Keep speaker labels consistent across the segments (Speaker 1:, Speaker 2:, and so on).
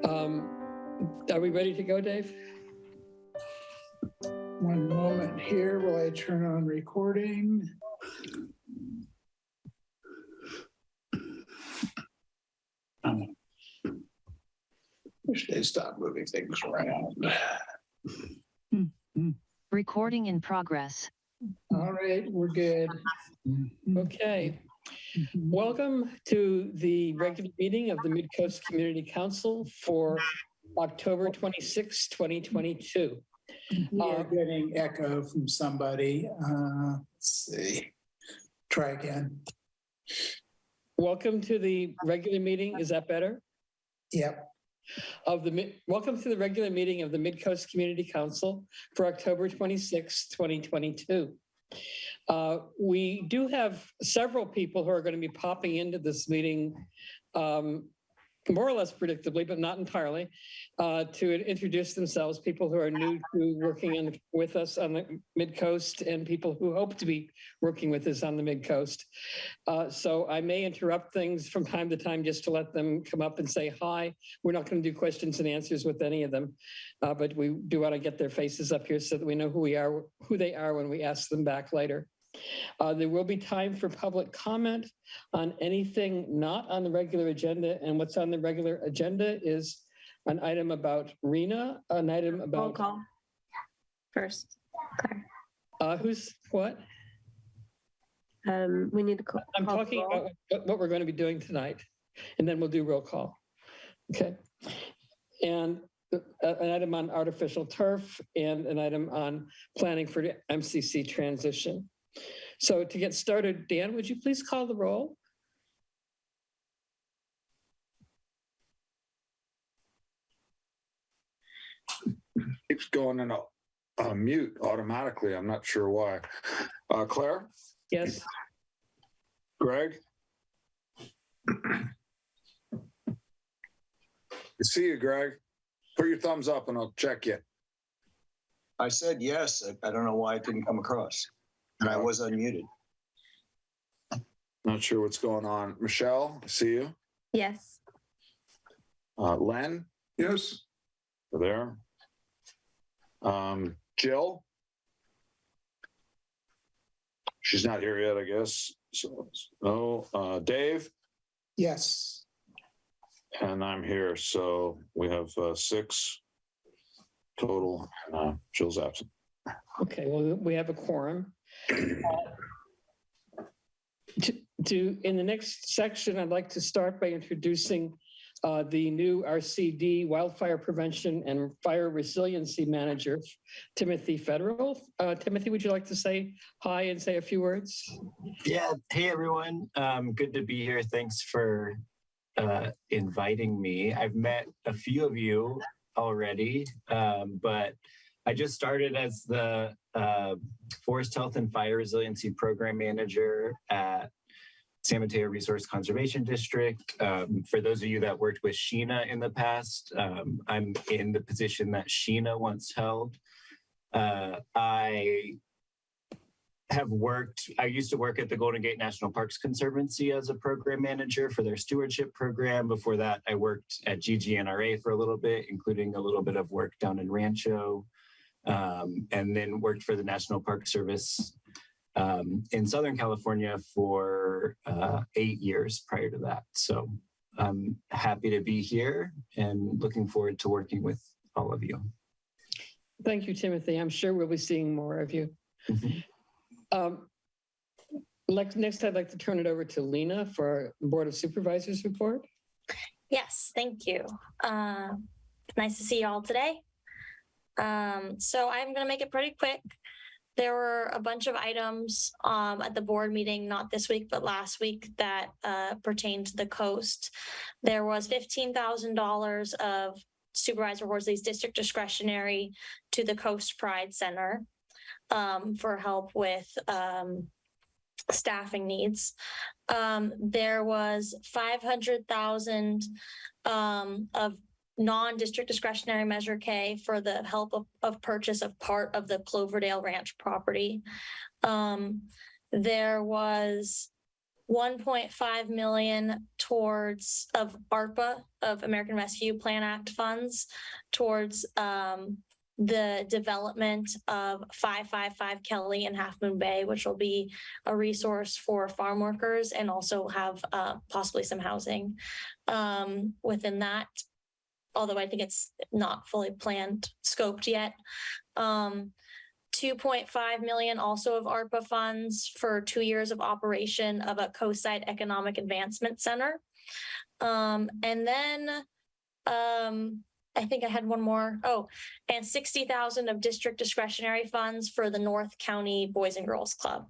Speaker 1: Are we ready to go, Dave?
Speaker 2: One moment here while I turn on recording. Wish they stop moving things around.
Speaker 3: Recording in progress.
Speaker 2: All right, we're good.
Speaker 1: Okay. Welcome to the regular meeting of the Midcoast Community Council for October 26, 2022.
Speaker 2: We're getting echo from somebody. Let's see. Try again.
Speaker 1: Welcome to the regular meeting. Is that better?
Speaker 2: Yep.
Speaker 1: Welcome to the regular meeting of the Midcoast Community Council for October 26, 2022. We do have several people who are going to be popping into this meeting more or less predictably, but not entirely, to introduce themselves, people who are new to working with us on the Midcoast and people who hope to be working with us on the Midcoast. So I may interrupt things from time to time just to let them come up and say hi. We're not going to do questions and answers with any of them, but we do want to get their faces up here so that we know who they are when we ask them back later. There will be time for public comment on anything not on the regular agenda, and what's on the regular agenda is an item about RENA, an item about...
Speaker 4: Roll call first. Claire.
Speaker 1: Who's what?
Speaker 4: We need to call.
Speaker 1: I'm talking about what we're going to be doing tonight, and then we'll do roll call. Okay. And an item on artificial turf and an item on planning for the MCC transition. So to get started, Dan, would you please call the roll?
Speaker 5: Keeps going in a mute automatically. I'm not sure why. Claire?
Speaker 1: Yes.
Speaker 5: Greg? I see you, Greg. Put your thumbs up and I'll check you.
Speaker 6: I said yes. I don't know why it didn't come across. And I was unmuted.
Speaker 5: Not sure what's going on. Michelle, I see you.
Speaker 4: Yes.
Speaker 5: Len?
Speaker 2: Yes.
Speaker 5: There. Jill? She's not here yet, I guess. So, no. Dave?
Speaker 2: Yes.
Speaker 1: And
Speaker 5: I'm here. So we have 6 total. Jill's absent.
Speaker 1: Okay, well, we have a quorum. In the next section, I'd like to start by introducing the new RCD Wildfire Prevention and Fire Resiliency Manager, Timothy Federal. Timothy, would you like to say hi and say a few words?
Speaker 7: Yeah, hey everyone. Good to be here. Thanks for inviting me. I've met a few of you already, but I just started as the Forest Health and Fire Resiliency Program Manager at San Mateo Resource Conservation District. For those of you that worked with Sheena in the past, I'm in the position that Sheena once held. I used to work at the Golden Gate National Parks Conservancy as a program manager for their stewardship program. Before that, I worked at GGNRA for a little bit, including a little bit of work down in Rancho. And then worked for the National Park Service in Southern California for 8 years prior to that. So I'm happy to be here and looking forward to working with all of you.
Speaker 1: Thank you, Timothy. I'm sure we'll be seeing more of you.
Speaker 7: Mm-hmm.
Speaker 1: Next, I'd like to turn it over to Lena for Board of Supervisors report.
Speaker 8: Yes, thank you. Nice to see you all today. So I'm going to make it pretty quick. There were a bunch of items at the board meeting, not this week, but last week, that pertained to the coast. There was $15,000 of Supervisor Horsley's district discretionary to the Coast Pride Center for help with staffing needs. There was $500,000 of non-district discretionary measure K for the help of purchase of part of the Cloverdale Ranch property. There was 1.5 million towards of ARPA, of American Rescue Plan Act funds, towards the development of 555 Kelly and Half Moon Bay, which will be a resource for farm workers and also have possibly some housing within that. Although I think it's not fully planned, scoped yet. 2.5 million also of ARPA funds for 2 years of operation of a coastside economic advancement center. And then I think I had one more. Oh, and 60,000 of district discretionary funds for the North County Boys and Girls Club.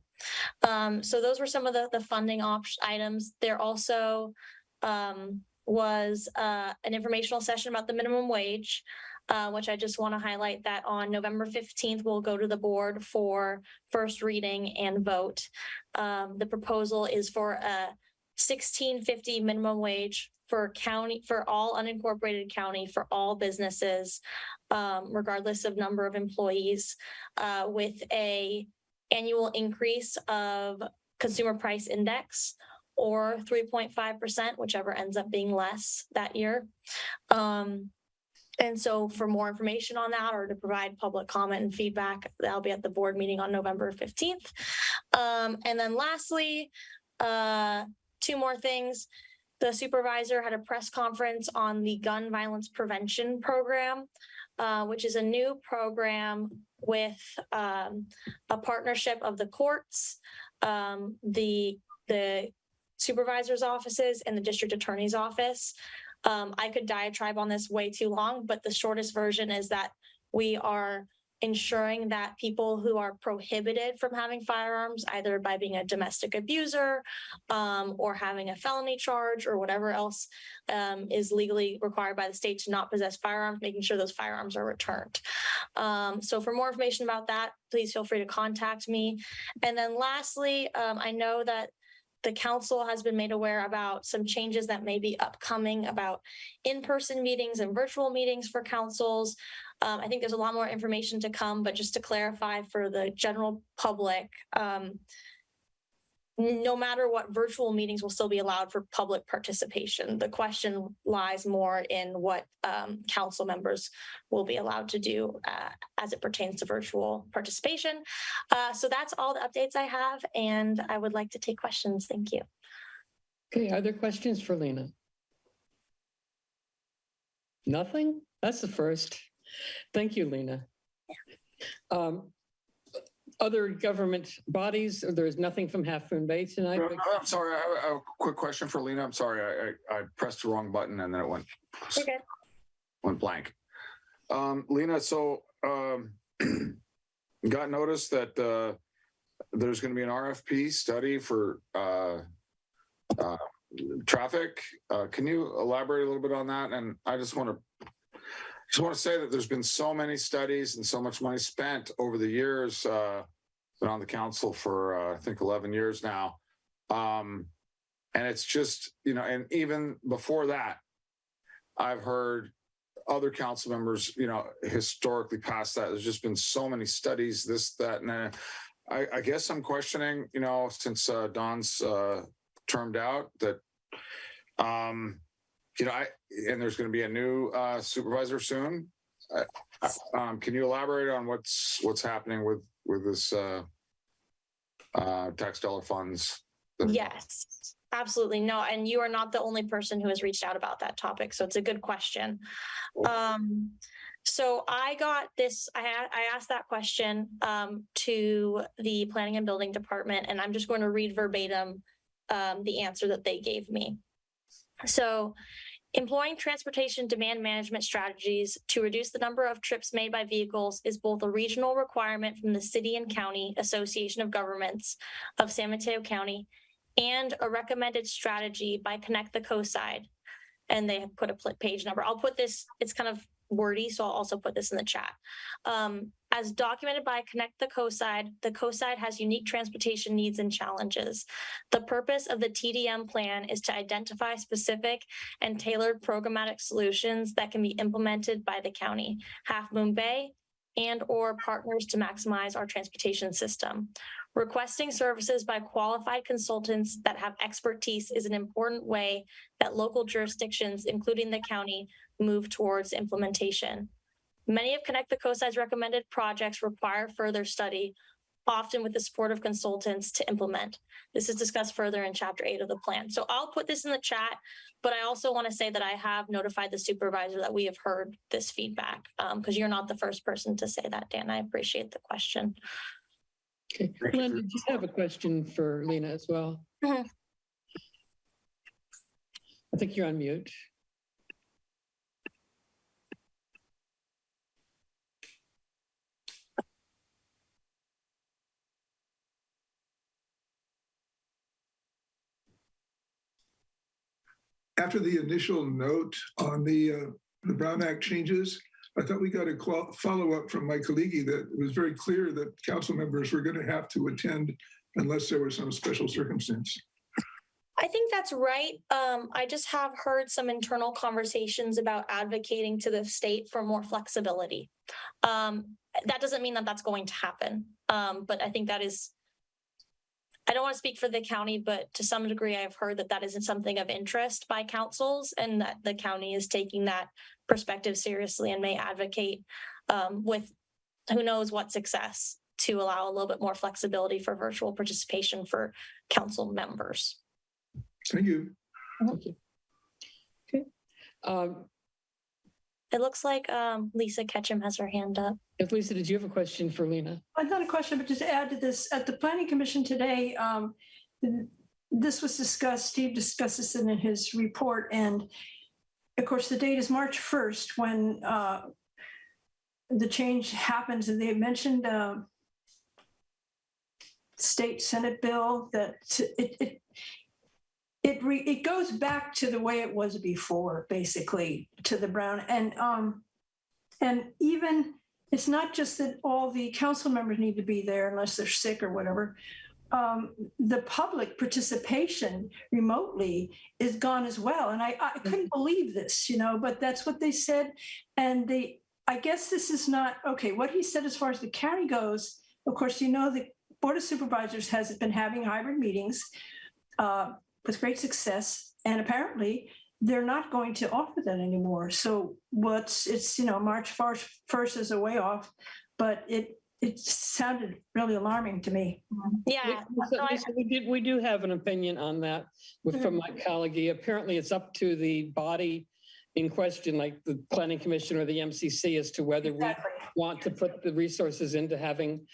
Speaker 8: So those were some of the funding items. There also was an informational session about the minimum wage, which I just want to highlight that on November 15th, we'll go to the board for first reading and vote. The proposal is for a $16.50 minimum wage for all unincorporated county, for all businesses, regardless of number of employees, with a annual increase of consumer price index or 3.5%, whichever ends up being less that year. And so for more information on that or to provide public comment and feedback, that'll be at the board meeting on November 15th. And then lastly, 2 more things. The supervisor had a press conference on the gun violence prevention program, which is a new program with a partnership of the courts, the supervisor's offices, and the district attorney's office. I could diatribe on this way too long, but the shortest version is that we are ensuring that people who are prohibited from having firearms, either by being a domestic abuser or having a felony charge or whatever else is legally required by the state to not possess firearms, making sure those firearms are returned. So for more information about that, please feel free to contact me. And then lastly, I know that the council has been made aware about some changes that may be upcoming about in-person meetings and virtual meetings for councils. I think there's a lot more information to come, but just to clarify for the general public, no matter what, virtual meetings will still be allowed for public participation. The question lies more in what council members will be allowed to do as it pertains to virtual participation. So that's all the updates I have, and I would like to take questions. Thank you.
Speaker 1: Okay, are there questions for Lena? Nothing? That's the first. Thank you, Lena. Other government bodies, there's nothing from Half Moon Bay tonight?
Speaker 5: No, I'm sorry, I have a quick question for Lena. I'm sorry, I pressed the wrong button and then it went blank. Lena, so got notice that there's going to be an RFP study for traffic. Can you elaborate a little bit on that? And I just want to say that there's been so many studies and so much money spent over the years. Been on the council for I think 11 years now, and it's just, you know, and even before that, I've heard other council members, you know, historically past that. There's just been so many studies, this, that, and I guess I'm questioning, you know, since Don's termed out, that you know, and there's going to be a new supervisor soon. Can you elaborate on what's happening with this tax dollar funds?
Speaker 8: Yes, absolutely. No, and you are not the only person who has reached out about that topic, so it's a good question. So I got this, I asked that question to the planning and building department, and I'm just going to read verbatim the answer that they gave me. So, employing transportation demand management strategies to reduce the number of trips made by vehicles is both a regional requirement from the City and County Association of Governments of San Mateo County and a recommended strategy by Connect the Coastside. And they have put a page number. I'll put this, it's kind of wordy, so I'll also put this in the chat. As documented by Connect the Coastside has unique transportation needs and challenges. The purpose of the TDM plan is to identify specific and tailored programmatic solutions that can be implemented by the county, Half Moon Bay, and/or partners to maximize our transportation system. Requesting services by qualified consultants that have expertise is an important way that local jurisdictions, including the county, move towards implementation. Many of Connect the Coastside's recommended projects require further study, often with the support of consultants to implement. This is discussed further in Chapter 8 of the plan. So I'll put this in the chat, but I also want to say that I have notified the supervisor that we have heard this feedback, because you're not the first person to say that, Dan. I appreciate the question.
Speaker 1: Okay. Glenn, did you have a question for Lena as well?
Speaker 8: Mhm.
Speaker 1: I think you're on mute.
Speaker 2: After the initial note on the Brown Act changes, I thought we got a follow-up from my colleague that it was very clear that council members were going to have to attend unless there was some special circumstance.
Speaker 8: I think that's right. I just have heard some internal conversations about advocating to the state for more flexibility. That doesn't mean that that's going to happen, but I think that is, I don't want to speak for the county, but to some degree, I've heard that that isn't something of interest by councils and that the county is taking that perspective seriously and may advocate with who knows what success to allow a little bit more flexibility for virtual participation for council members.
Speaker 2: Thank you.
Speaker 1: Thank you. Okay.
Speaker 8: It looks like Lisa Ketchum has her hand up.
Speaker 1: If Lisa, did you have a question for Lena?
Speaker 9: Not a question, but just to add to this, at the Planning Commission today, this was discussed, Steve discussed this in his report, and of course the date is March 1st when the change happens, and they mentioned state Senate bill that it goes back to the way it was before, basically, to the Brown. And even, it's not just that all the council members need to be there unless they're sick or whatever. The public participation remotely is gone as well. And I couldn't believe this, but that's what they said. And I guess this is not, okay, what he said as far as the county goes, of course, the Board of Supervisors has been having hybrid meetings with great success, and apparently they're not going to offer that anymore. So March 1st is a way off, but it sounded really alarming to me.
Speaker 8: Yeah,
Speaker 1: Lisa, we do have an opinion on that from my colleague. Apparently it's up to the body in question, like the Planning Commission or the MCC, as to whether we want to put the resources into having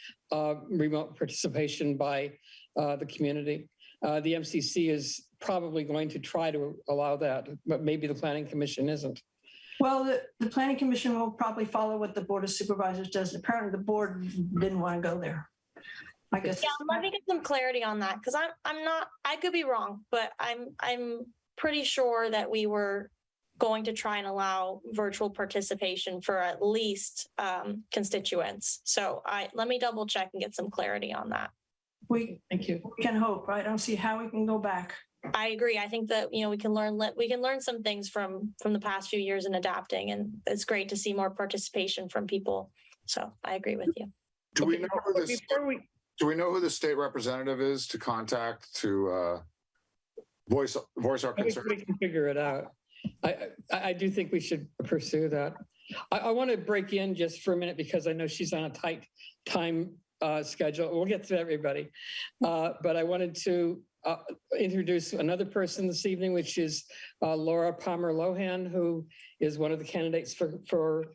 Speaker 1: remote participation by the community. The MCC is probably going to try to allow that, but maybe the Planning Commission isn't.
Speaker 9: Well, the Planning Commission will probably follow what the Board of Supervisors does. Apparently the board didn't want to go there, I guess.
Speaker 8: Yeah, let me get some clarity on that, because I'm not, I could be wrong, but I'm pretty sure that we were going to try and allow virtual participation for at least constituents. So let me double check and get some clarity on that.
Speaker 1: Thank you.
Speaker 9: We can hope, right? I don't see how we can go back.
Speaker 8: I agree. I think that, we can learn some things from the past few years in adapting, and it's great to see more participation from people. So I agree with you.
Speaker 5: Do we know who the state representative is to contact to voice our concerns?
Speaker 1: We can figure it out. I do think we should pursue that. I want to break in just for a minute because I know she's on a tight time schedule. We'll get to everybody. But I wanted to introduce another person this evening, which is Laura Palmer-Lohan, who is one of the candidates for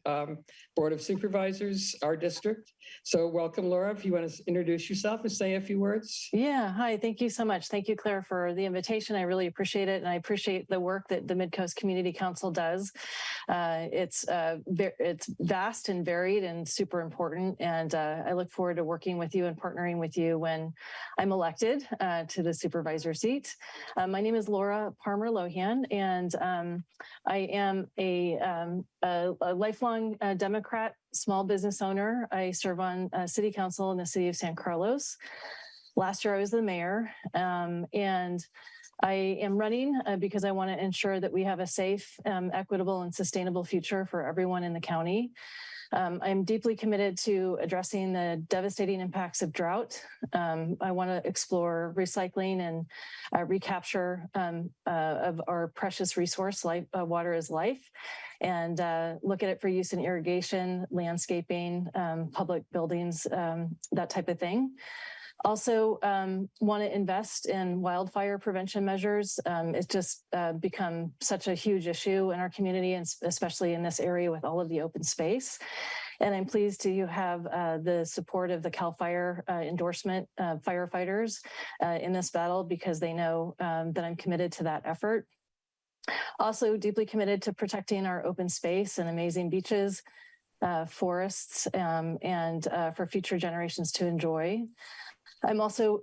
Speaker 1: Board of Supervisors, our district. So welcome, Laura, if you want to introduce yourself and say a few words.
Speaker 10: Yeah, hi, thank you so much. Thank you, Claire, for the invitation. I really appreciate it. And I appreciate the work that the Midcoast Community Council does. It's vast and varied and super important. And I look forward to working with you and partnering with you when I'm elected to the supervisor seat. My name is Laura Palmer-Lohan, and I am a lifelong Democrat, small business owner. I serve on city council in the city of San Carlos. Last year I was the mayor, and I am running because I want to ensure that we have a safe, equitable, and sustainable future for everyone in the county. I'm deeply committed to addressing the devastating impacts of drought. I want to explore recycling and recapture of our precious resource, water is life, and look at it for use in irrigation, landscaping, public buildings, that type of thing. Also want to invest in wildfire prevention measures. It's just become such a huge issue in our community, and especially in this area with all of the open space. And I'm pleased to have the support of the CAL FIRE endorsement firefighters in this battle, because they know that I'm committed to that effort. Also deeply committed to protecting our open space and amazing beaches, forests, and for future generations to enjoy. I'm also,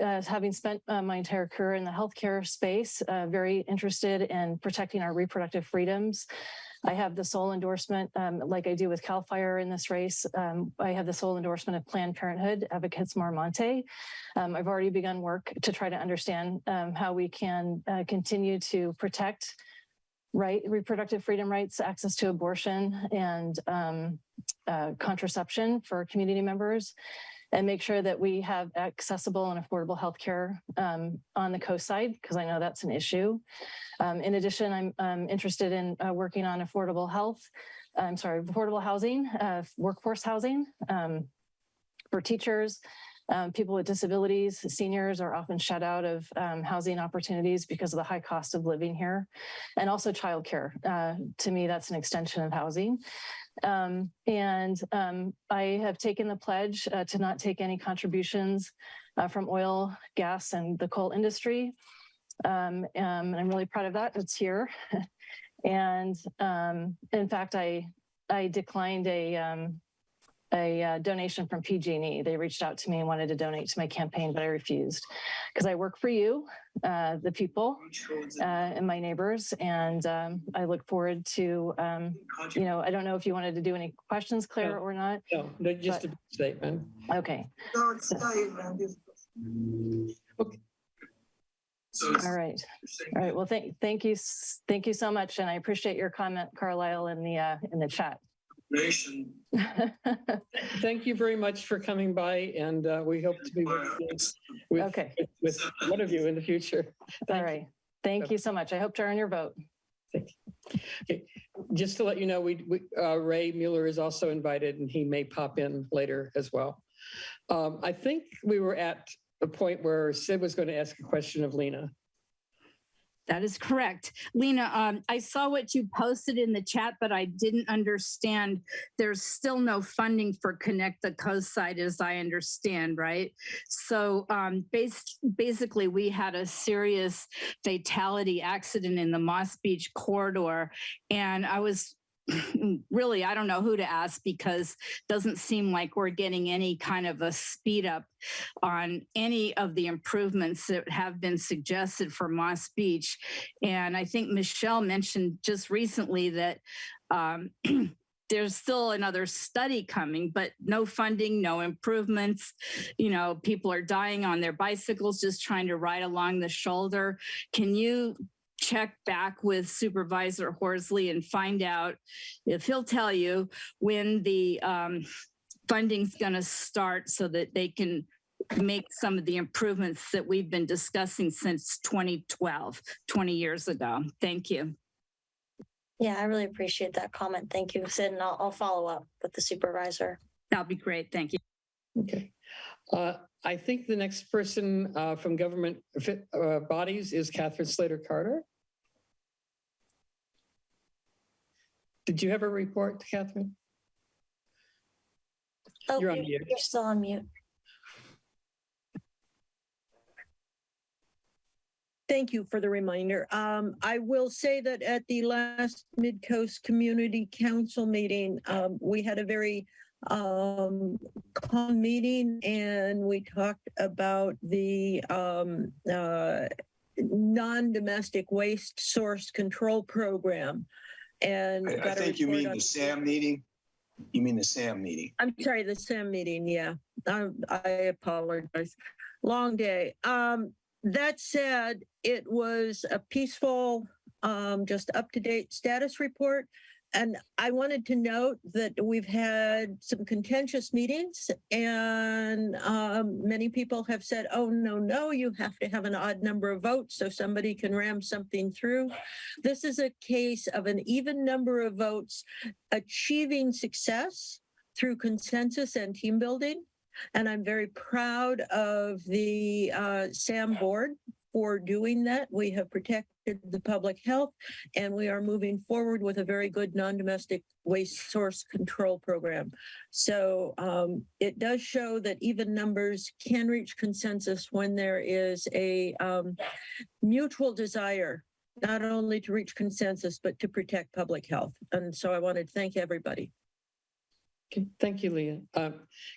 Speaker 10: having spent my entire career in the healthcare space, very interested in protecting our reproductive freedoms. I have the sole endorsement, like I do with CAL FIRE in this race. I have the sole endorsement of Planned Parenthood, Advocates Mar Monte. I've already begun work to try to understand how we can continue to protect reproductive freedom rights, access to abortion, and contraception for community members, and make sure that we have accessible and affordable healthcare on the coast side, because I know that's an issue. In addition, I'm interested in working on affordable housing, workforce housing for teachers. People with disabilities, seniors are often shut out of housing opportunities because of the high cost of living here, and also childcare. To me, that's an extension of housing. I have taken the pledge to not take any contributions from oil, gas, and the coal industry. And I'm really proud of that. It's here. And in fact, I declined a donation from PG&E. They reached out to me and wanted to donate to my campaign, but I refused, because I work for you, the people, and my neighbors. And I look forward to, I don't know if you wanted to do any questions, Claire, or not.
Speaker 1: No, just a statement.
Speaker 10: Okay.
Speaker 1: Okay.
Speaker 10: All right. All right. Well, thank you so much, and I appreciate your comment, Carlisle, in the chat.
Speaker 1: Thank you very much for coming by, and we hope to be working with one of you in the future.
Speaker 10: All right. Thank you so much. I hope to earn your vote.
Speaker 1: Okay. Just to let you know, Ray Mueller is also invited, and he may pop in later as well. I think we were at a point where Sid was going to ask a question of Lena.
Speaker 11: That is correct. Lena, I saw what you posted in the chat, but I didn't understand. There's still no funding for Connect the Coast Side, as I understand, right? So basically, we had a serious fatality accident in the Moss Beach corridor, and I was really, I don't know who to ask, because it doesn't seem like we're getting any kind of a speed up on any of the improvements that have been suggested for Moss Beach. And I think Michelle mentioned just recently that there's still another study coming, but no funding, no improvements. People are dying on their bicycles just trying to ride along the shoulder. Can you check back with Supervisor Horsley and find out if he'll tell you when the funding's going to start, so that they can make some of the improvements that we've been discussing since 2012, 20 years ago. Thank you.
Speaker 8: Yeah, I really appreciate that comment. Thank you, Sid, and I'll follow up with the supervisor.
Speaker 11: That'll be great. Thank you.
Speaker 1: Okay. I think the next person from government bodies is Catherine Slater-Carter. Did you have a report, Catherine?
Speaker 8: Oh,
Speaker 1: you're on mute.
Speaker 8: You're still on mute.
Speaker 12: Thank you for the reminder. I will say that at the last Midcoast Community Council meeting, we had a very calm meeting, and we talked about the non-domestic waste source control program. And
Speaker 6: I think you mean the SAM meeting. You mean the SAM meeting?
Speaker 12: I'm sorry, the SAM meeting. Yeah, I apologize. Long day. That said, it was a peaceful, just up-to-date status report. And I wanted to note that we've had some contentious meetings, and many people have said, oh, no, you have to have an odd number of votes so somebody can ram something through. This is a case of an even number of votes achieving success through consensus and team building. And I'm very proud of the SAM board for doing that. We have protected the public health, and we are moving forward with a very good non-domestic waste source control program. So it does show that even numbers can reach consensus when there is a mutual desire, not only to reach consensus, but to protect public health. And so I wanted to thank everybody.
Speaker 1: Okay, thank you, Leah.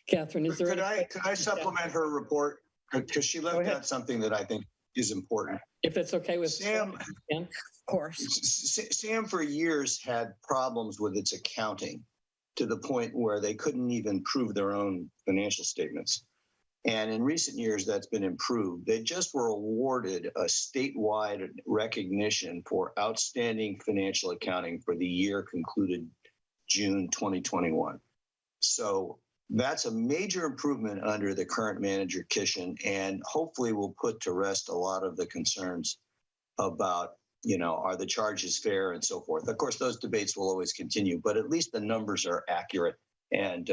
Speaker 1: Catherine, is there
Speaker 6: Could I supplement her report? Because she left out something that I think is important.
Speaker 1: If it's okay with
Speaker 6: Sam,
Speaker 1: of
Speaker 12: course.
Speaker 6: Sam for years had problems with its accounting to the point where they couldn't even prove their own financial statements. And in recent years, that's been improved. They just were awarded a statewide recognition for outstanding financial accounting for the year concluded June 2021. So that's a major improvement under the current manager, Kishen, and hopefully will put to rest a lot of the concerns about, are the charges fair and so forth. Of course, those debates will always continue, but at least the numbers are accurate, and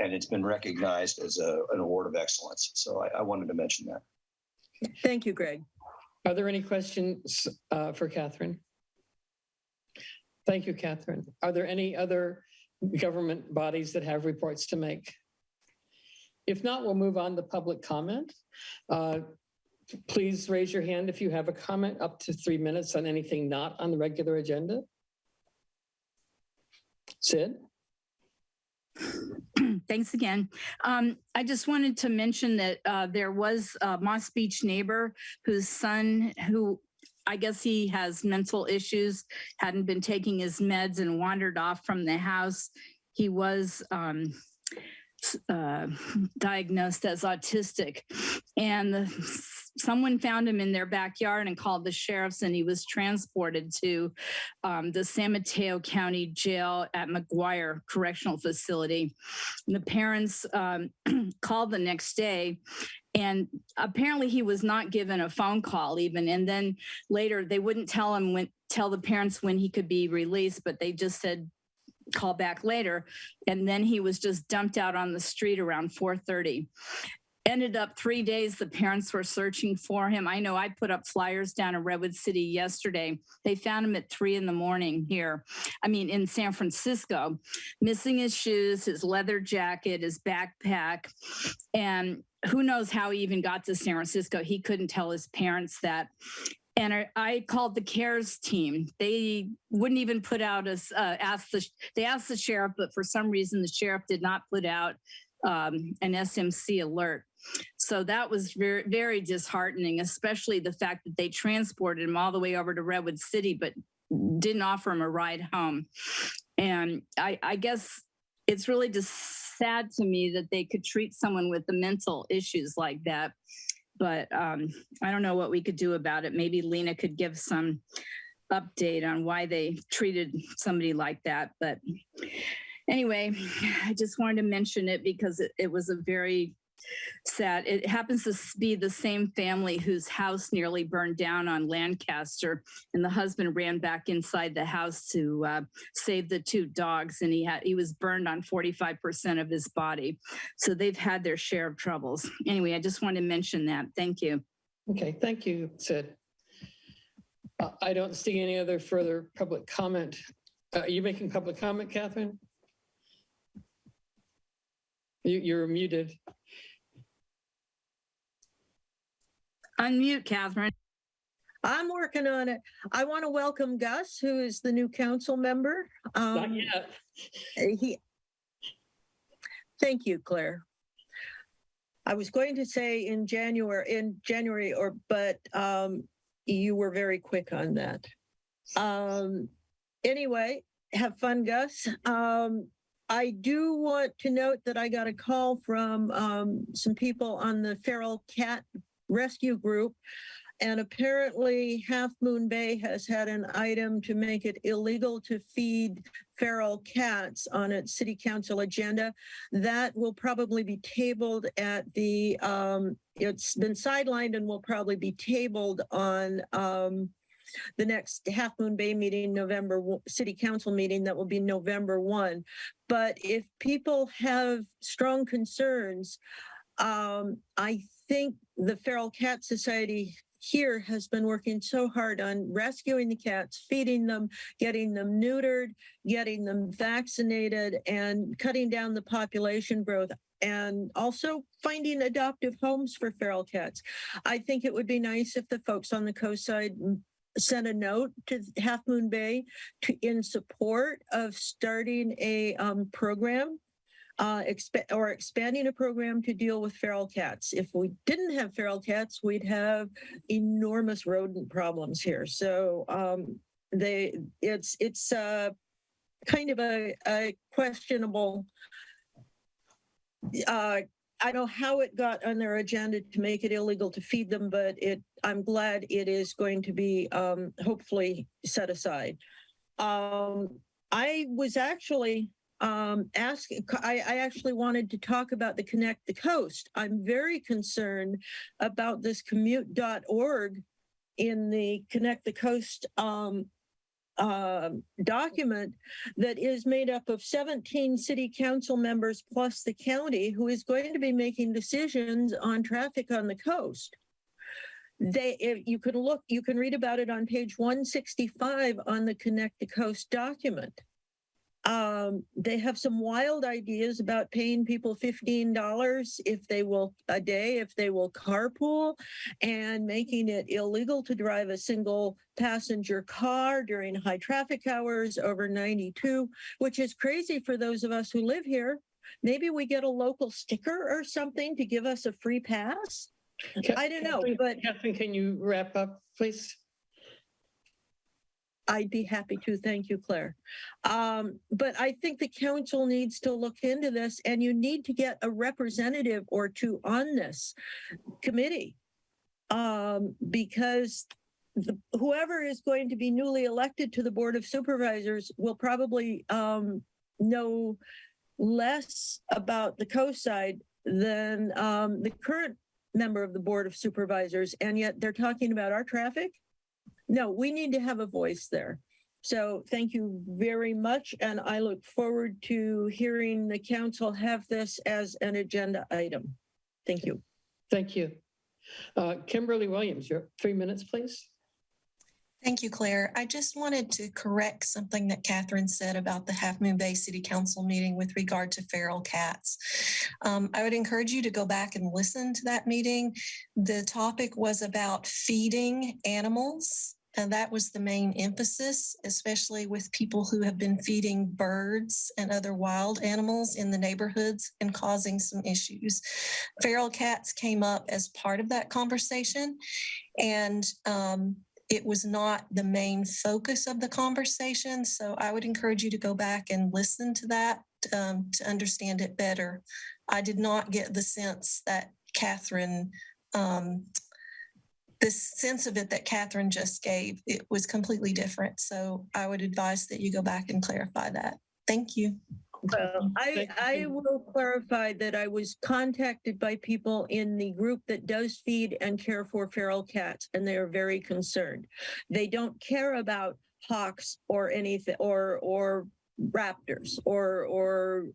Speaker 6: it's been recognized as an award of excellence. So I wanted to mention that.
Speaker 12: Thank you, Greg.
Speaker 1: Are there any questions for Catherine? Thank you, Catherine. Are there any other government bodies that have reports to make? If not, we'll move on to public comment. Please raise your hand if you have a comment, up to 3 minutes on anything not on the regular agenda. Sid?
Speaker 11: Thanks again. I just wanted to mention that there was a Moss Beach neighbor whose son, who I guess he has mental issues, hadn't been taking his meds and wandered off from the house. He was diagnosed as autistic, and someone found him in their backyard and called the sheriffs, and he was transported to the San Mateo County Jail at McGuire Correctional Facility. And the parents called the next day, and apparently he was not given a phone call even. And then later they wouldn't tell the parents when he could be released, but they just said, call back later. And then he was just dumped out on the street around 4:30. Ended up 3 days, the parents were searching for him. I know I put up flyers down in Redwood City yesterday. They found him at 3 a.m. here. In San Francisco, missing his shoes, his leather jacket, his backpack. And who knows how he even got to San Francisco. He couldn't tell his parents that. And I called the CARES team. They wouldn't even put out they asked the sheriff, but for some reason the sheriff did not put out an SMC alert. So that was very, very disheartening, especially the fact that they transported him all the way over to Redwood City, but didn't offer him a ride home. And I guess it's really just sad to me that they could treat someone with the mental issues like that. But I don't know what we could do about it. Maybe Lena could give some update on why they treated somebody like that. But anyway, I just wanted to mention it because it was a very sad. It happens to be the same family whose house nearly burned down on Lancaster, and the husband ran back inside the house to save the 2 dogs, and he was burned on 45% of his body. So they've had their share of troubles. Anyway, I just wanted to mention that. Thank you.
Speaker 1: Okay, thank you, Sid. I don't see any other further public comment. Are you making public comment, Catherine? You're muted.
Speaker 11: Unmute, Catherine.
Speaker 12: I'm working on it. I want to welcome Gus, who is the new council member.
Speaker 1: Not yet.
Speaker 12: Thank you, Claire. I was going to say in January, but you were very quick on that. Anyway, have fun, Gus. I do want to note that I got a call from some people on the feral cat rescue group, And apparently Half Moon Bay has had an item to make it illegal to feed feral cats on its city council agenda. That will probably be tabled at the, it's been sidelined and will probably be tabled on the next Half Moon Bay meeting, city council meeting, that will be November 1. But if people have strong concerns, I think the Feral Cat Society here has been working so hard on rescuing the cats, feeding them, getting them neutered, getting them vaccinated, and cutting down the population growth, and also finding adoptive homes for feral cats. I think it would be nice if the folks on the coast side sent a note to Half Moon Bay in support of starting a program or expanding a program to deal with feral cats. If we didn't have feral cats, we'd have enormous rodent problems here. So it's kind of a questionable. I don't know how it got on their agenda to make it illegal to feed them, but I'm glad it is going to be hopefully set aside. I was actually I actually wanted to talk about the Connect the Coast. I'm very concerned about this commute.org in the Connect the Coast document that is made up of 17 city council members plus the county, who is going to be making decisions on traffic on the coast. You can read about it on page 165 on the Connect the Coast document. They have some wild ideas about paying people $15 a day if they will carpool, and making it illegal to drive a single passenger car during high traffic hours over 92, which is crazy for those of us who live here. Maybe we get a local sticker or something to give us a free pass. I don't know, but
Speaker 1: Catherine, can you wrap up, please?
Speaker 12: I'd be happy to. Thank you, Claire. But I think the council needs to look into this, and you need to get a representative or two on this committee, because whoever is going to be newly elected to the Board of Supervisors will probably know less about the coast side than the current member of the Board of Supervisors, and yet they're talking about our traffic. No, we need to have a voice there. So thank you very much. And I look forward to hearing the council have this as an agenda item. Thank you.
Speaker 1: Thank you. Kimberly Williams, your 3 minutes, please.
Speaker 13: Thank you, Claire. I just wanted to correct something that Catherine said about the Half Moon Bay City Council meeting with regard to feral cats. I would encourage you to go back and listen to that meeting. The topic was about feeding animals, and that was the main emphasis, especially with people who have been feeding birds and other wild animals in the neighborhoods and causing some issues. Feral cats came up as part of that conversation, and it was not the main focus of the conversation. So I would encourage you to go back and listen to that to understand it better. I did not get the sense that Catherine, the sense of it that Catherine just gave. It was completely different. So I would advise that you go back and clarify that. Thank you.
Speaker 12: Well, I will clarify that I was contacted by people in the group that does feed and care for feral cats, and they are very concerned. They don't care about hawks or anything, or raptors or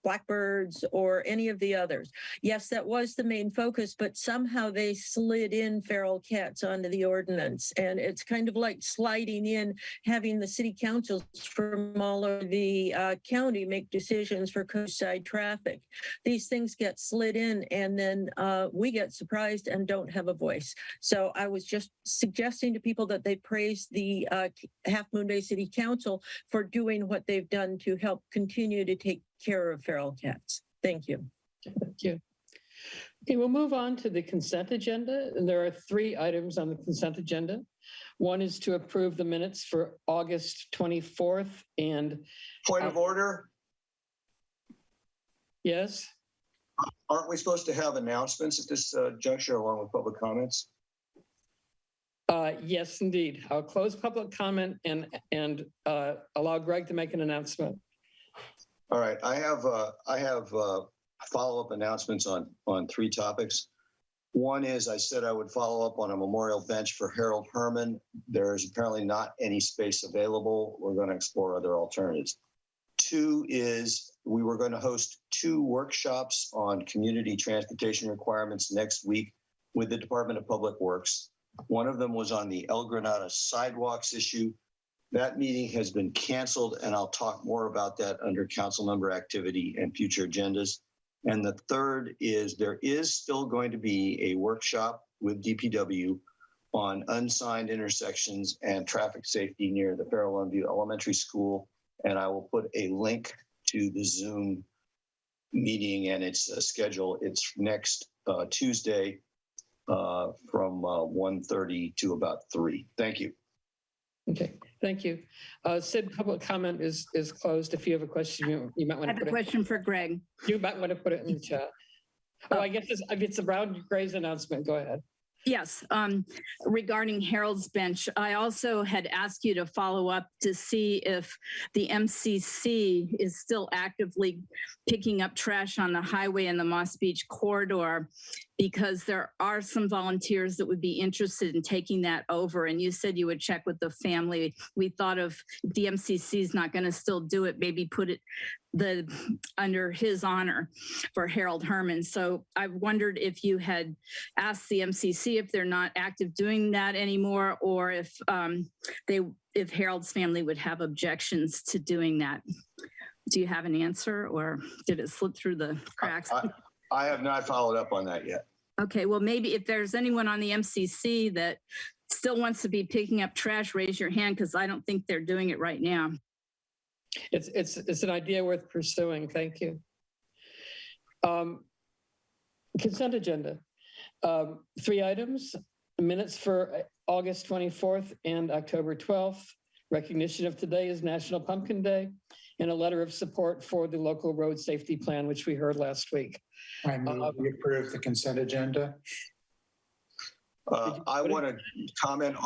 Speaker 12: blackbirds or any of the others. Yes, that was the main focus, but somehow they slid in feral cats onto the ordinance. And it's kind of like sliding in, having the city councils from all over the county make decisions for coastside traffic. These things get slid in, and then we get surprised and don't have a voice. So I was just suggesting to people that they praise the Half Moon Bay City Council for doing what they've done to help continue to take care of feral cats. Thank you.
Speaker 1: Thank you. Okay, we'll move on to the consent agenda. And there are 3 items on the consent agenda. One is to approve the minutes for August 24th and...
Speaker 6: Point of order?
Speaker 1: Yes?
Speaker 6: Aren't we supposed to have announcements at this juncture along with public comments?
Speaker 1: Yes, indeed. I'll close public comment and allow Greg to make an announcement.
Speaker 6: All right, I have follow-up announcements on 3 topics. One is I said I would follow up on a memorial bench for Harold Herman. There is apparently not any space available. We're going to explore other alternatives. 2 is we were going to host 2 workshops on community transportation requirements next week with the Department of Public Works. One of them was on the El Granada sidewalks issue. That meeting has been canceled, and I'll talk more about that under council member activity and future agendas. And the third is there is still going to be a workshop with DPW on unsigned intersections and traffic safety near the Farrell View Elementary School. And I will put a link to the Zoom meeting and its schedule. It's next Tuesday from 1:30 to about 3. Thank you.
Speaker 1: Okay, thank you. Sid, public comment is closed. If you have a question, you might want to
Speaker 11: I have
Speaker 1: put
Speaker 11: a question for Greg.
Speaker 1: You might want to put it in the chat. Oh, I guess it's around Gray's announcement. Go ahead.
Speaker 11: Yes, regarding Harold's bench, I also had asked you to follow up to see if the MCC is still actively picking up trash on the highway in the Moss Beach corridor, because there are some volunteers that would be interested in taking that over. And you said you would check with the family. We thought of if the MCC is not going to still do it, maybe put it under his honor for Harold Herman. So I wondered if you had asked the MCC if they're not active doing that anymore, or if Harold's family would have objections to doing that. Do you have an answer, or did it slip through the cracks?
Speaker 6: I have not followed up on that yet.
Speaker 11: Okay, well, maybe if there's anyone on the MCC that still wants to be picking up trash, raise your hand, because I don't think they're doing it right now.
Speaker 1: It's an idea worth pursuing. Thank you. Consent agenda. 3 items: minutes for August 24th and October 12th. Recognition of today is National Pumpkin Day, and a letter of support for the local road safety plan, which we heard last week.
Speaker 14: I move we approve the consent agenda.
Speaker 6: I want to comment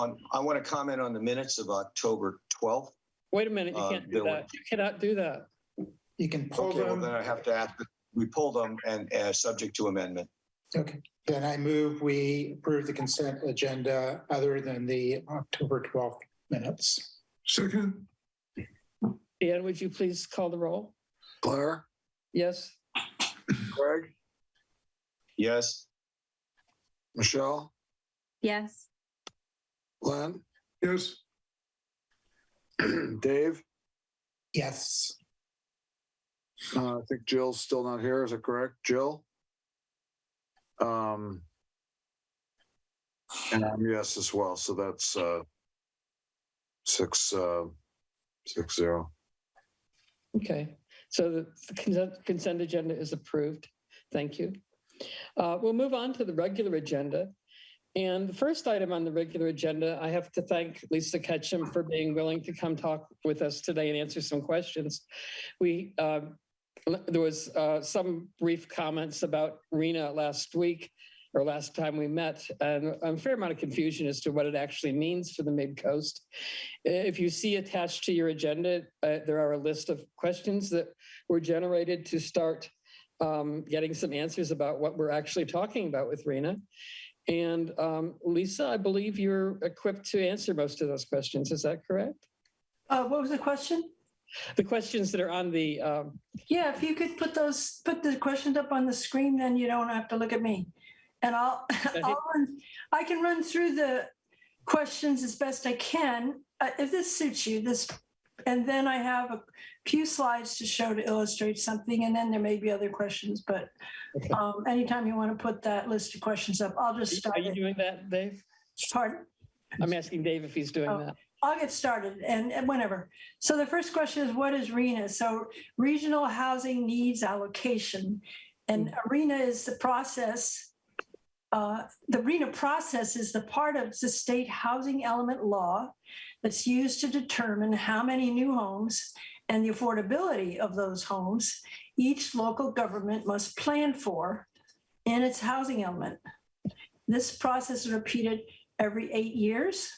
Speaker 6: on the minutes of October 12th.
Speaker 1: Wait a minute, you can't do that. You cannot do that.
Speaker 14: You can pull
Speaker 6: Okay,
Speaker 14: them.
Speaker 6: well, then I have to ask, we pulled them and subject to amendment.
Speaker 14: Okay, then I move we approve the consent agenda other than the October 12th minutes.
Speaker 2: Second.
Speaker 1: Dan, would you please call the roll?
Speaker 5: Claire?
Speaker 1: Yes.
Speaker 5: Greg?
Speaker 6: Yes.
Speaker 5: Michelle?
Speaker 4: Yes.
Speaker 5: Glenn?
Speaker 2: Yes.
Speaker 5: Dave?
Speaker 14: Yes.
Speaker 5: I think Jill's still not here. Is that correct, Jill? And I'm yes as well. So that's 6-0.
Speaker 1: Okay, so the consent agenda is approved. Thank you. We'll move on to the regular agenda. And the first item on the regular agenda, I have to thank Lisa Ketchum for being willing to come talk with us today and answer some questions. There was some brief comments about RENA last week, or last time we met, and a fair amount of confusion as to what it actually means for the Midcoast. If you see attached to your agenda, there are a list of questions that were generated to start getting some answers about what we're actually talking about with RENA. And Lisa, I believe you're equipped to answer most of those questions. Is that correct?
Speaker 9: What was the question?
Speaker 1: The questions that are on the.
Speaker 9: Yeah, if you could put the questions up on the screen, then you don't have to look at me. And I can run through the questions as best I can. If this suits you, and then I have a few slides to show to illustrate something, and then there may be other questions, but
Speaker 1: Okay.
Speaker 9: Anytime you want to put that list of questions up, I'll just start.
Speaker 1: Are you doing that, Dave?
Speaker 9: Pardon?
Speaker 1: I'm asking Dave if he's doing that.
Speaker 9: I'll get started and whenever. So the first question is, what is RENA? So Regional Housing Needs Allocation. And RENA is the process. The RENA process is the part of the state housing element law that's used to determine how many new homes and the affordability of those homes each local government must plan for in its housing element. This process is repeated every 8 years.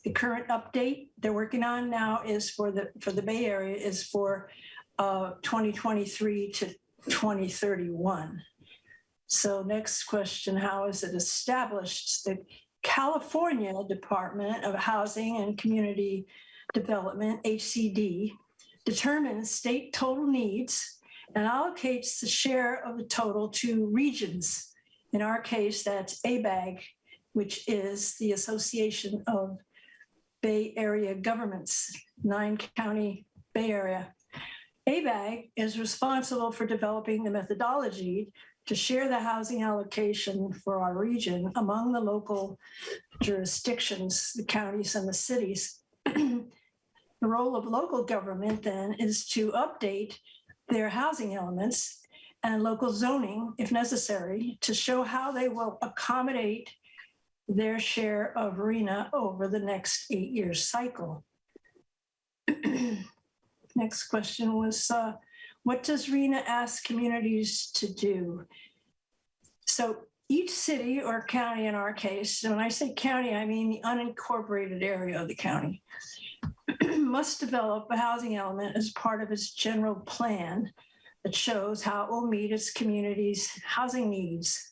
Speaker 9: The current update they're working on now is for the Bay Area is for 2023 to 2031. So next question, how is it established? The California Department of Housing and Community Development, HCD, determines state total needs and allocates the share of the total to regions. In our case, that's ABAG, which is the Association of Bay Area Governments, 9-county Bay Area. ABAG is responsible for developing the methodology to share the housing allocation for our region among the local jurisdictions, the counties and the cities. The role of local government then is to update their housing elements and local zoning, if necessary, to show how they will accommodate their share of RHNA over the next 8-year cycle. Next question was, what does RHNA ask communities to do? So each city or county in our case, and when I say county, I mean the unincorporated area of the county, must develop a housing element as part of its general plan that shows how it will meet its community's housing needs.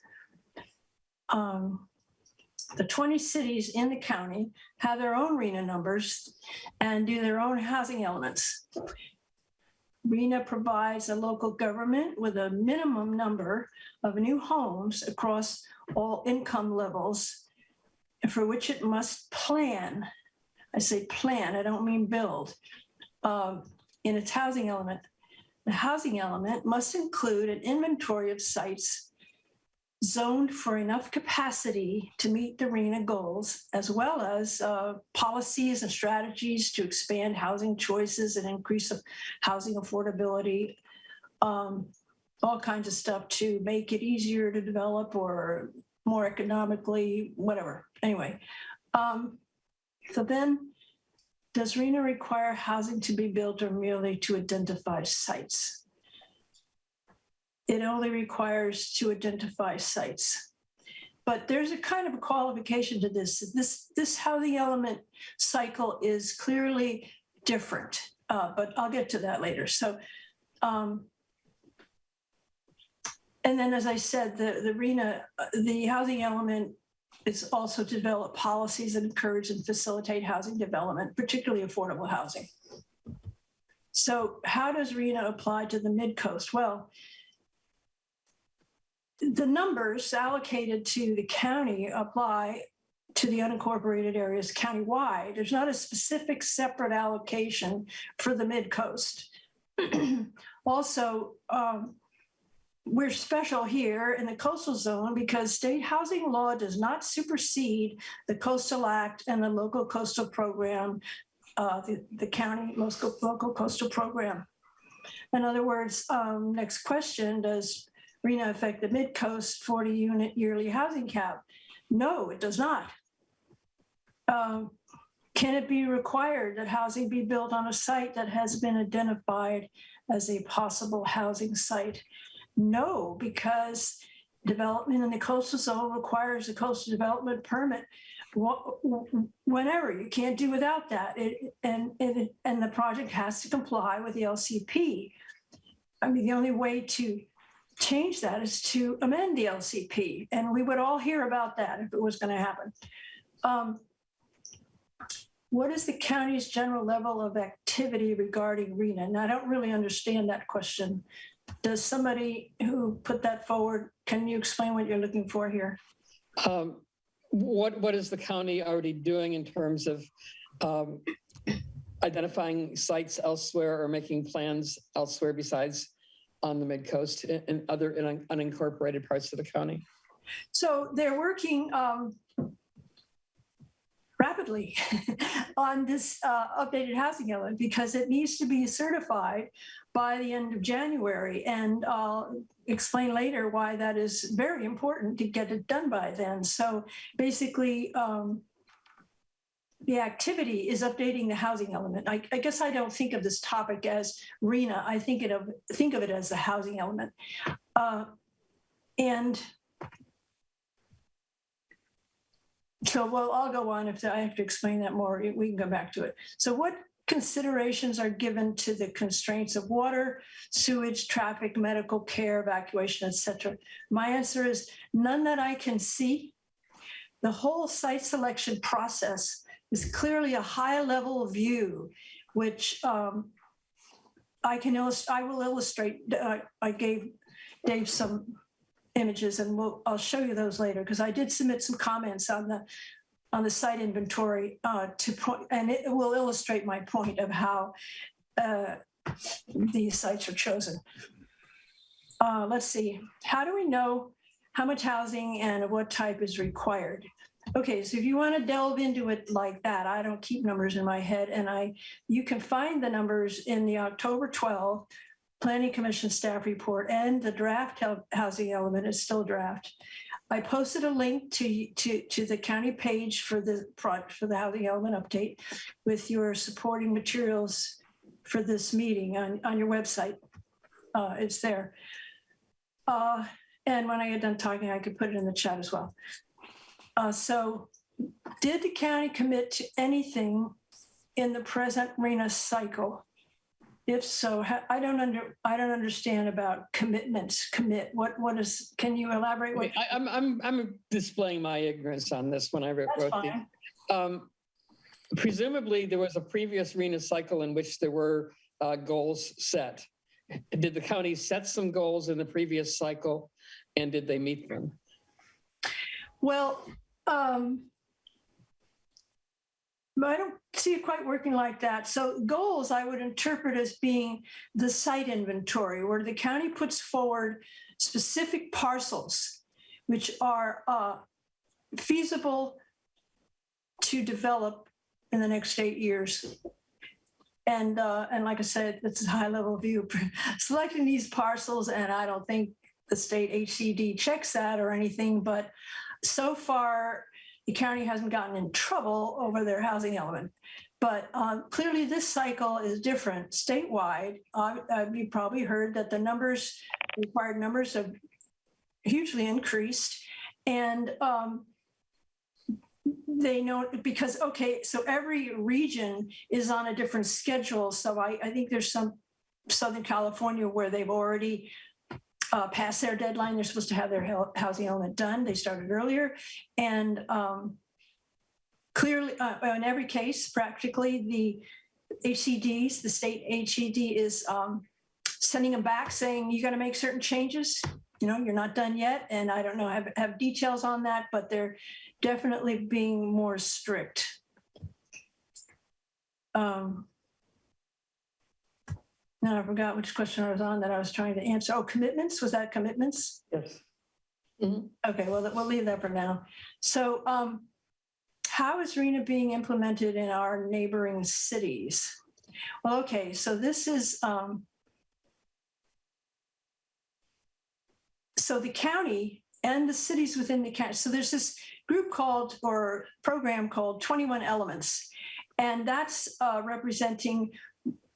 Speaker 9: The 20 cities in the county have their own RHNA numbers and do their own housing elements. RHNA provides a local government with a minimum number of new homes across all income levels for which it must plan. I say plan, I don't mean build, in its housing element. The housing element must include an inventory of sites zoned for enough capacity to meet the RHNA goals, as well as policies and strategies to expand housing choices and increase housing affordability, all kinds of stuff to make it easier to develop or more economically, whatever. Anyway, so then, does RHNA require housing to be built or merely to identify sites? It only requires to identify sites. But there's a kind of a qualification to this. This housing element cycle is clearly different, but I'll get to that later. So, and then as I said, the RHNA, the housing element is also to develop policies that encourage and facilitate housing development, particularly affordable housing. So how does RHNA apply to the Midcoast? Well, the numbers allocated to the county apply to the unincorporated areas countywide. There's not a specific separate allocation for the Midcoast. Also, we're special here in the coastal zone because state housing law does not supersede the Coastal Act and the local coastal program, the county local coastal program. In other words, next question, does RHNA affect the Midcoast 40-unit yearly housing cap? No, it does not. Can it be required that housing be built on a site that has been identified as a possible housing site? No, because development in the coastal zone requires a coastal development permit. Whenever, you can't do without that. And the project has to comply with the LCP. I mean, the only way to change that is to amend the LCP. And we would all hear about that if it was going to happen. What is the county's general level of activity regarding RHNA? And I don't really understand that question. Does somebody who put that forward, can you explain what you're looking for here?
Speaker 1: What is the county already doing in terms of identifying sites elsewhere or making plans elsewhere besides on the Midcoast and other unincorporated parts of the county?
Speaker 9: So they're working rapidly on this updated housing element because it needs to be certified by the end of January. And I'll explain later why that is very important to get it done by then. So basically, the activity is updating the housing element. I guess I don't think of this topic as RHNA. I think of it as the housing element. And So, well, I'll go on if I have to explain that more. We can go back to it. So what considerations are given to the constraints of water, sewage, traffic, medical care, evacuation, etc.? My answer is none that I can see. The whole site selection process is clearly a high level view, which I will illustrate. I gave Dave some images, and I'll show you those later, because I did submit some comments on the site inventory and it will illustrate my point of how these sites are chosen. Let's see, how do we know how much housing and of what type is required? Okay, so if you want to delve into it like that, I don't keep numbers in my head, and you can find the numbers in the October 12 Planning Commission staff report, and the draft housing element is still draft. I posted a link to the county page for the housing element update with your supporting materials for this meeting on your website. It's there. And when I get done talking, I could put it in the chat as well. So did the county commit to anything in the present RENA cycle? If so, I don't understand about commitments. What is? Can you elaborate? What?
Speaker 1: I'm displaying my ignorance on this when I wrote the. Presumably, there was a previous RENA cycle in which there were goals set. Did the county set some goals in the previous cycle, and did they meet them?
Speaker 9: Well, I don't see it quite working like that. So goals I would interpret as being the site inventory, where the county puts forward specific parcels which are feasible to develop in the next 8 years. And like I said, it's a high level view. Selecting these parcels, and I don't think the state HCD checks that or anything, but so far, the county hasn't gotten in trouble over their housing element. But clearly this cycle is different statewide. You probably heard that the required numbers have hugely increased. And they know because, okay, so every region is on a different schedule. So I think there's some Southern California where they've already past their deadline. They're supposed to have their housing element done. They started earlier. And clearly, in every case, practically the HCDs, the state HCD is sending them back saying, you got to make certain changes. You know, you're not done yet. And I don't know, have details on that, but they're definitely being more strict. Now I forgot which question I was on that I was trying to answer. Oh, commitments, was that commitments?
Speaker 1: Yes.
Speaker 9: Mm-hmm. Okay, well, we'll leave that for now. So how is RENA being implemented in our neighboring cities? Well, okay, so this is, so the county and the cities within the county, so there's this group called, or program called 21 Elements, and that's representing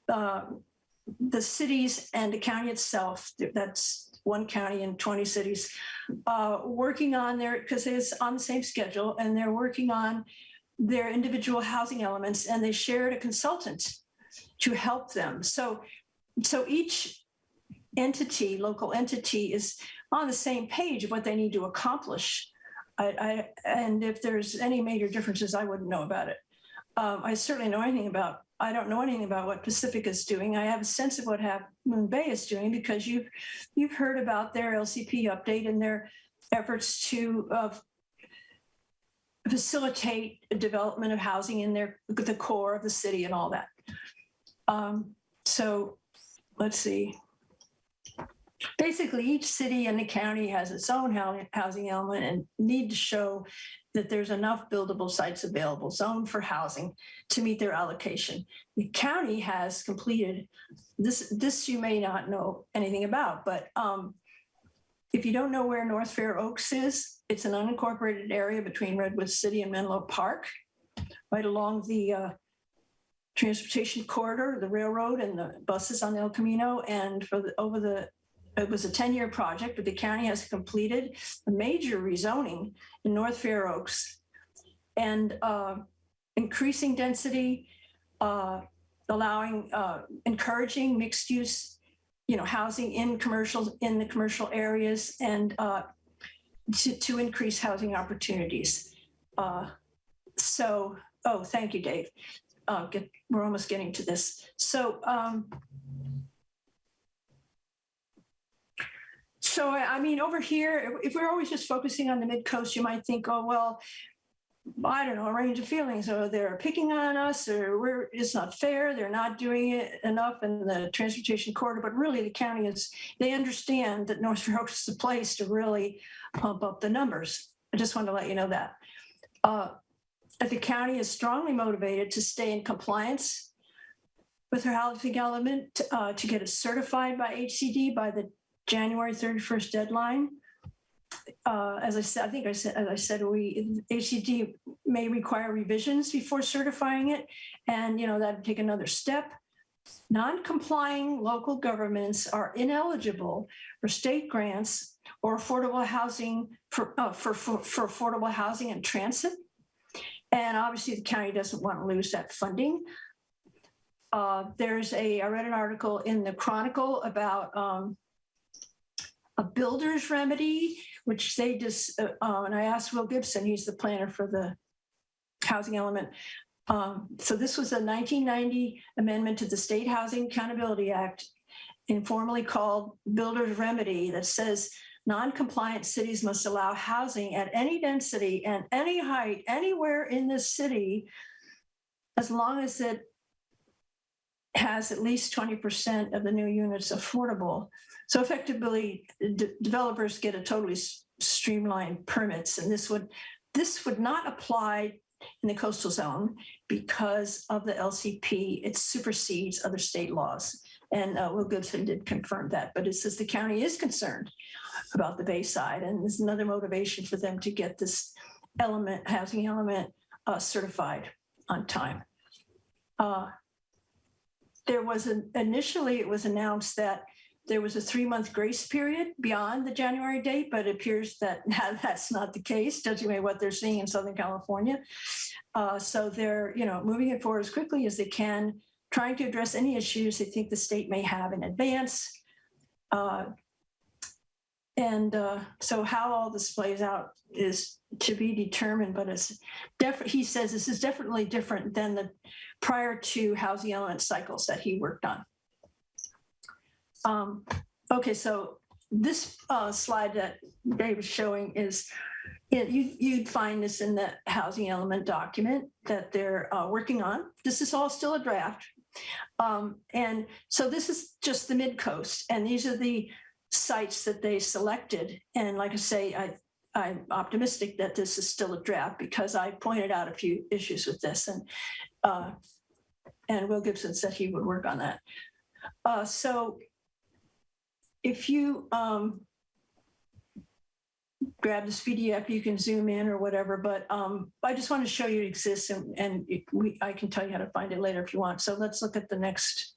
Speaker 9: the cities and the county itself. That's one county and 20 cities working on because it's on the same schedule, and they're working on their individual housing elements, and they shared a consultant to help them. So each entity, local entity, is on the same page of what they need to accomplish. And if there's any major differences, I wouldn't know about it. I certainly know anything about, I don't know anything about what Pacific is doing. I have a sense of what Half Moon Bay is doing because you've heard about their LCP update and their efforts to facilitate development of housing in the core of the city and all that. So let's see. Basically, each city and the county has its own housing element and need to show that there's enough buildable sites available, zoned for housing, to meet their allocation. The county has completed this you may not know anything about, but if you don't know where North Fair Oaks is, it's an unincorporated area between Redwood City and Menlo Park, right along the transportation corridor, the railroad and the buses on El Camino. And it was a 10-year project, but the county has completed a major rezoning in North Fair Oaks and increasing density, encouraging mixed use, housing in the commercial areas, and to increase housing opportunities. Thank you, Dave. We're almost getting to this. So I mean, over here, if we're always just focusing on the Midcoast, you might think, oh, well, I don't know, a range of feelings, or they're picking on us, or it's not fair, they're not doing it enough in the transportation corridor. But really, the county they understand that North Fair Oaks is the place to really pump up the numbers. I just want to let you know that. The county is strongly motivated to stay in compliance with her housing element, to get it certified by HCD by the January 31st deadline. As I said, HCD may require revisions before certifying it, and that'd take another step. Non-complying local governments are ineligible for state grants or affordable housing for affordable housing and transit. And obviously, the county doesn't want to lose that funding. I read an article in the Chronicle about a builder's remedy, which they just, and I asked Will Gibson, he's the planner for the housing element. So this was a 1990 amendment to the State Housing Accountability Act, informally called builder's remedy, that says non-compliant cities must allow housing at any density and any height anywhere in the city, as long as it has at least 20% of the new units affordable. So effectively, developers get a totally streamlined permits, and this would not apply in the coastal zone because of the LCP. It supersedes other state laws, and Will Gibson did confirm that. But it says the county is concerned about the Bayside, and there's another motivation for them to get this housing element certified on time. Initially, it was announced that there was a 3-month grace period beyond the January date, but it appears that that's not the case, judging by what they're seeing in Southern California. So they're, moving it forward as quickly as they can, trying to address any issues they think the state may have in advance. So how all this plays out is to be determined, but he says this is definitely different than the prior two housing element cycles that he worked on. Okay, so this slide that Dave was showing is, you'd find this in the housing element document that they're working on. This is all still a draft. And so this is just the Midcoast, and these are the sites that they selected. And like I say, I'm optimistic that this is still a draft because I pointed out a few issues with this, and Will Gibson said he would work on that. So if you grab this PDF, you can zoom in or whatever, but I just want to show you it exists, and I can tell you how to find it later if you want. So let's look at the next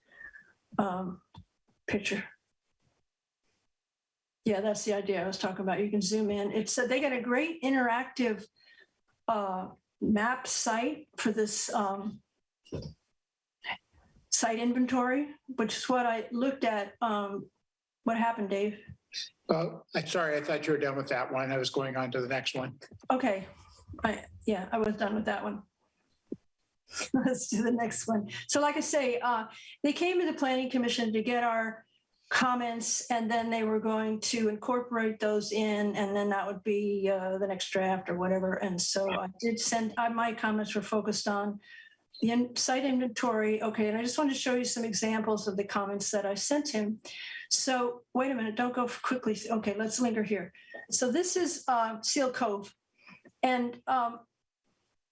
Speaker 9: picture. Yeah, that's the idea I was talking about. You can zoom in. They got a great interactive map site for this site inventory, which is what I looked at. What happened, Dave?
Speaker 14: I'm sorry, I thought you were done with that one. I was going on to the next one.
Speaker 9: Okay. I was done with that one. Let's do the next one. So like I say, they came to the Planning Commission to get our comments, and then they were going to incorporate those in, and then that would be the next draft or whatever. And so I did send, my comments were focused on the site inventory. Okay, and I just wanted to show you some examples of the comments that I sent him. So wait a minute, don't go quickly. Okay, let's linger here. So this is Seal Cove, and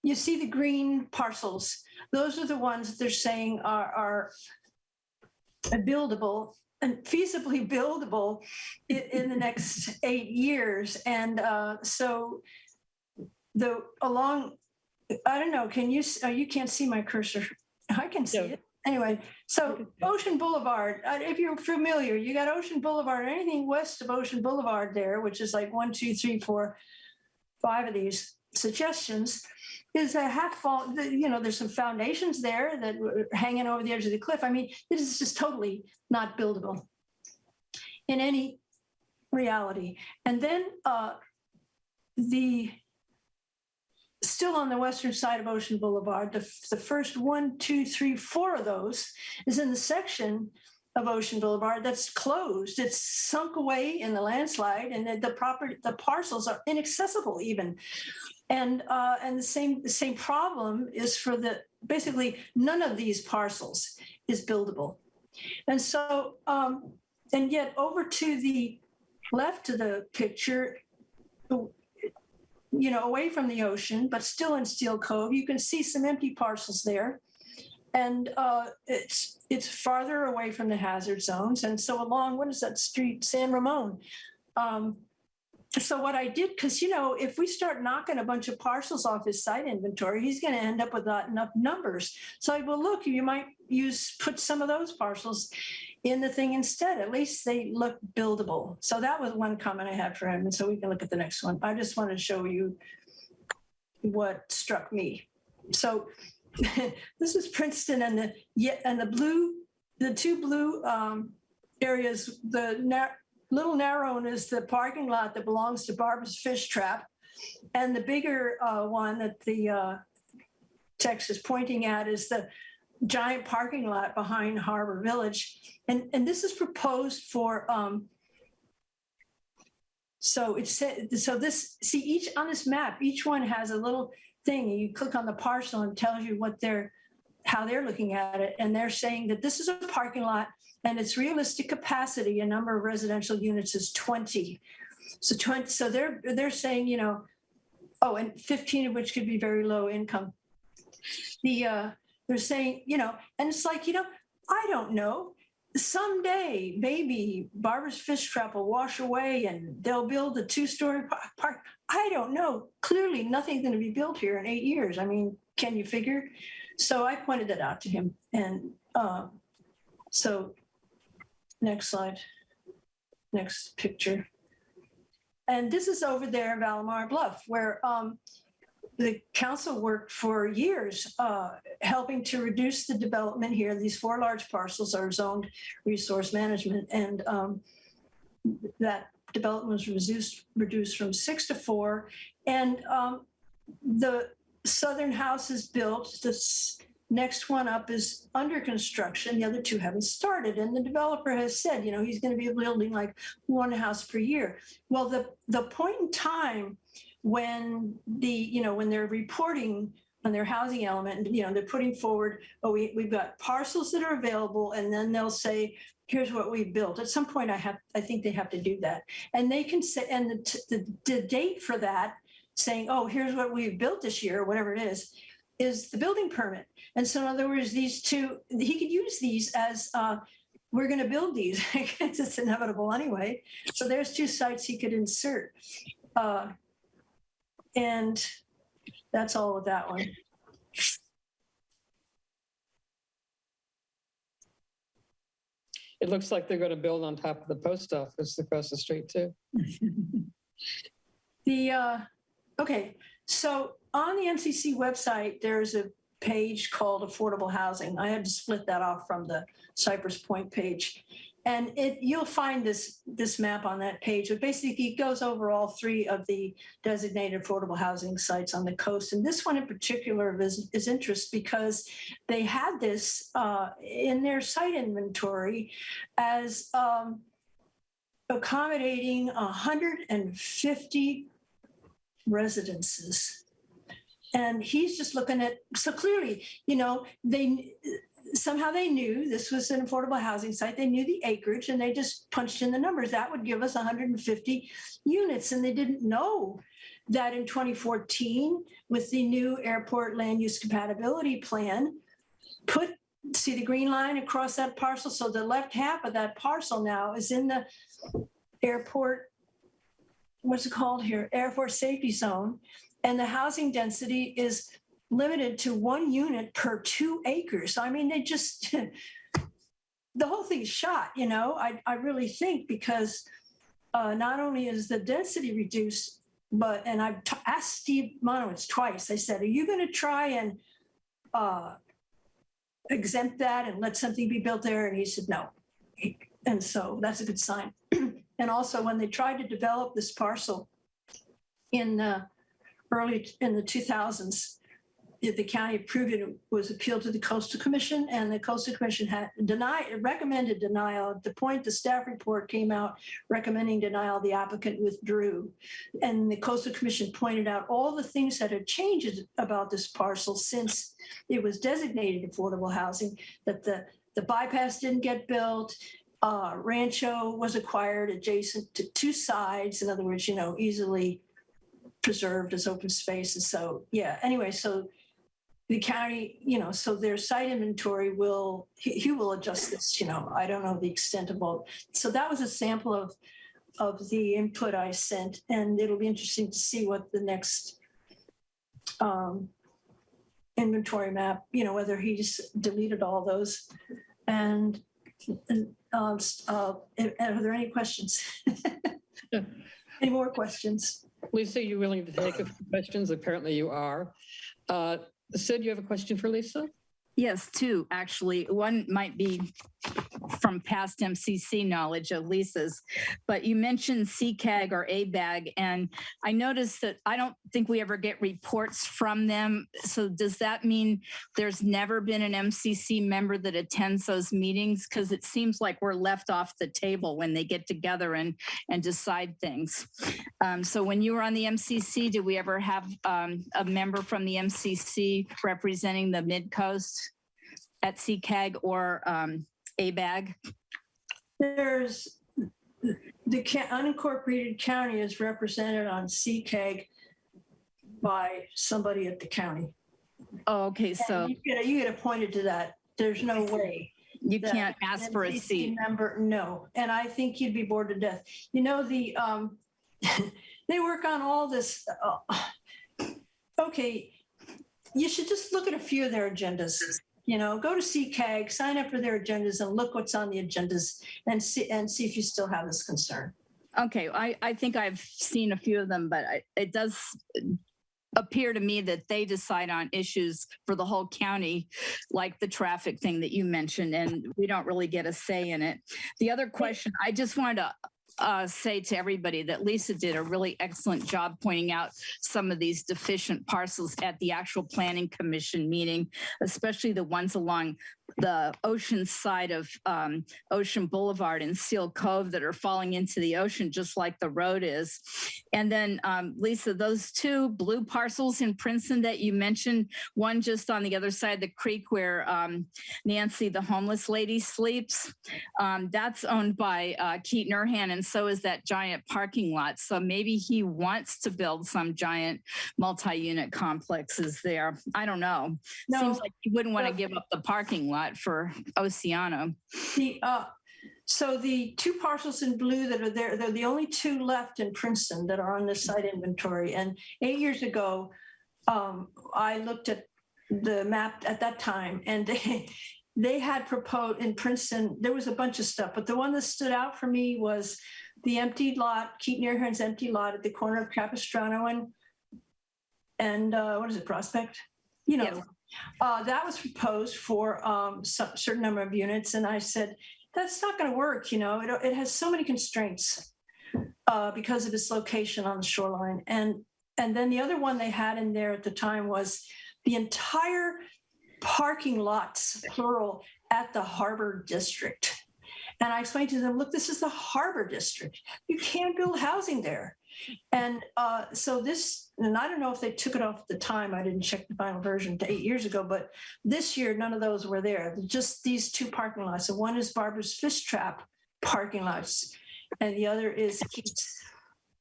Speaker 9: you see the green parcels. Those are the ones that they're saying are buildable and feasibly buildable in the next 8 years. And so I don't know, can you, you can't see my cursor. I can see it. Anyway, so Ocean Boulevard, if you're familiar, you got Ocean Boulevard, anything west of Ocean Boulevard there, which is like 1, 2, 3, 4, 5 of these. suggestions is a half fall, there's some foundations there that were hanging over the edge of the cliff. I mean, this is just totally not buildable in any reality. And then still on the western side of Ocean Boulevard, the first 1, 2, 3, 4 of those is in the section of Ocean Boulevard that's closed. It's sunk away in the landslide, and the parcels are inaccessible even. And the same problem is for basically none of these parcels is buildable. And so, and yet over to the left of the picture, away from the ocean, but still in Steel Cove, you can see some empty parcels there. And it's farther away from the hazard zones. And so along, what is that street? San Ramon. So what I did, because, if we start knocking a bunch of parcels off his site inventory, he's going to end up with not enough numbers. So I will look, you might put some of those parcels in the thing instead. At least they look buildable. So that was one comment I had for him. And so we can look at the next one. I just wanted to show you what struck me. So this is Princeton and the two blue areas, little narrow one is the parking lot that belongs to Barbara's Fish Trap. And the bigger one that the text is pointing at is the giant parking lot behind Harbor Village. And this is proposed for, each on this map, each one has a little thing. You click on the parcel and it tells you how they're looking at it. And they're saying that this is a parking lot and its realistic capacity, a number of residential units is 20. So they're saying, and 15 of which could be very low income. They're saying, and it's like, I don't know. Someday, maybe Barbara's Fish Trap will wash away and they'll build a 2-story park. I don't know. Clearly, nothing's going to be built here in 8 years. I mean, can you figure? So I pointed that out to him. And so next slide, next picture. And this is over there in Valamar Bluff, where the council worked for years helping to reduce the development here. These 4 large parcels are zoned resource management, and that development was reduced from 6 to 4. And the southern house is built. This next one up is under construction. The other 2 haven't started. And the developer has said, he's going to be building like 1 house per year. Well, the point in time when when they're reporting on their housing element, they're putting forward, we've got parcels that are available, and then they'll say, here's what we've built. At some point, I think they have to do that. And they can say, and the date for that, saying, here's what we've built this year, or whatever it is the building permit. And so in other words, these 2, he could use these as, we're going to build these. It's inevitable anyway. So there's 2 sites he could insert. And that's all with that one.
Speaker 1: It looks like they're going to build on top of the post office across the street too.
Speaker 9: Okay, so on the MCC website, there's a page called Affordable Housing. I had to split that off from the Cypress Point page. And you'll find this map on that page, but basically it goes over all 3 of the designated affordable housing sites on the coast. And this one in particular is interest because they had this in their site inventory as accommodating 150 residences. And he's just looking at, so clearly, somehow they knew this was an affordable housing site. They knew the acreage and they just punched in the numbers. That would give us 150 units. And they didn't know that in 2014, with the new airport land use compatibility plan, see the green line across that parcel. So the left half of that parcel now is in the airport, what's it called here? Airport safety zone. And the housing density is limited to 1 unit per 2 acres. So, I mean, they just, the whole thing's shot, I really think, because not only is the density reduced, and I've asked Steve Monowitz twice. I said, are you going to try and exempt that and let something be built there? And he said, no. And so that's a good sign. And also when they tried to develop this parcel in the 2000s, if the county approved it, it was appealed to the Coastal Commission, and the Coastal Commission had recommended denial. At the point the staff report came out recommending denial, the applicant withdrew. And the Coastal Commission pointed out all the things that had changed about this parcel since it was designated affordable housing, that the bypass didn't get built, Rancho was acquired adjacent to two sides, in other words, easily preserved as open space. And so, yeah, anyway, so the county, so their site inventory he will adjust this, I don't know the extent of all. So that was a sample of the input I sent, and it'll be interesting to see what the next inventory map, whether he's deleted all those. And are there any questions? Any more questions?
Speaker 1: Lisa, you willing to take a few questions? Apparently you are. Sid, you have a question for Lisa?
Speaker 11: Yes, two, actually. One might be from past MCC knowledge of Lisa's, but you mentioned CCAG or ABAG, and I noticed that I don't think we ever get reports from them. So does that mean there's never been an MCC member that attends those meetings? Because it seems like we're left off the table when they get together and decide things. So when you were on the MCC, did we ever have a member from the MCC representing the Midcoast at CCAG or ABAG?
Speaker 9: There's the unincorporated county is represented on CCAG by somebody at the county.
Speaker 11: Oh, okay. So
Speaker 9: you get appointed to that. There's no way.
Speaker 11: You can't ask for a seat.
Speaker 9: Member, no. And I think you'd be bored to death. They work on all this. Okay. You should just look at a few of their agendas. Go to CCAG, sign up for their agendas, and look what's on the agendas, and see if you still have this concern.
Speaker 11: Okay, I think I've seen a few of them, but it does appear to me that they decide on issues for the whole county, like the traffic thing that you mentioned, and we don't really get a say in it. The other question, I just wanted to say to everybody that Lisa did a really excellent job pointing out some of these deficient parcels at the actual Planning Commission meeting, especially the ones along the ocean side of Ocean Boulevard and Seal Cove that are falling into the ocean just like the road is. And then Lisa, those two blue parcels in Princeton that you mentioned, one just on the other side of the creek where Nancy, the homeless lady, sleeps, that's owned by Keith Nurhan, and so is that giant parking lot. So maybe he wants to build some giant multi-unit complexes there. I don't know. No, seems like he wouldn't want to give up the parking lot for Oceano.
Speaker 9: So the two parcels in blue that are there, they're the only two left in Princeton that are on this site inventory. And 8 years ago, I looked at the map at that time, and they had proposed in Princeton, there was a bunch of stuff, but the one that stood out for me was the empty lot, Keith Nurhan's empty lot at the corner of Capistrano and what is it, Prospect? Yes. That was proposed for a certain number of units. And I said, that's not going to work. It has so many constraints because of its location on the shoreline. And then the other one they had in there at the time was the entire parking lots, plural, at the Harbor District. And I explained to them, look, this is the Harbor District. You can't build housing there. And so this, and I don't know if they took it off at the time. I didn't check the final version to 8 years ago, but this year, none of those were there. Just these two parking lots. So one is Barbara's Fish Trap parking lots, and the other is Keith's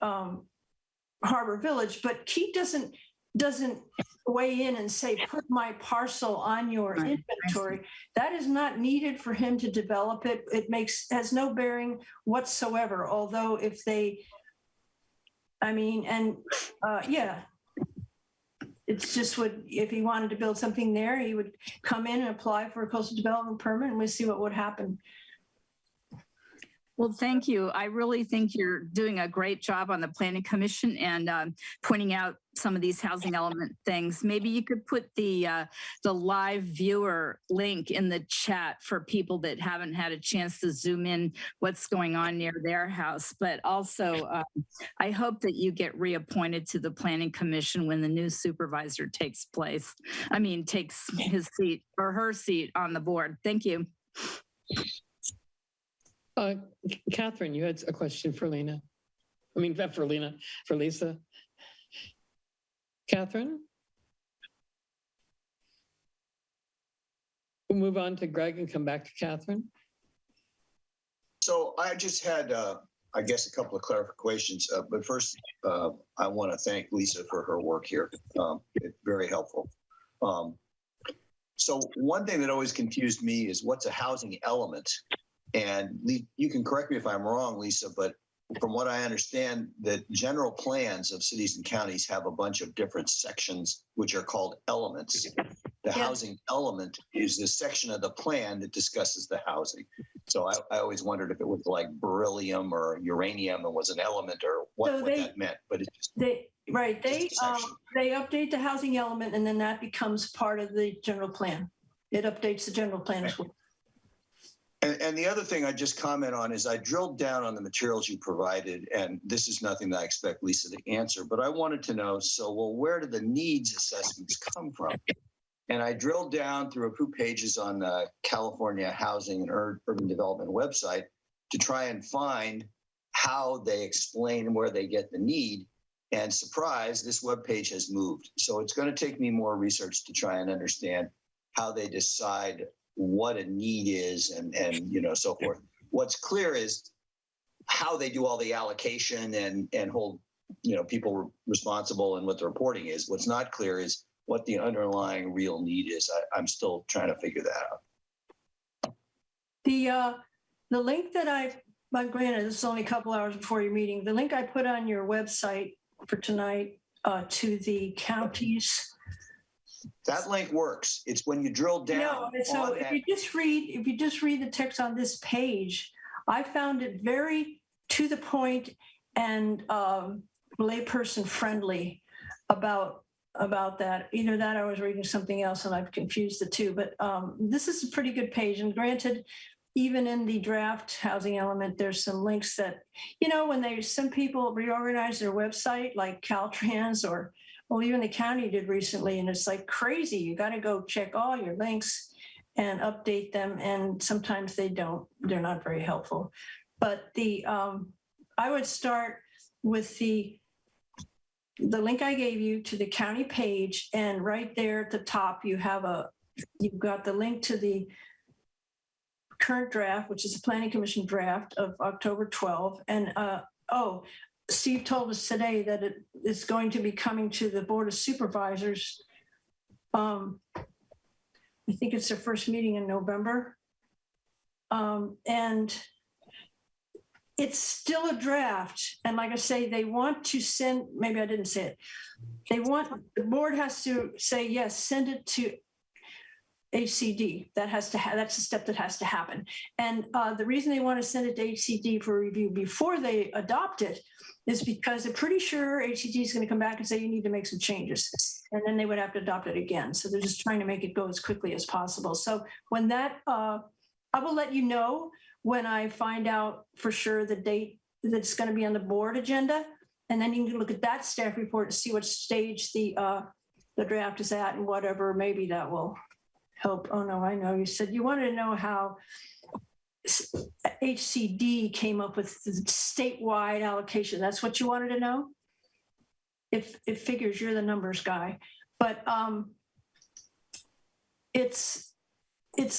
Speaker 9: Harbor Village. But Keith doesn't weigh in and say, put my parcel on your inventory. That is not needed for him to develop it. It has no bearing whatsoever. Although if they, yeah, it's just if he wanted to build something there, he would come in and apply for a coastal development permit, and we'd see what would happen.
Speaker 11: Well, thank you. I really think you're doing a great job on the Planning Commission and pointing out some of these housing element things. Maybe you could put the live viewer link in the chat for people that haven't had a chance to zoom in what's going on near their house. But also, I hope that you get reappointed to the Planning Commission when the new supervisor takes his seat or her seat on the board. Thank you.
Speaker 1: Catherine, you had a question for Lena. I mean, not for Lena, for Lisa. Catherine? We'll move on to Greg and come back to Catherine.
Speaker 6: So I just had, I guess, a couple of clarifications. But first, I want to thank Lisa for her work here. It's very helpful. So one thing that always confused me is what's a housing element? And you can correct me if I'm wrong, Lisa, but from what I understand, the general plans of cities and counties have a bunch of different sections, which are called elements. The housing element is the section of the plan that discusses the housing. So I always wondered if it was like beryllium or uranium and was an element or what that meant. But it's just
Speaker 9: they update the housing element, and then that becomes part of the general plan. It updates the general plan as well.
Speaker 6: And the other thing I just comment on is I drilled down on the materials you provided, and this is nothing that I expect Lisa to answer, but I wanted to know, where do the needs assessments come from? And I drilled down through a few pages on the California Housing and Urban Development website to try and find how they explain where they get the need. And surprise, this webpage has moved. So it's going to take me more research to try and understand how they decide what a need is and so forth. What's clear is how they do all the allocation and hold people responsible and what the reporting is. What's not clear is what the underlying real need is. I'm still trying to figure that out.
Speaker 9: The link that granted, this is only a couple hours before your meeting, the link I put on your website for tonight to the counties.
Speaker 6: That link works. It's when you drill down.
Speaker 9: No, so if you just read the text on this page, I found it very to the point and layperson friendly about that. Either that or I was reading something else and I've confused the two. But this is a pretty good page. And granted, even in the draft housing element, there's some links that, when some people reorganize their website, like Caltrans or even the county did recently, and it's like crazy. You got to go check all your links and update them. And sometimes they don't, they're not very helpful. But I would start with the link I gave you to the county page, and right there at the top, you've got the link to the current draft, which is the Planning Commission draft of October 12. And Steve told us today that it's going to be coming to the Board of Supervisors. I think it's their first meeting in November. And it's still a draft. And like I say, they want to send, maybe I didn't say it. The board has to say, yes, send it to HCD. That's a step that has to happen. And the reason they want to send it to HCD for review before they adopt it is because they're pretty sure HCD is going to come back and say, you need to make some changes. And then they would have to adopt it again. So they're just trying to make it go as quickly as possible. So when that, I will let you know when I find out for sure the date that's going to be on the board agenda. And then you can look at that staff report to see what stage the draft is at and whatever, maybe that will help. Oh no, I know. You said you wanted to know how HCD came up with the statewide allocation. That's what you wanted to know? It figures you're the numbers guy. But it's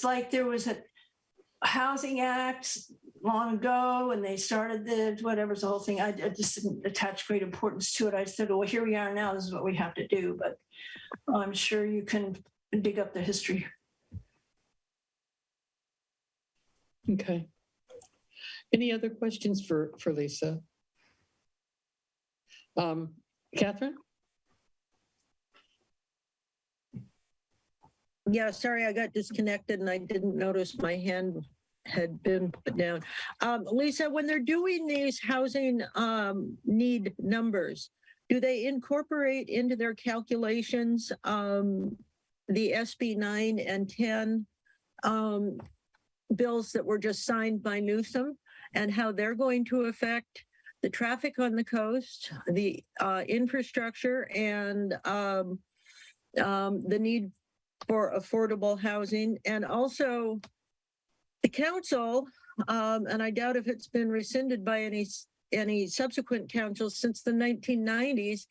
Speaker 9: like there was a Housing Act long ago and they started the whatever's the whole thing. I just didn't attach great importance to it. I said, well, here we are now. This is what we have to do. But I'm sure you can dig up the history.
Speaker 1: Okay. Any other questions for Lisa? Catherine?
Speaker 12: Yeah, sorry, I got disconnected and I didn't notice my hand had been put down. Lisa, when they're doing these housing need numbers, do they incorporate into their calculations the SB 9 and 10 bills that were just signed by Newsom and how they're going to affect the traffic on the coast, the infrastructure, and the need for affordable housing? And also the council, and I doubt if it's been rescinded by any subsequent councils since the 1990s,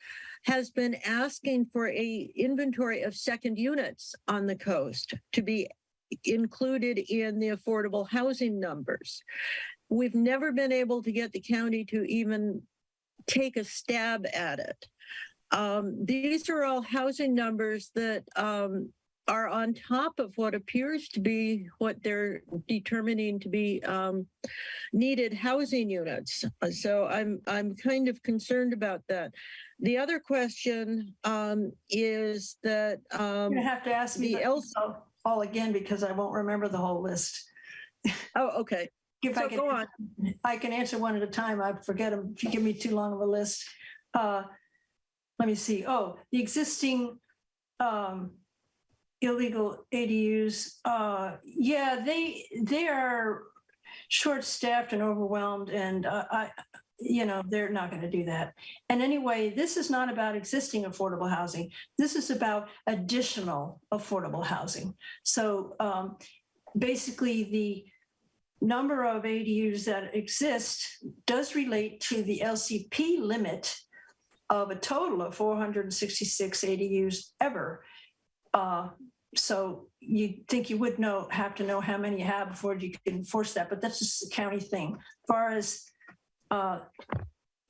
Speaker 12: has been asking for a inventory of second units on the coast to be included in the affordable housing numbers. We've never been able to get the county to even take a stab at it. These are all housing numbers that are on top of what appears to be what they're determining to be needed housing units. So I'm kind of concerned about that. The other question is that
Speaker 9: you're gonna have to ask me all again because I won't remember the whole list.
Speaker 12: Oh, okay.
Speaker 9: Go on. I can answer one at a time. I forget them if you give me too long of a list. Let me see. Oh, the existing illegal ADUs. Yeah, they are short-staffed and overwhelmed, and they're not going to do that. And anyway, this is not about existing affordable housing. This is about additional affordable housing. So basically, the number of ADUs that exist does relate to the LCP limit of a total of 466 ADUs ever. So you think you would have to know how many you have before you can enforce that, but that's just a county thing. As far as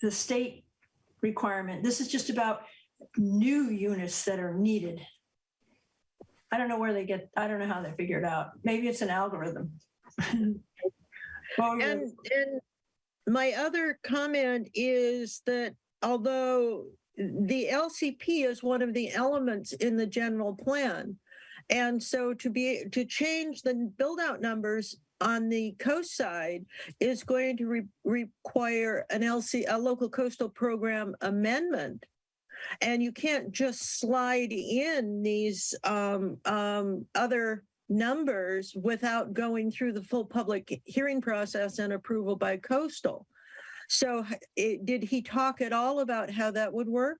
Speaker 9: the state requirement, this is just about new units that are needed. I don't know I don't know how they figure it out. Maybe it's an algorithm.
Speaker 12: And my other comment is that although the LCP is one of the elements in the general plan, and so to change the build out numbers on the coast side is going to require a local coastal program amendment. And you can't just slide in these other numbers without going through the full public hearing process and approval by coastal. So did he talk at all about how that would work?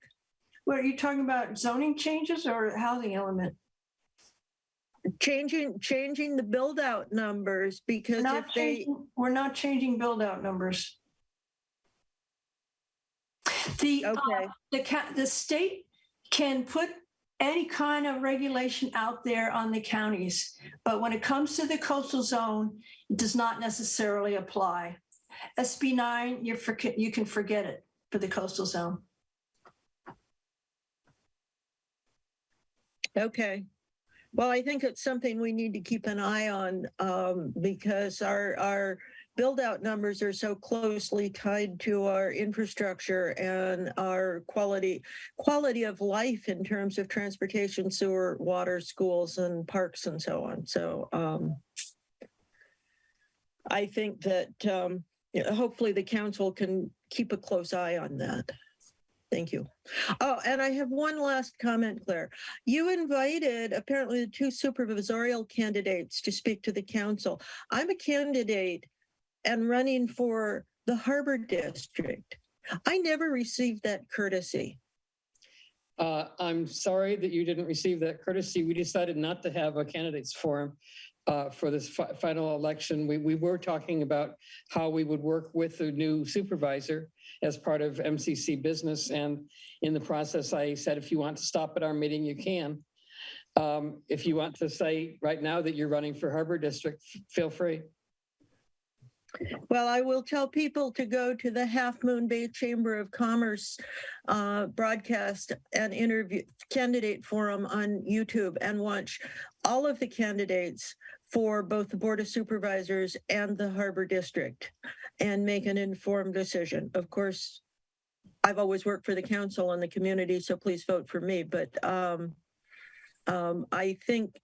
Speaker 9: What are you talking about, zoning changes or housing element?
Speaker 12: Changing the build out numbers, because
Speaker 9: we're not changing build out numbers. The state can put any kind of regulation out there on the counties, but when it comes to the coastal zone, it does not necessarily apply. SB 9, you can forget it for the coastal zone.
Speaker 12: Okay. Well, I think it's something we need to keep an eye on because our build-out numbers are so closely tied to our infrastructure and our quality of life in terms of transportation, sewer, water, schools, and parks, and so on. So I think that hopefully the council can keep a close eye on that. Thank you. Oh, and I have one last comment, Claire. You invited apparently the 2 supervisorial candidates to speak to the council. I'm a candidate and running for the Harbor District. I never received that courtesy.
Speaker 1: I'm sorry that you didn't receive that courtesy. We decided not to have a candidates forum for this final election. We were talking about how we would work with the new supervisor as part of MCC business. And in the process, I said, if you want to stop at our meeting, you can. If you want to say right now that you're running for Harbor District, feel free.
Speaker 12: Well, I will tell people to go to the Half Moon Bay Chamber of Commerce broadcast and interview candidate forum on YouTube and watch all of the candidates for both the Board of Supervisors and the Harbor District and make an informed decision. Of course, I've always worked for the council and the community, so please vote for me. But I think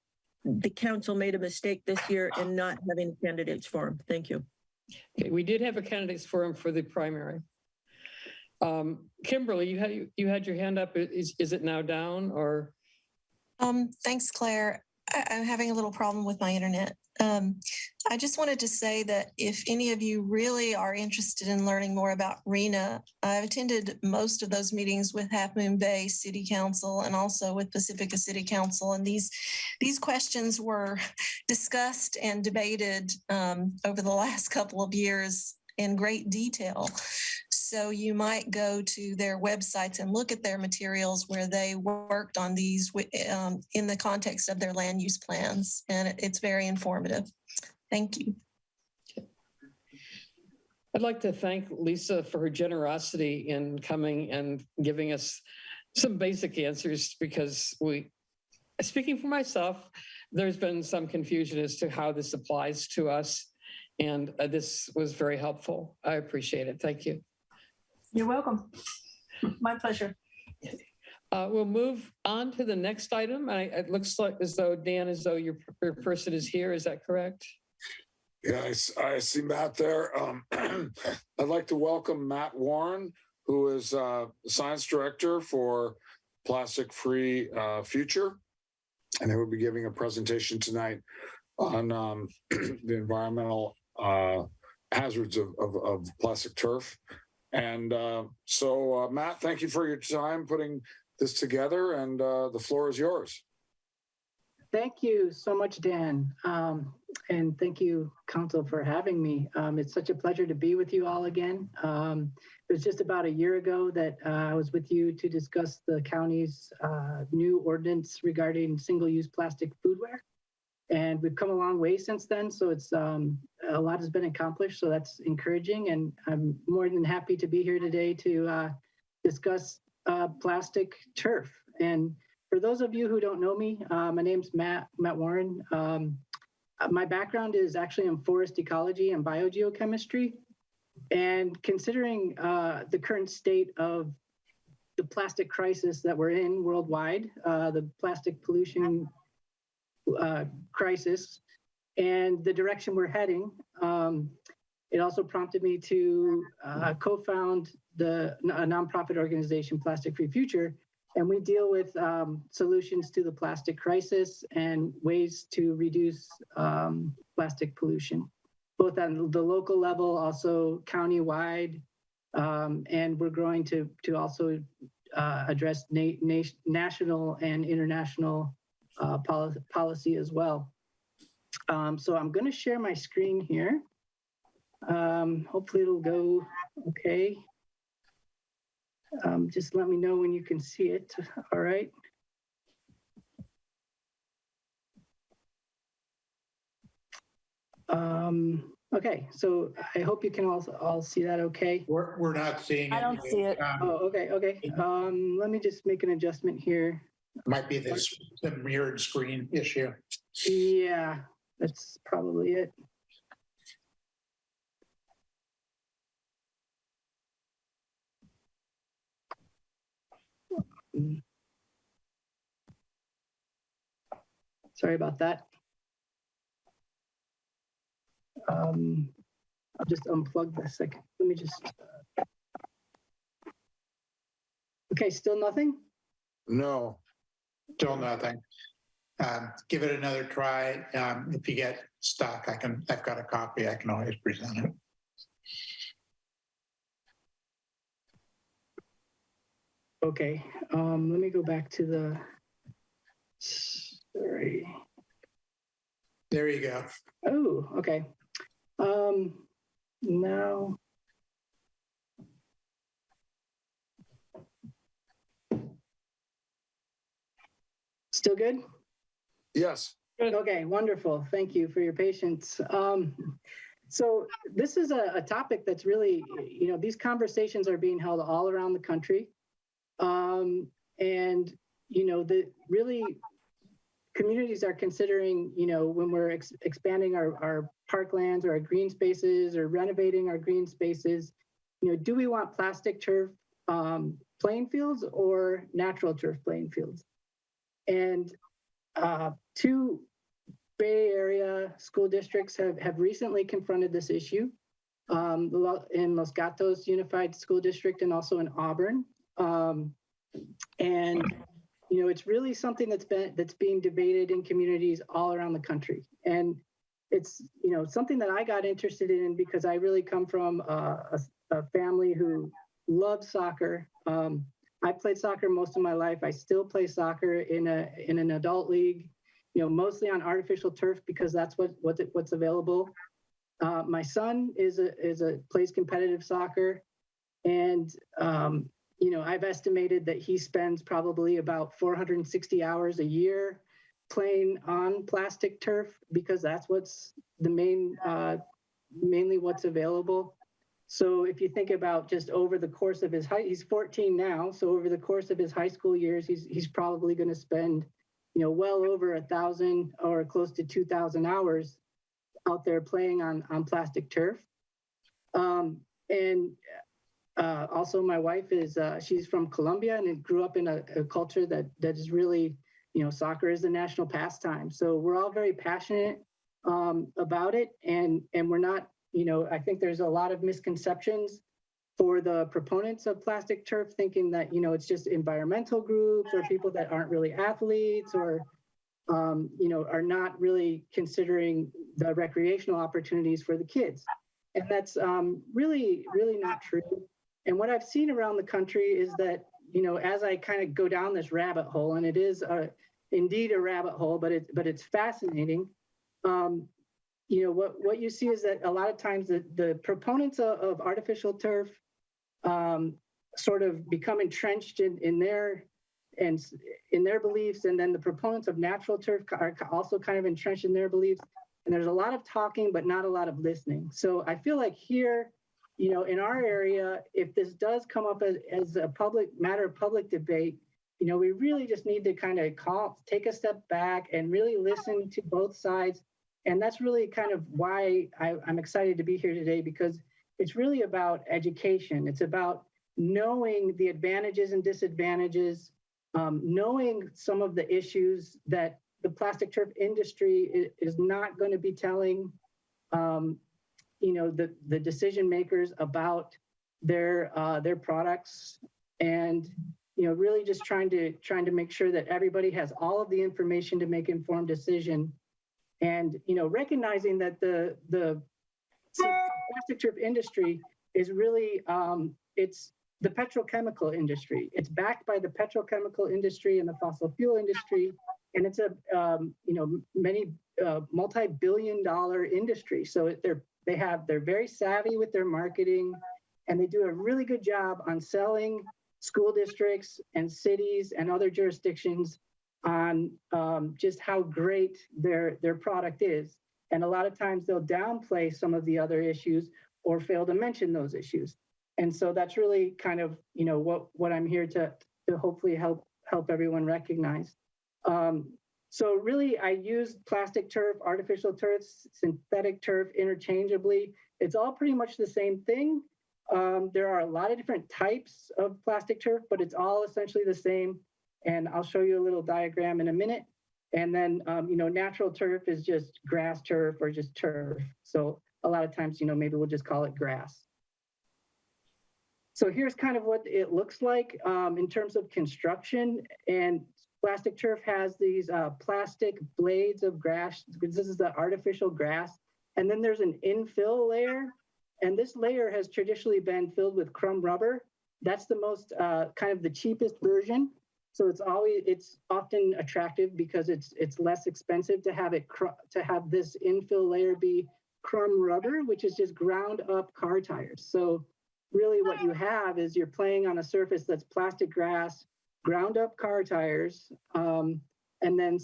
Speaker 12: the council made a mistake this year in not having a candidates forum. Thank you.
Speaker 1: Okay, we did have a candidates forum for the primary. Kimberly, you had your hand up. Is it now down or?
Speaker 13: Thanks, Claire. I'm having a little problem with my internet. I just wanted to say that if any of you really are interested in learning more about RENA, I've attended most of those meetings with Half Moon Bay City Council and also with Pacifica City Council. And these questions were discussed and debated over the last couple of years in great detail. So you might go to their websites and look at their materials where they worked on these in the context of their land use plans. And it's very informative. Thank you.
Speaker 1: I'd like to thank Lisa for her generosity in coming and giving us some basic answers, because speaking for myself, there's been some confusion as to how this applies to us. And this was very helpful. I appreciate it. Thank you.
Speaker 9: You're welcome. My pleasure.
Speaker 1: We'll move on to the next item. It looks like as though, Dan, as though your person is here. Is that correct?
Speaker 5: Yeah, I see Matt there. I'd like to welcome Matt Warren, who is Science Director for Plastic Free Future. And he will be giving a presentation tonight on the environmental hazards of plastic turf. And so, Matt, thank you for your time putting this together, and the floor is yours.
Speaker 15: Thank you so much, Dan. And thank you, Council, for having me. It's such a pleasure to be with you all again. It was just about a year ago that I was with you to discuss the county's new ordinance regarding single-use plastic foodware. And we've come a long way since then. So it's a lot has been accomplished. So that's encouraging. And I'm more than happy to be here today to discuss plastic turf. And for those of you who don't know me, my name's Matt Warren. My background is actually in forest ecology and biogeochemistry. And considering the current state of the plastic crisis that we're in worldwide, the plastic pollution crisis and the direction we're heading, it also prompted me to co-found a nonprofit organization, Plastic Free Future, and we deal with solutions to the plastic crisis and ways to reduce plastic pollution, both on the local level, also countywide, and we're growing to also address national and international policy as well. So I'm going to share my screen here. Hopefully it'll go okay. Just let me know when you can see it. All right. Okay, so I hope you can all see that okay.
Speaker 14: We're not seeing it.
Speaker 10: I don't see it.
Speaker 15: Oh, okay. Let me just make an adjustment here.
Speaker 14: Might be the mirrored screen issue.
Speaker 15: Yeah, that's probably it. Sorry about that. I'll just unplug this second. Let me just. Okay, still nothing?
Speaker 5: No.
Speaker 14: Still nothing. Give it another try. If you get stuck, I've got a copy. I can always present it.
Speaker 15: Okay, let me go back to the, sorry.
Speaker 14: There you go.
Speaker 15: Oh, okay. Now. Still good?
Speaker 5: Yes.
Speaker 15: Okay, wonderful. Thank you for your patience. So this is a topic that's really, these conversations are being held all around the country. And, really communities are considering, when we're expanding our parklands or our green spaces or renovating our green spaces, do we want plastic turf playing fields or natural turf playing fields? And two Bay Area school districts have recently confronted this issue in Los Gatos Unified School District and also in Auburn. And you know, it's really something that's being debated in communities all around the country. And it's, you know, something that I got interested in because I really come from a family who loves soccer. I played soccer most of my life. I still play soccer in an adult league, you know, mostly on artificial turf because that's what's available. My son plays competitive soccer, and you know, I've estimated that he spends probably about 460 hours a year playing on plastic turf because that's what's the mainly what's available. So if you think about just over the course of he's 14 now, so over the course of his high school years, he's probably going to spend, you know, well over 1,000 or close to 2,000 hours out there playing on plastic turf. Also, my wife she's from Colombia and grew up in a culture that is really, you know, soccer is the national pastime. So we're all very passionate about it, and we're not, you know, I think there's a lot of misconceptions for the proponents of plastic turf, thinking that, you know, it's just environmental groups or people that aren't really athletes or, you know, are not really considering the recreational opportunities for the kids. And that's really, really not true. And what I've seen around the country is that, you know, as I kind of go down this rabbit hole, and it is indeed a rabbit hole, but it's fascinating. You know, what you see is that a lot of times the proponents of artificial turf sort of become entrenched in their beliefs, and then the proponents of natural turf are also kind of entrenched in their beliefs. And there's a lot of talking, but not a lot of listening. So I feel like here, you know, in our area, if this does come up as a matter of public debate, you know, we really just need to kind of take a step back and really listen to both sides. And that's really kind of why I'm excited to be here today, because it's really about education. It's about knowing the advantages and disadvantages, knowing some of the issues that the plastic turf industry is not going to be telling you know, the decision makers about their products, and, you know, really just trying to make sure that everybody has all of the information to make informed decision. And, you know, recognizing that the plastic turf industry is really, it's the petrochemical industry. It's backed by the petrochemical industry and the fossil fuel industry. And it's a, you know, many multi-billion-dollar industry. So they're very savvy with their marketing, and they do a really good job on selling school districts and cities and other jurisdictions on just how great their product is. And a lot of times they'll downplay some of the other issues or fail to mention those issues. And so that's really kind of, you know, what I'm here to hopefully help everyone recognize. So really, I use plastic turf, artificial turf, synthetic turf interchangeably. It's all pretty much the same thing. There are a lot of different types of plastic turf, but it's all essentially the same. And I'll show you a little diagram in a minute. And then, you know, natural turf is just grass turf or just turf. So a lot of times, you know, maybe we'll just call it grass. So here's kind of what it looks like in terms of construction. And plastic turf has these plastic blades of grass. This is the artificial grass. And then there's an infill layer. And this layer has traditionally been filled with crumb rubber. That's the most kind of the cheapest version. So it's often attractive because it's less expensive to have this infill layer be crumb rubber, which is just ground up car tires. So really what you have is you're playing on a surface that's plastic grass, ground up car tires, and then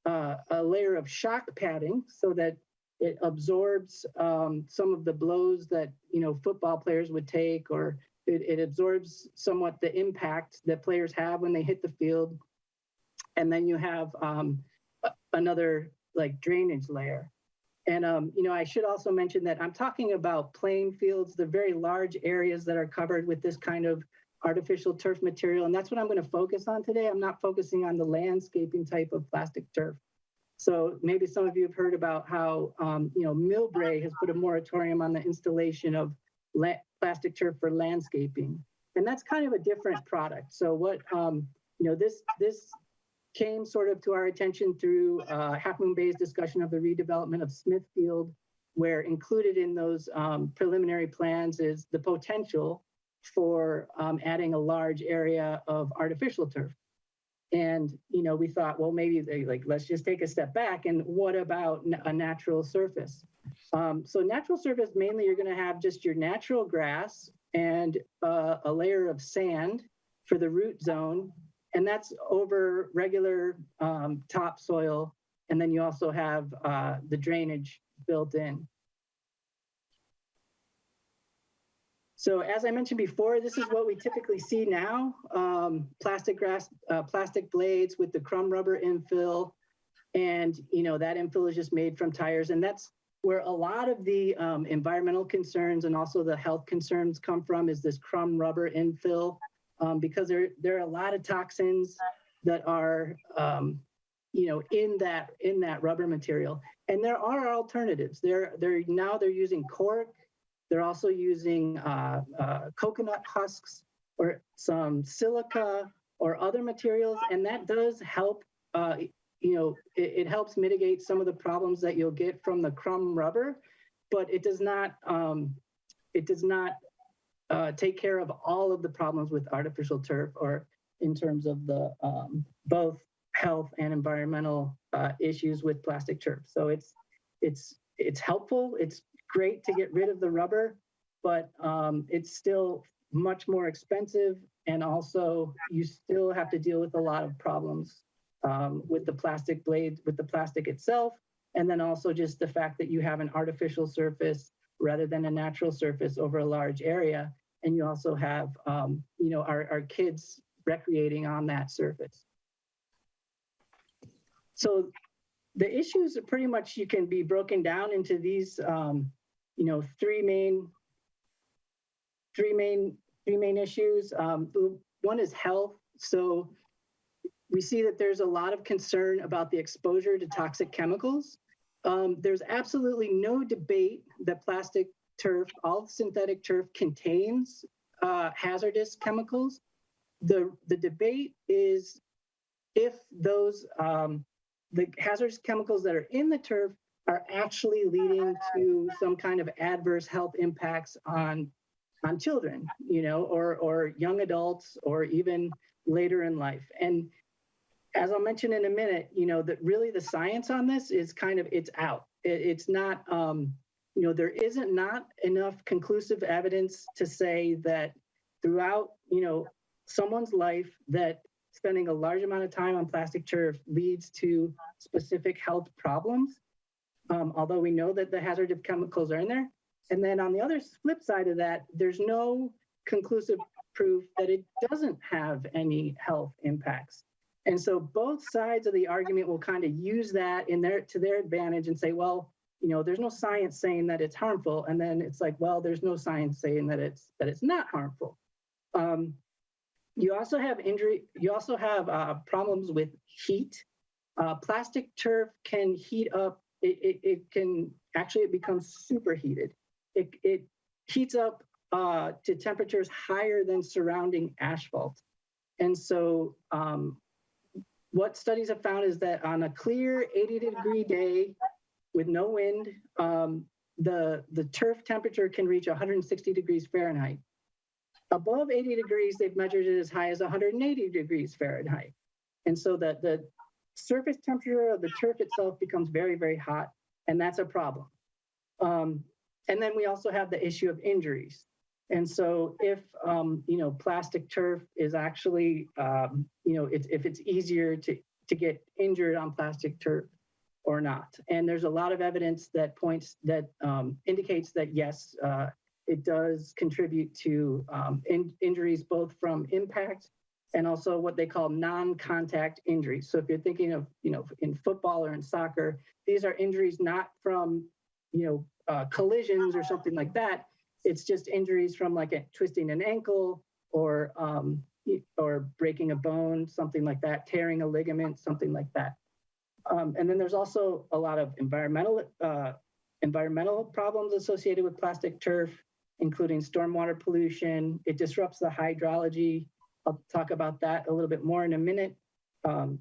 Speaker 15: a layer of shock padding so that it absorbs some of the blows that, you know, football players would take, or it absorbs somewhat the impact that players have when they hit the field. And then you have another like drainage layer. And, you know, I should also mention that I'm talking about playing fields, the very large areas that are covered with this kind of artificial turf material. And that's what I'm going to focus on today. I'm not focusing on the landscaping type of plastic turf. So maybe some of you have heard about how, Millbrae has put a moratorium on the installation of plastic turf for landscaping. And that's kind of a different product. So what, this came sort of to our attention through Half Moon Bay's discussion of the redevelopment of Smithfield, where included in those preliminary plans is the potential for adding a large area of artificial turf. And, we thought, well, maybe let's just take a step back. And what about a natural surface? So natural surface, mainly you're going to have just your natural grass and a layer of sand for the root zone. And that's over regular topsoil. And then you also have the drainage built in. So as I mentioned before, this is what we typically see now. Plastic blades with the crumb rubber infill. And, that infill is just made from tires. And that's where a lot of the environmental concerns and also the health concerns come from, is this crumb rubber infill. Because there are a lot of toxins that are, in that rubber material. And there are alternatives. They're using cork. They're also using coconut husks or some silica or other materials, and that does help. It helps mitigate some of the problems that you'll get from the crumb rubber, but it does not. Take care of all of the problems with artificial turf, or in terms of the both health and environmental issues with plastic turf. So it's helpful. It's great to get rid of the rubber, but it's still much more expensive, and also you still have to deal with a lot of problems with the plastic blade, with the plastic itself, and then also just the fact that you have an artificial surface rather than a natural surface over a large area. And you also have, our kids recreating on that surface. So the issues are pretty much, you can be broken down into these, three main issues. One is health. So we see that there's a lot of concern about the exposure to toxic chemicals. There's absolutely no debate that plastic turf, all synthetic turf, contains hazardous chemicals. The debate is if those the hazardous chemicals that are in the turf are actually leading to some kind of adverse health impacts on children, or young adults, or even later in life. And as I'll mention in a minute, that really the science on this is it's out. It's not, there isn't not enough conclusive evidence to say that throughout, someone's life, that spending a large amount of time on plastic turf leads to specific health problems. Although we know that the hazardous chemicals are in there. And then on the other flip side of that, there's no conclusive proof that it doesn't have any health impacts. And so both sides of the argument will kind of use that to their advantage and say, well, there's no science saying that it's harmful. And then it's like, well, there's no science saying that it's not harmful. You also have problems with heat. Plastic turf can heat up. It becomes superheated. It heats up to temperatures higher than surrounding asphalt. And so what studies have found is that on a clear 80-degree day with no wind, the turf temperature can reach 160 degrees Fahrenheit. Above 80 degrees, they've measured it as high as 180 degrees Fahrenheit. And so the surface temperature of the turf itself becomes very, very hot, and that's a problem. And then we also have the issue of injuries. And so if, plastic turf is actually, if it's easier to get injured on plastic turf or not. And there's a lot of evidence that indicates that yes, it does contribute to injuries both from impact and also what they call non-contact injuries. So if you're thinking of, in football or in soccer, these are injuries not from, collisions or something like that. It's just injuries from twisting an ankle or breaking a bone, something like that, tearing a ligament, something like that. And then there's also a lot of environmental problems associated with plastic turf, including stormwater pollution. It disrupts the hydrology. I'll talk about that a little bit more in a minute.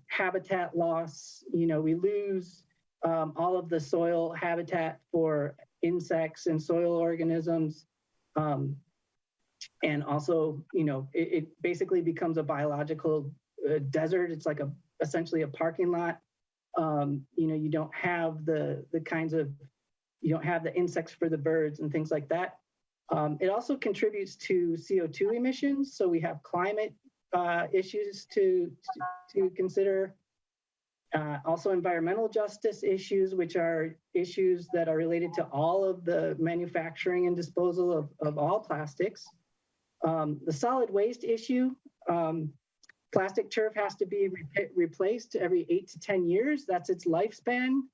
Speaker 15: Habitat loss, we lose all of the soil habitat for insects and soil organisms. And also, it basically becomes a biological desert. It's like essentially a parking lot. You don't have the insects for the birds and things like that. It also contributes to CO2 emissions. So we have climate issues to consider. Also environmental justice issues, which are issues that are related to all of the manufacturing and disposal of all plastics. The solid waste issue, plastic turf has to be replaced every 8 to 10 years. That's its lifespan.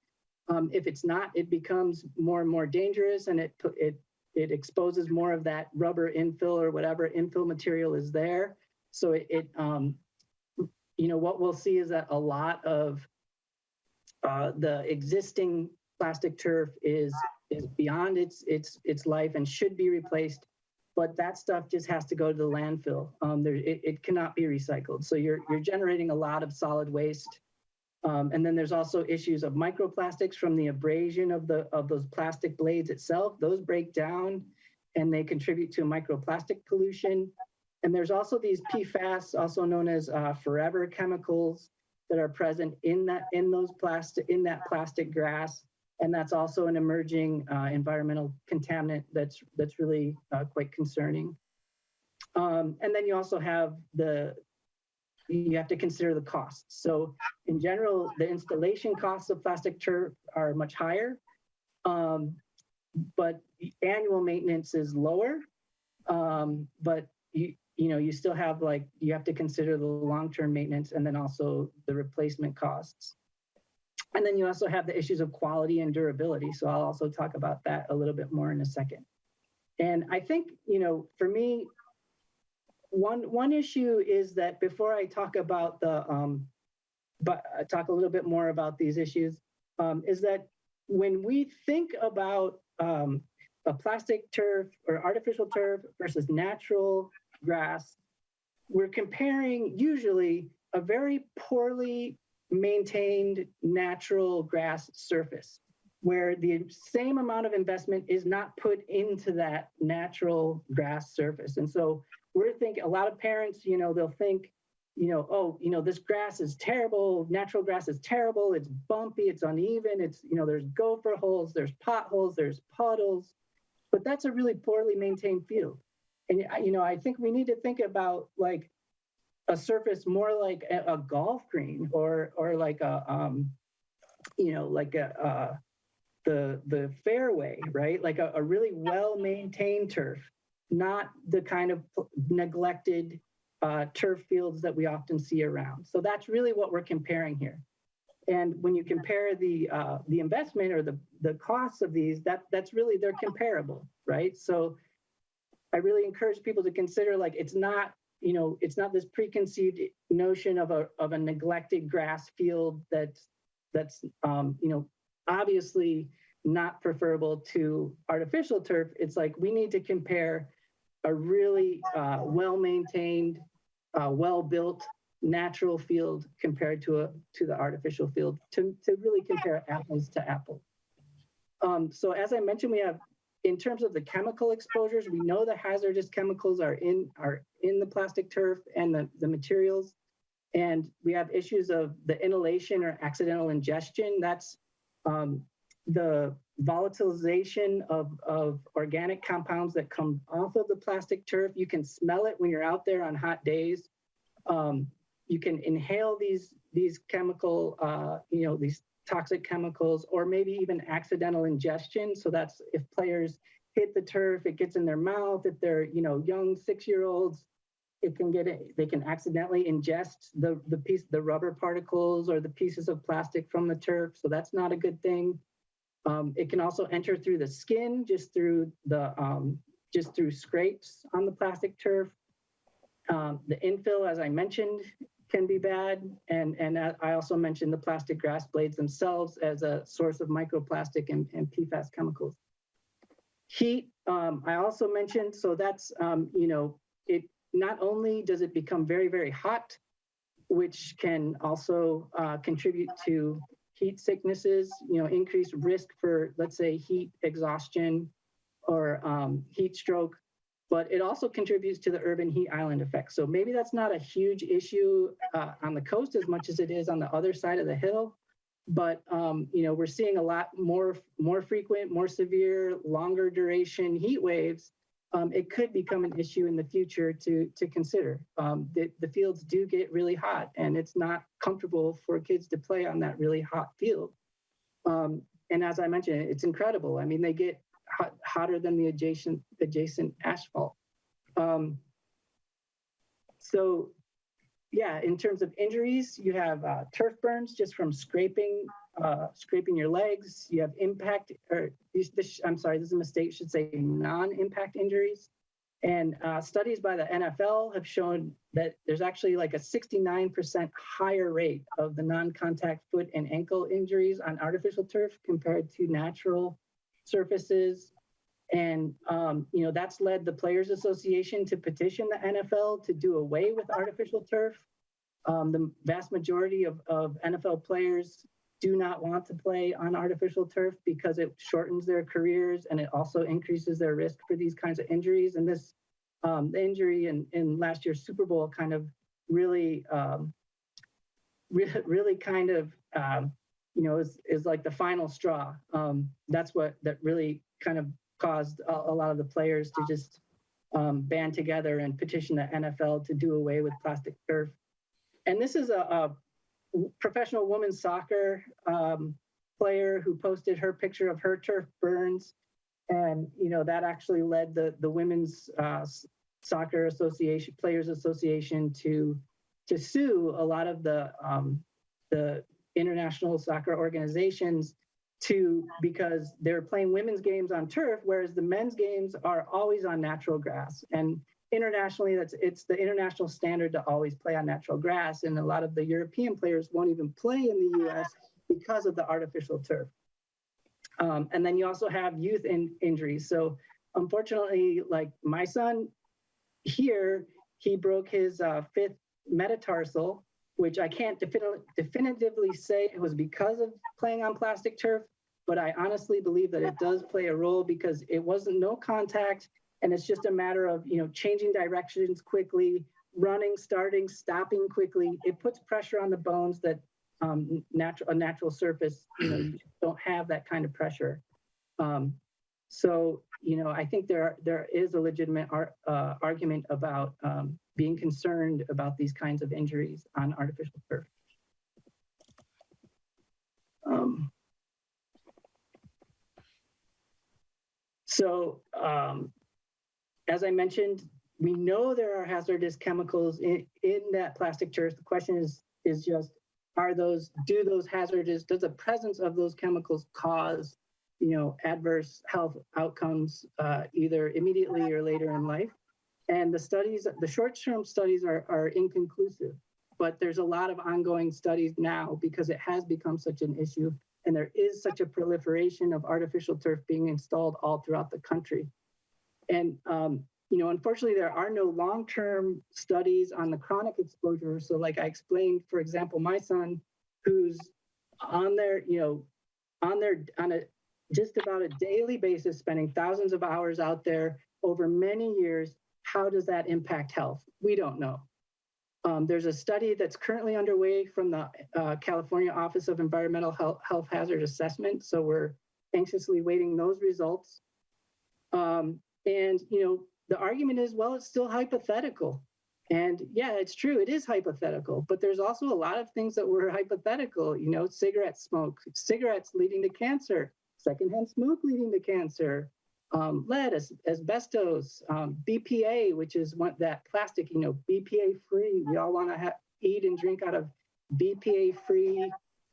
Speaker 15: If it's not, it becomes more and more dangerous, and it exposes more of that rubber infill or whatever infill material is there. So what we'll see is that a lot of the existing plastic turf is beyond its life and should be replaced, but that stuff just has to go to the landfill. It cannot be recycled. So you're generating a lot of solid waste. And then there's also issues of microplastics from the abrasion of those plastic blades itself. Those break down and they contribute to microplastic pollution. And there's also these PFAS, also known as forever chemicals, that are present in that plastic grass, and that's also an emerging environmental contaminant that's really quite concerning. And then you also have you have to consider the costs. So in general, the installation costs of plastic turf are much higher, but annual maintenance is lower. But you still have you have to consider the long-term maintenance and then also the replacement costs. And then you also have the issues of quality and durability. So I'll also talk about that a little bit more in a second. And I think, for me, one issue is that before I talk about talk a little bit more about these issues, is that when we think about a plastic turf or artificial turf versus natural grass, we're comparing usually a very poorly maintained natural grass surface where the same amount of investment is not put into that natural grass surface. And so we're thinking, a lot of parents, they'll think, this grass is terrible, natural grass is terrible, it's bumpy, it's uneven, there's gopher holes, there's potholes, there's puddles, but that's a really poorly maintained field. And, I think we need to think about a surface more like a golf green or like the fairway, right? Like a really well-maintained turf, not the kind of neglected turf fields that we often see around. So that's really what we're comparing here. And when you compare the investment or the costs of these, that's really, they're comparable, right? So I really encourage people to consider it's not this preconceived notion of a neglected grass field that's obviously not preferable to artificial turf. It's we need to compare a really well-maintained, well-built natural field compared to the artificial field to really compare apples to apples. So as I mentioned, we have, in terms of the chemical exposures, we know the hazardous chemicals are in the plastic turf and the materials. And we have issues of the inhalation or accidental ingestion. That's the volatilization of organic compounds that come off of the plastic turf. You can smell it when you're out there on hot days. You can inhale these chemical, these toxic chemicals, or maybe even accidental ingestion. So that's if players hit the turf, it gets in their mouth. If they're, young 6-year-olds, they can accidentally ingest the rubber particles or the pieces of plastic from the turf. So that's not a good thing. It can also enter through the skin, just through scrapes on the plastic turf. The infill, as I mentioned, can be bad. And I also mentioned the plastic grass blades themselves as a source of microplastic and PFAS chemicals. Heat, I also mentioned, so that's, it not only does it become very, very hot, which can also contribute to heat sicknesses, increased risk for, let's say, heat exhaustion or heat stroke, but it also contributes to the urban heat island effect. So maybe that's not a huge issue on the coast as much as it is on the other side of the hill. But we're seeing a lot more frequent, more severe, longer duration heat waves. It could become an issue in the future to consider. The fields do get really hot, and it's not comfortable for kids to play on that really hot field. And as I mentioned, it's incredible. I mean, they get hotter than the adjacent asphalt. So yeah, in terms of injuries, you have turf burns just from scraping your legs. You have impact, I'm sorry, this is a mistake, should say non-impact injuries. And studies by the NFL have shown that there's actually like a 69% higher rate of the non-contact foot and ankle injuries on artificial turf compared to natural surfaces. And, that's led the Players Association to petition the NFL to do away with artificial turf. The vast majority of NFL players do not want to play on artificial turf because it shortens their careers and it also increases their risk for these kinds of injuries. And this, the injury in last year's Super Bowl kind of really kind of, is like the final straw. That really kind of caused a lot of the players to just band together and petition the NFL to do away with plastic turf. And this is a professional women's soccer player who posted her picture of her turf burns. And, that actually led the Women's Soccer Association, Players Association to sue a lot of the international soccer organizations because they're playing women's games on turf, whereas the men's games are always on natural grass. And internationally, it's the international standard to always play on natural grass. And a lot of the European players won't even play in the US because of the artificial turf. And then you also have youth injuries. So unfortunately, like my son here, he broke his fifth metatarsal, which I can't definitively say it was because of playing on plastic turf, but I honestly believe that it does play a role because it wasn't no contact, and it's just a matter of, changing directions quickly, running, starting, stopping quickly. It puts pressure on the bones that a natural surface, you don't have that kind of pressure. So, I think there is a legitimate argument about being concerned about these kinds of injuries on artificial turf. As I mentioned, we know there are hazardous chemicals in that plastic turf. The question is just, does the presence of those chemicals cause, adverse health outcomes, either immediately or later in life? And the short-term studies are inconclusive, but there's a lot of ongoing studies now because it has become such an issue. And there is such a proliferation of artificial turf being installed all throughout the country. And, unfortunately, there are no long-term studies on the chronic exposure. So like I explained, for example, my son, who's on a just about a daily basis, spending thousands of hours out there over many years, how does that impact health? We don't know. There's a study that's currently underway from the California Office of Environmental Health Hazard Assessment. So we're anxiously waiting those results. The argument is, well, it's still hypothetical. And yeah, it's true, it is hypothetical, but there's also a lot of things that were hypothetical, cigarette smoke, cigarettes leading to cancer, secondhand smoke leading to cancer, lead, asbestos, BPA, which is that plastic, BPA free. We all want to eat and drink out of BPA free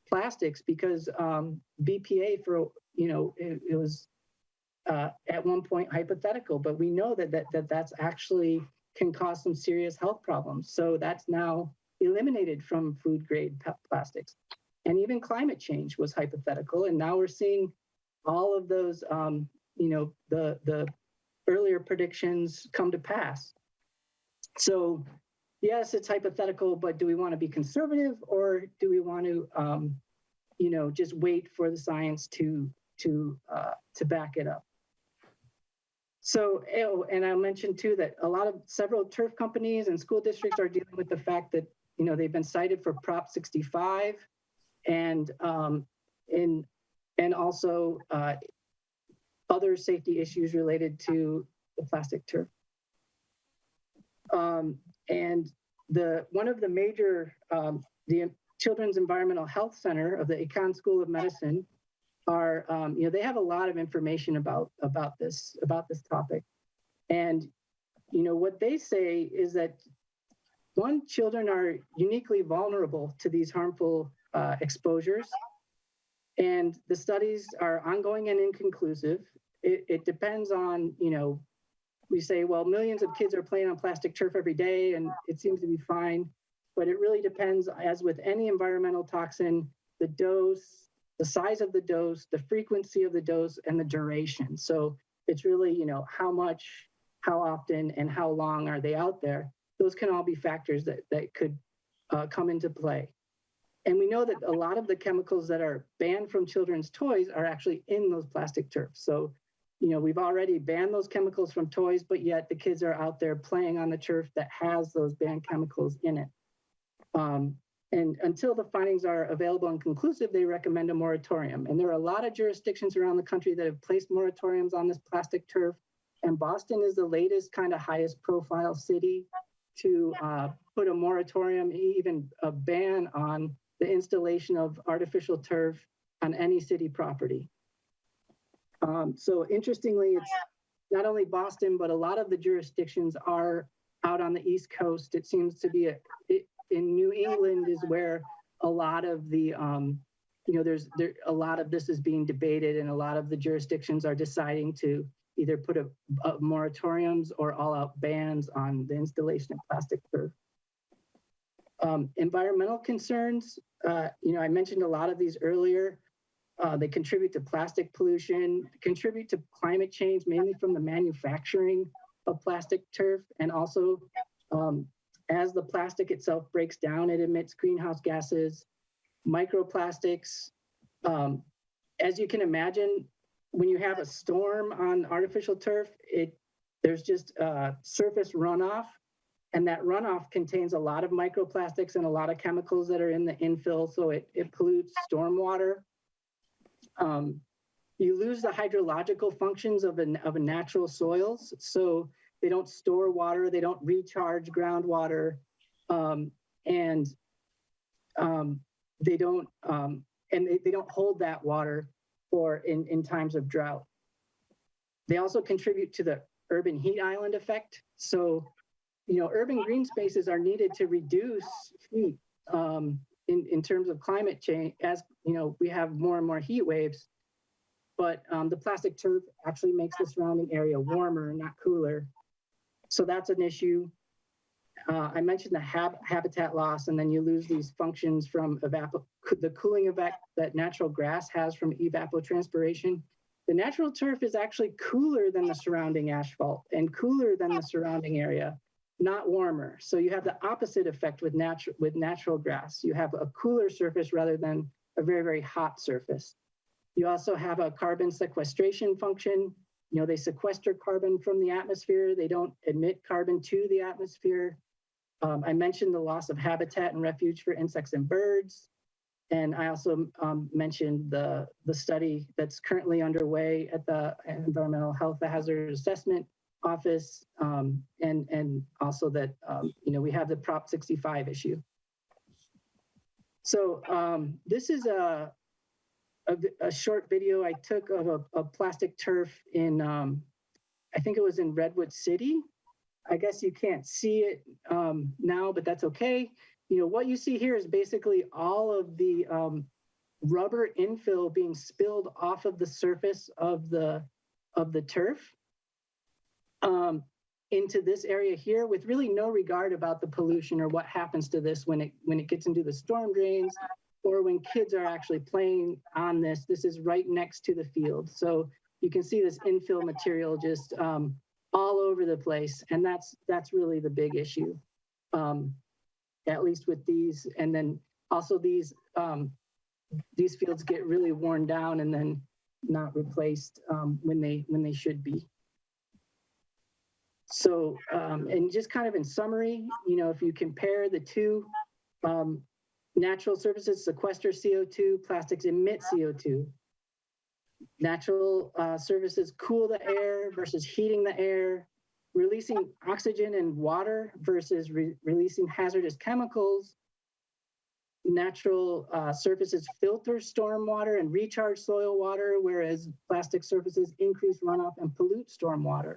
Speaker 15: plastics because BPA it was at one point hypothetical, but we know that's actually can cause some serious health problems. So that's now eliminated from food grade plastics. And even climate change was hypothetical. And now we're seeing all of those, the earlier predictions come to pass. So yes, it's hypothetical, but do we want to be conservative, or do we want to, just wait for the science to back it up? So, and I mentioned too that several turf companies and school districts are dealing with the fact that they've been cited for Prop 65, and also other safety issues related to the plastic turf. And one of the major, the Children's Environmental Health Center of the Icahn School of Medicine are, they have a lot of information about this topic. And, what they say is that, one, children are uniquely vulnerable to these harmful exposures. And the studies are ongoing and inconclusive. It depends on, we say, well, millions of kids are playing on plastic turf every day and it seems to be fine. But it really depends, as with any environmental toxin, the dose, the size of the dose, the frequency of the dose, and the duration. So it's really, how much, how often, and how long are they out there? Those can all be factors that could come into play. And we know that a lot of the chemicals that are banned from children's toys are actually in those plastic turfs. So, we've already banned those chemicals from toys, but yet the kids are out there playing on the turf that has those banned chemicals in it. And until the findings are available and conclusive, they recommend a moratorium. And there are a lot of jurisdictions around the country that have placed moratoriums on this plastic turf. And Boston is the latest kind of highest profile city to put a moratorium, even a ban on the installation of artificial turf on any city property. So interestingly, it's not only Boston, but a lot of the jurisdictions are out on the East Coast. It seems to be in New England is where a lot of the, a lot of this is being debated, and a lot of the jurisdictions are deciding to either put a moratoriums or all-out bans on the installation of plastic turf. Environmental concerns, I mentioned a lot of these earlier. They contribute to plastic pollution, contribute to climate change, mainly from the manufacturing of plastic turf. And also, as the plastic itself breaks down, it emits greenhouse gases, microplastics. As you can imagine, when you have a storm on artificial turf, there's just surface runoff. And that runoff contains a lot of microplastics and a lot of chemicals that are in the infill, so it pollutes stormwater. You lose the hydrological functions of a natural soils, so they don't store water, they don't recharge groundwater, and they don't hold that water for in times of drought. They also contribute to the urban heat island effect. So, urban green spaces are needed to reduce heat in terms of climate change, as we have more and more heat waves. But the plastic turf actually makes the surrounding area warmer, not cooler. So that's an issue. I mentioned the habitat loss, and then you lose these functions from the cooling effect that natural grass has from evapotranspiration. The natural turf is actually cooler than the surrounding asphalt and cooler than the surrounding area, not warmer. So you have the opposite effect with natural grass. You have a cooler surface rather than a very, very hot surface. You also have a carbon sequestration function. They sequester carbon from the atmosphere. They don't emit carbon to the atmosphere. I mentioned the loss of habitat and refuge for insects and birds. And I also mentioned the study that's currently underway at the Environmental Health Hazard Assessment Office, and also that, we have the Prop 65 issue. So this is a short video I took of a plastic turf in, I think it was in Redwood City. I guess you can't see it now, but that's okay. What you see here is basically all of the rubber infill being spilled off of the surface of the turf. into this area here with really no regard about the pollution or what happens to this when it gets into the storm drains or when kids are actually playing on this. This is right next to the field. So you can see this infill material just all over the place. And that's really the big issue, at least with these. And then also these fields get really worn down and then not replaced when they should be. So, and just kind of in summary, if you compare the two, natural surfaces sequester CO2, plastics emit CO2. Natural surfaces cool the air versus heating the air, releasing oxygen and water versus releasing hazardous chemicals. Natural surfaces filter stormwater and recharge soil water, whereas plastic surfaces increase runoff and pollute stormwater.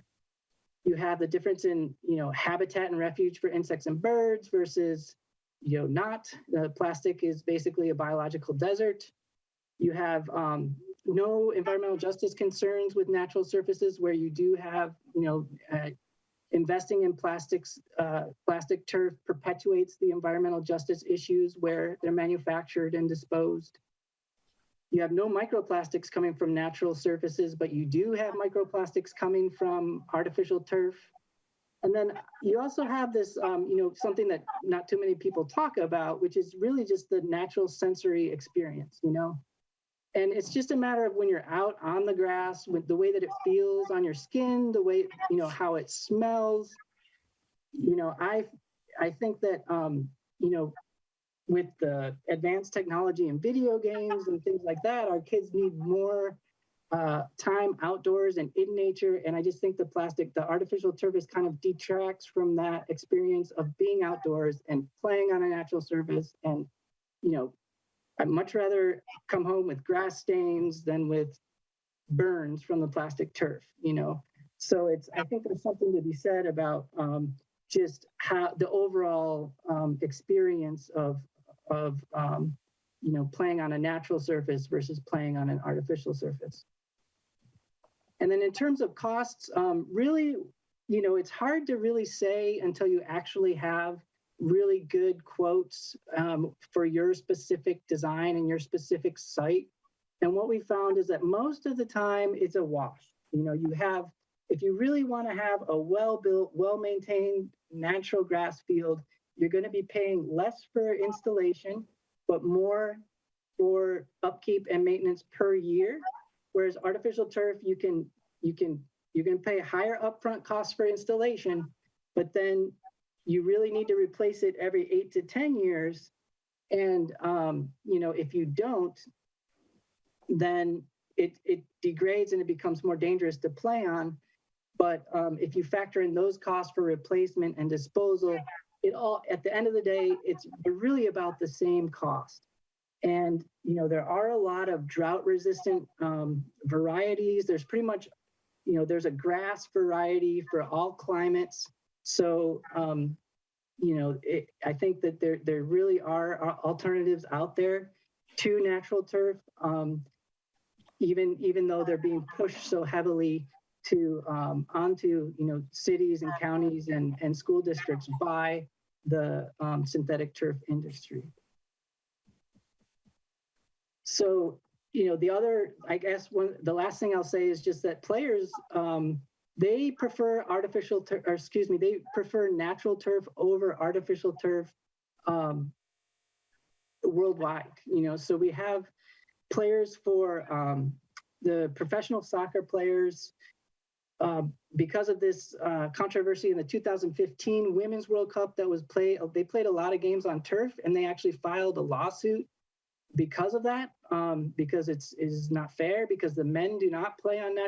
Speaker 15: You have the difference in, habitat and refuge for insects and birds versus, not. The plastic is basically a biological desert. You have no environmental justice concerns with natural surfaces where you do have, investing in plastics, plastic turf perpetuates the environmental justice issues where they're manufactured and disposed. You have no microplastics coming from natural surfaces, but you do have microplastics coming from artificial turf. And then you also have this, something that not too many people talk about, which is really just the natural sensory experience, And it's just a matter of when you're out on the grass with the way that it feels on your skin, the way, how it smells. I think that, with the advanced technology and video games and things like that, our kids need more time outdoors and in nature. And I just think the artificial turf kind of detracts from that experience of being outdoors and playing on a natural surface. And, I'd much rather come home with grass stains than with burns from the plastic turf, So I think there's something to be said about just how the overall experience of playing on a natural surface versus playing on an artificial surface. And then in terms of costs, really, it's hard to really say until you actually have really good quotes for your specific design and your specific site. And what we found is that most of the time it's a wash. If you really want to have a well-built, well-maintained natural grass field, you're going to be paying less for installation, but more for upkeep and maintenance per year. Whereas artificial turf, you can pay higher upfront costs for installation, but then you really need to replace it every 8 to 10 years. And, if you don't, then it degrades and it becomes more dangerous to play on. But if you factor in those costs for replacement and disposal, at the end of the day, it's really about the same cost. And, there are a lot of drought resistant varieties. There's pretty much, there's a grass variety for all climates. So, I think that there really are alternatives out there to natural turf, even though they're being pushed so heavily onto cities and counties and school districts by the synthetic turf industry. So, the last thing I'll say is just that players, they prefer they prefer natural turf over artificial turf worldwide. So we have players for the professional soccer players. Because of this controversy in the 2015 Women's World Cup that was they played a lot of games on turf, and they actually filed a lawsuit because of that, because it is not fair, because the men do not play on they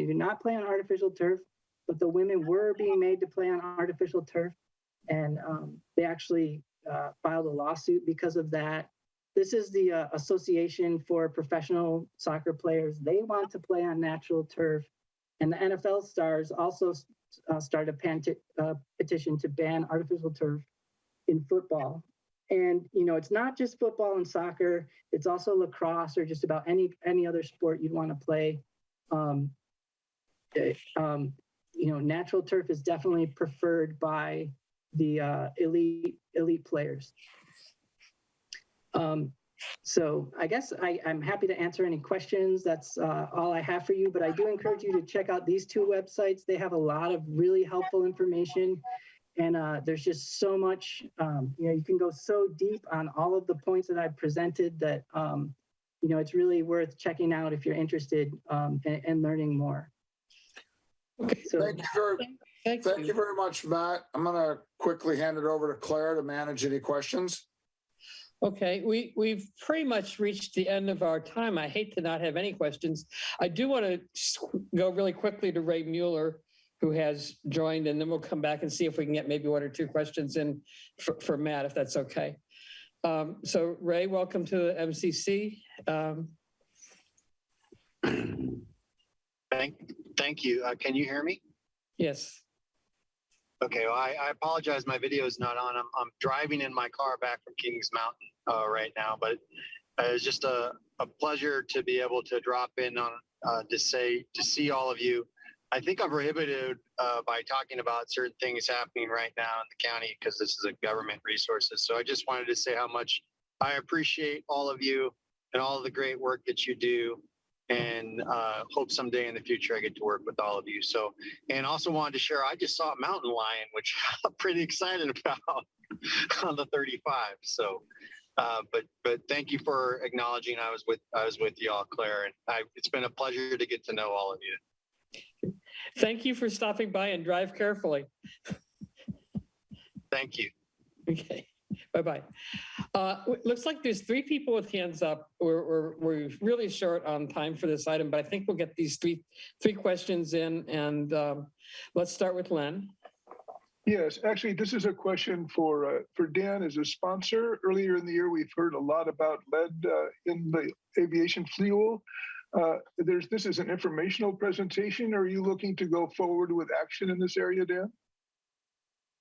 Speaker 15: do not play on artificial turf, but the women were being made to play on artificial turf. And they actually filed a lawsuit because of that. This is the Association for Professional Soccer Players. They want to play on natural turf. And the NFL stars also started a petition to ban artificial turf in football. And, it's not just football and soccer. It's also lacrosse or just about any other sport you'd want to play. natural turf is definitely preferred by the elite players. So I guess I'm happy to answer any questions. That's all I have for you, but I do encourage you to check out these two websites. They have a lot of really helpful information, and there's just so much, you can go so deep on all of the points that I've presented that, it's really worth checking out if you're interested and learning more.
Speaker 1: Okay.
Speaker 15: So,
Speaker 5: Thank you very much, Matt. I'm going to quickly hand it over to Claire to manage any questions.
Speaker 1: Okay, we've pretty much reached the end of our time. I hate to not have any questions. I do want to go really quickly to Ray Mueller, who has joined, and then we'll come back and see if we can get maybe one or two questions in for Matt, if that's okay. So Ray, welcome to the MCC.
Speaker 16: Thank you. Can you hear me?
Speaker 1: Yes.
Speaker 16: Okay, well, I apologize. My video is not on. I'm driving in my car back from Kings Mountain right now, but it's just a pleasure to be able to drop in on to see all of you. I think I'm prohibited by talking about certain things happening right now in the county because this is a government resources. So I just wanted to say how much I appreciate all of you and all of the great work that you do. And hope someday in the future I get to work with all of you. So, and also wanted to share, I just saw a mountain lion, which I'm pretty excited about on the 35. So, but thank you for acknowledging I was with you all, Claire, and it's been a pleasure to get to know all of you.
Speaker 1: Thank you for stopping by, and drive carefully.
Speaker 16: Thank you.
Speaker 1: Okay. Bye-bye. Looks like there's three people with hands up. We're really short on time for this item, but I think we'll get these three questions in, and let's start with Len.
Speaker 2: Yes, actually, this is a question for Dan as a sponsor. Earlier in the year, we've heard a lot about lead in the aviation fuel. This is an informational presentation. Are you looking to go forward with action in this area, Dan?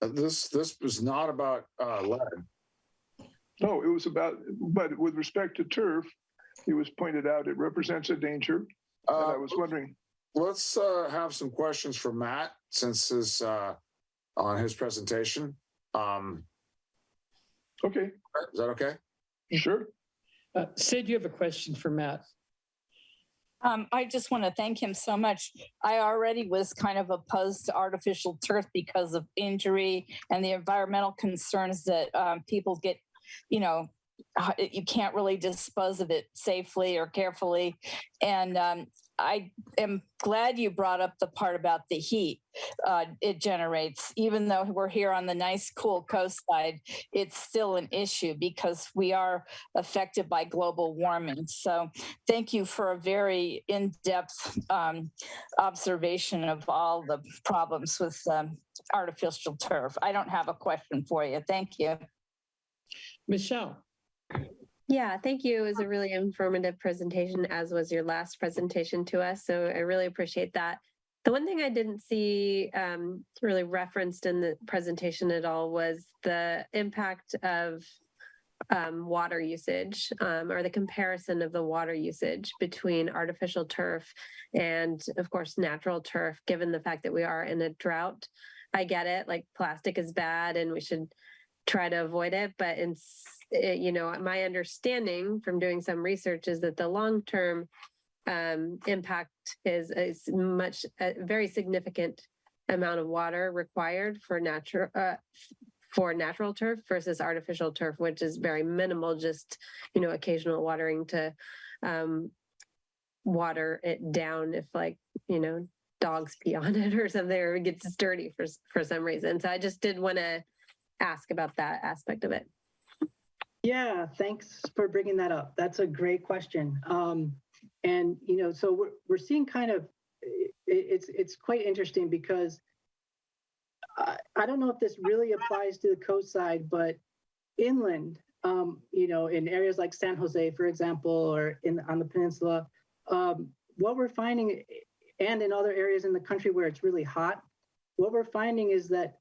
Speaker 5: This was not about lead.
Speaker 2: No, it was about, but with respect to turf, it was pointed out it represents a danger. And I was wondering.
Speaker 5: Let's have some questions for Matt since is on his presentation.
Speaker 2: Okay.
Speaker 5: Is that okay?
Speaker 2: Sure.
Speaker 1: Sid, you have a question for Matt.
Speaker 11: I just want to thank him so much. I already was kind of opposed to artificial turf because of injury and the environmental concerns that people get, you can't really dispose of it safely or carefully. And I am glad you brought up the part about the heat it generates. Even though we're here on the nice, cool coastside, it's still an issue because we are affected by global warming. So thank you for a very in-depth observation of all the problems with artificial turf. I don't have a question for you. Thank you.
Speaker 1: Michelle.
Speaker 4: Yeah, thank you. It was a really informative presentation, as was your last presentation to us. So I really appreciate that. The one thing I didn't see really referenced in the presentation at all was the impact of water usage or the comparison of the water usage between artificial turf and, of course, natural turf, given the fact that we are in a drought. I get it, like plastic is bad and we should try to avoid it. But my understanding from doing some research is that the long-term impact is a very significant amount of water required for natural turf versus artificial turf, which is very minimal, just, occasional watering to water it down if dogs pee on it or something, or it gets dirty for some reason. So I just did want to ask about that aspect of it.
Speaker 15: Yeah, thanks for bringing that up. That's a great question. And so we're seeing kind of it's quite interesting because I don't know if this really applies to the coast side, but inland, in areas like San Jose, for example, or on the peninsula, what we're finding, and in other areas in the country where it's really hot, what we're finding is that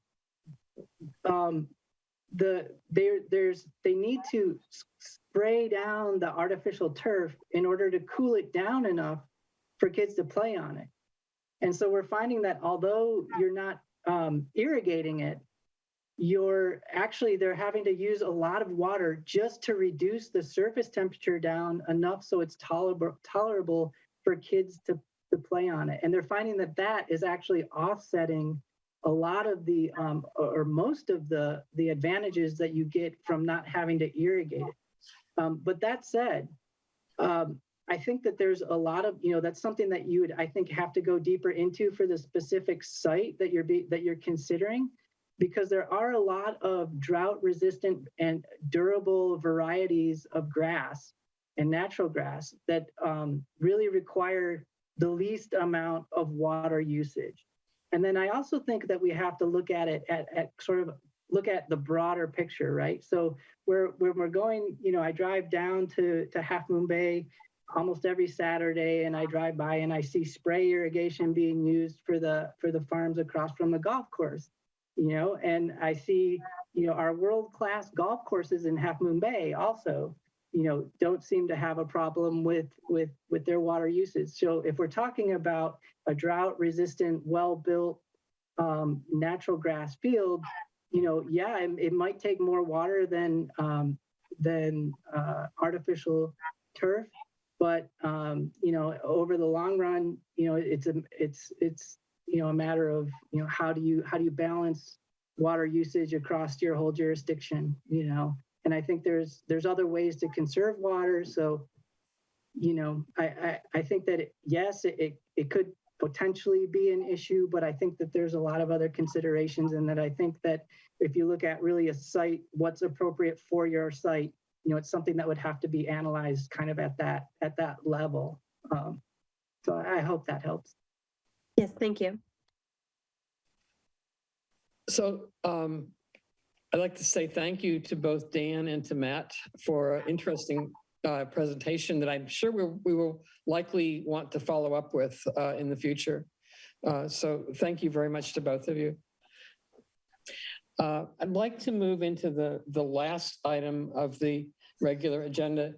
Speaker 15: they need to spray down the artificial turf in order to cool it down enough for kids to play on it. And so we're finding that although you're not irrigating it, they're having to use a lot of water just to reduce the surface temperature down enough so it's tolerable for kids to play on it. And they're finding that that is actually offsetting a lot of the, or most of the advantages that you get from not having to irrigate it. But that said, I think that there's a lot of, that's something that you would, I think, have to go deeper into for the specific site that you're considering, because there are a lot of drought resistant and durable varieties of grass and natural grass that really require the least amount of water usage. And then I also think that we have to look at it look at the broader picture, right? So when we're going, I drive down to Half Moon Bay almost every Saturday, and I drive by and I see spray irrigation being used for the farms across from the golf course, and I see, our world-class golf courses in Half Moon Bay also, don't seem to have a problem with their water usage. So if we're talking about a drought-resistant, well-built natural grass field, it might take more water than artificial turf, but over the long run, it's a matter of how do you balance water usage across your whole jurisdiction, and I think there's other ways to conserve water. So, I think that it could potentially be an issue, but I think that there's a lot of other considerations, and that I think that if you look at really a site, what's appropriate for your site, it's something that would have to be analyzed kind of at that level. So I hope that helps.
Speaker 4: Yes, thank you.
Speaker 1: So I'd like to say thank you to both Dan and to Matt for an interesting presentation that I'm sure we will likely want to follow up with in the future. So thank you very much to both of you. I'd like to move into the last item of the regular agenda.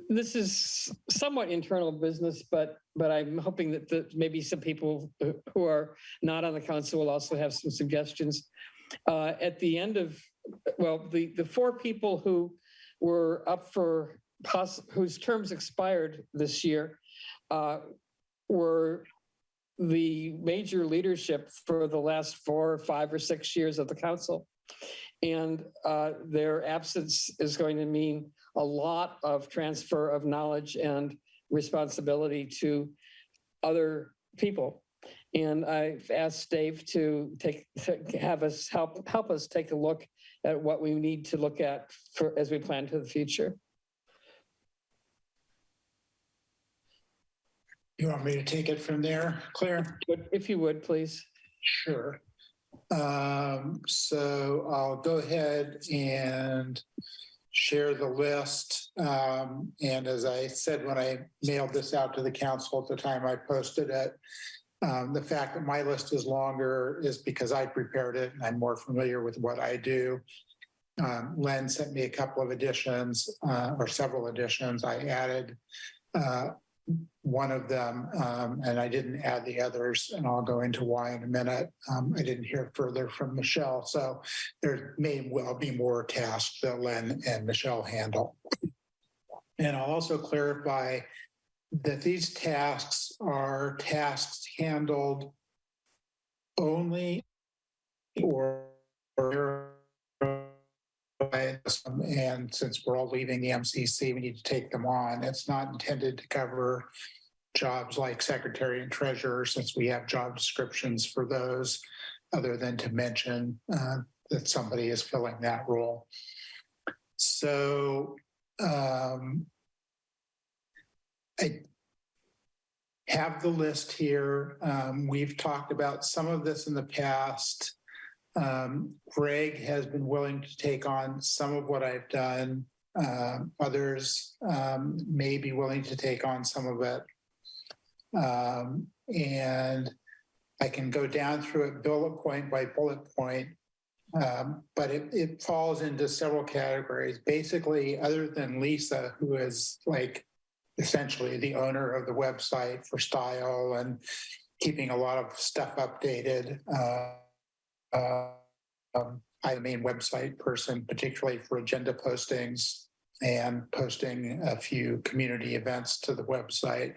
Speaker 1: This is somewhat internal business, but I'm hoping that maybe some people who are not on the council will also have some suggestions. At the end of, the four people who were up for whose terms expired this year were the major leadership for the last 4, 5, or 6 years of the council. And their absence is going to mean a lot of transfer of knowledge and responsibility to other people. And I've asked Dave to help us take a look at what we need to look at as we plan for the future.
Speaker 14: You want me to take it from there, Claire?
Speaker 1: If you would, please.
Speaker 14: Sure. So I'll go ahead and share the list. And as I said, when I mailed this out to the council at the time I posted it, the fact that my list is longer is because I prepared it and I'm more familiar with what I do. Len sent me a couple of additions or several additions. I added one of them and I didn't add the others, and I'll go into why in a minute. I didn't hear further from Michelle, so there may well be more tasks that Len and Michelle handle. And I'll also clarify that these tasks are tasks handled only and since we're all leaving the MCC, we need to take them on. It's not intended to cover jobs like secretary and treasurer, since we have job descriptions for those, other than to mention that somebody is filling that role. So I have the list here. We've talked about some of this in the past. Greg has been willing to take on some of what I've done. Others may be willing to take on some of it. And I can go down through it bullet point by bullet point, but it falls into several categories. Basically, other than Lisa, who is like essentially the owner of the website for style and keeping a lot of stuff updated. I'm the main website person, particularly for agenda postings and posting a few community events to the website.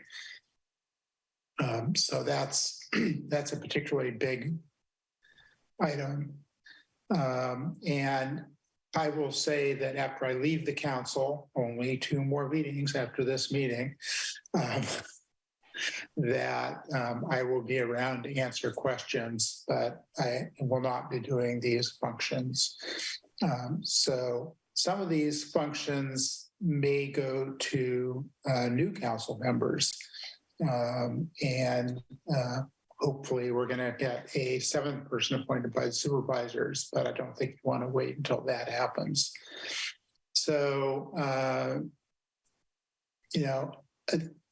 Speaker 14: So that's a particularly big item. And I will say that after I leave the council, only 2 more meetings after this meeting, that I will be around to answer questions, but I will not be doing these functions. So some of these functions may go to new council members. And hopefully we're going to get a 7th person appointed by the supervisors, but I don't think you want to wait until that happens. So,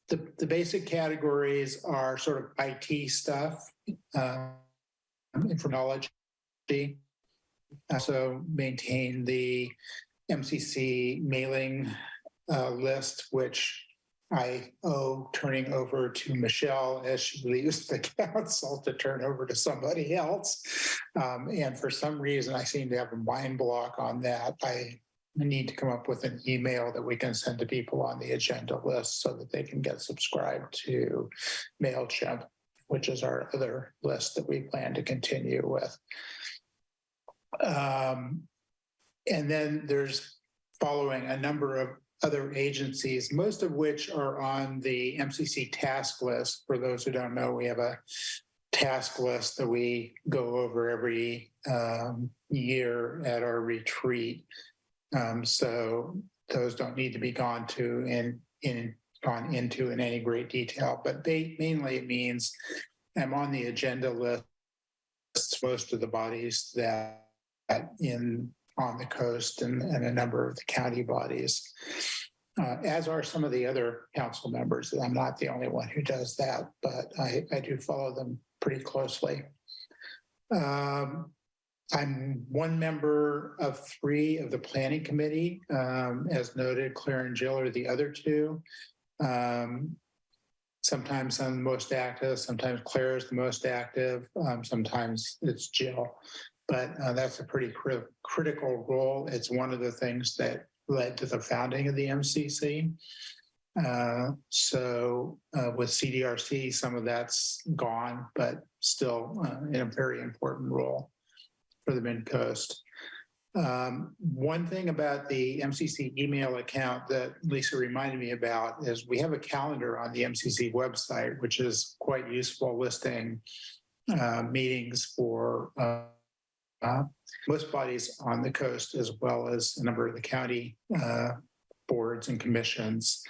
Speaker 14: the basic categories are sort of IT stuff, information. Also maintain the MCC mailing list, which I owe turning over to Michelle as she leaves the council to turn over to somebody else. And for some reason, I seem to have a mind block on that. I need to come up with an email that we can send to people on the agenda list so that they can get subscribed to MailChimp, which is our other list that we plan to continue with. And then there's following a number of other agencies, most of which are on the MCC task list. For those who don't know, we have a task list that we go over every year at our retreat. So those don't need to be gone into in any great detail, but mainly it means I'm on the agenda list. Most of the bodies that on the coast and a number of the county bodies, as are some of the other council members. I'm not the only one who does that, but I do follow them pretty closely. I'm one member of 3 of the planning committee. As noted, Claire and Jill are the other 2. Sometimes I'm the most active, sometimes Claire is the most active, sometimes it's Jill. But that's a pretty critical role. It's one of the things that led to the founding of the MCC. So with CDRC, some of that's gone, but still in a very important role for the Midcoast. One thing about the MCC email account that Lisa reminded me about is we have a calendar on the MCC website, which is quite useful, listing meetings for most bodies on the coast, as well as a number of the county boards and commissions.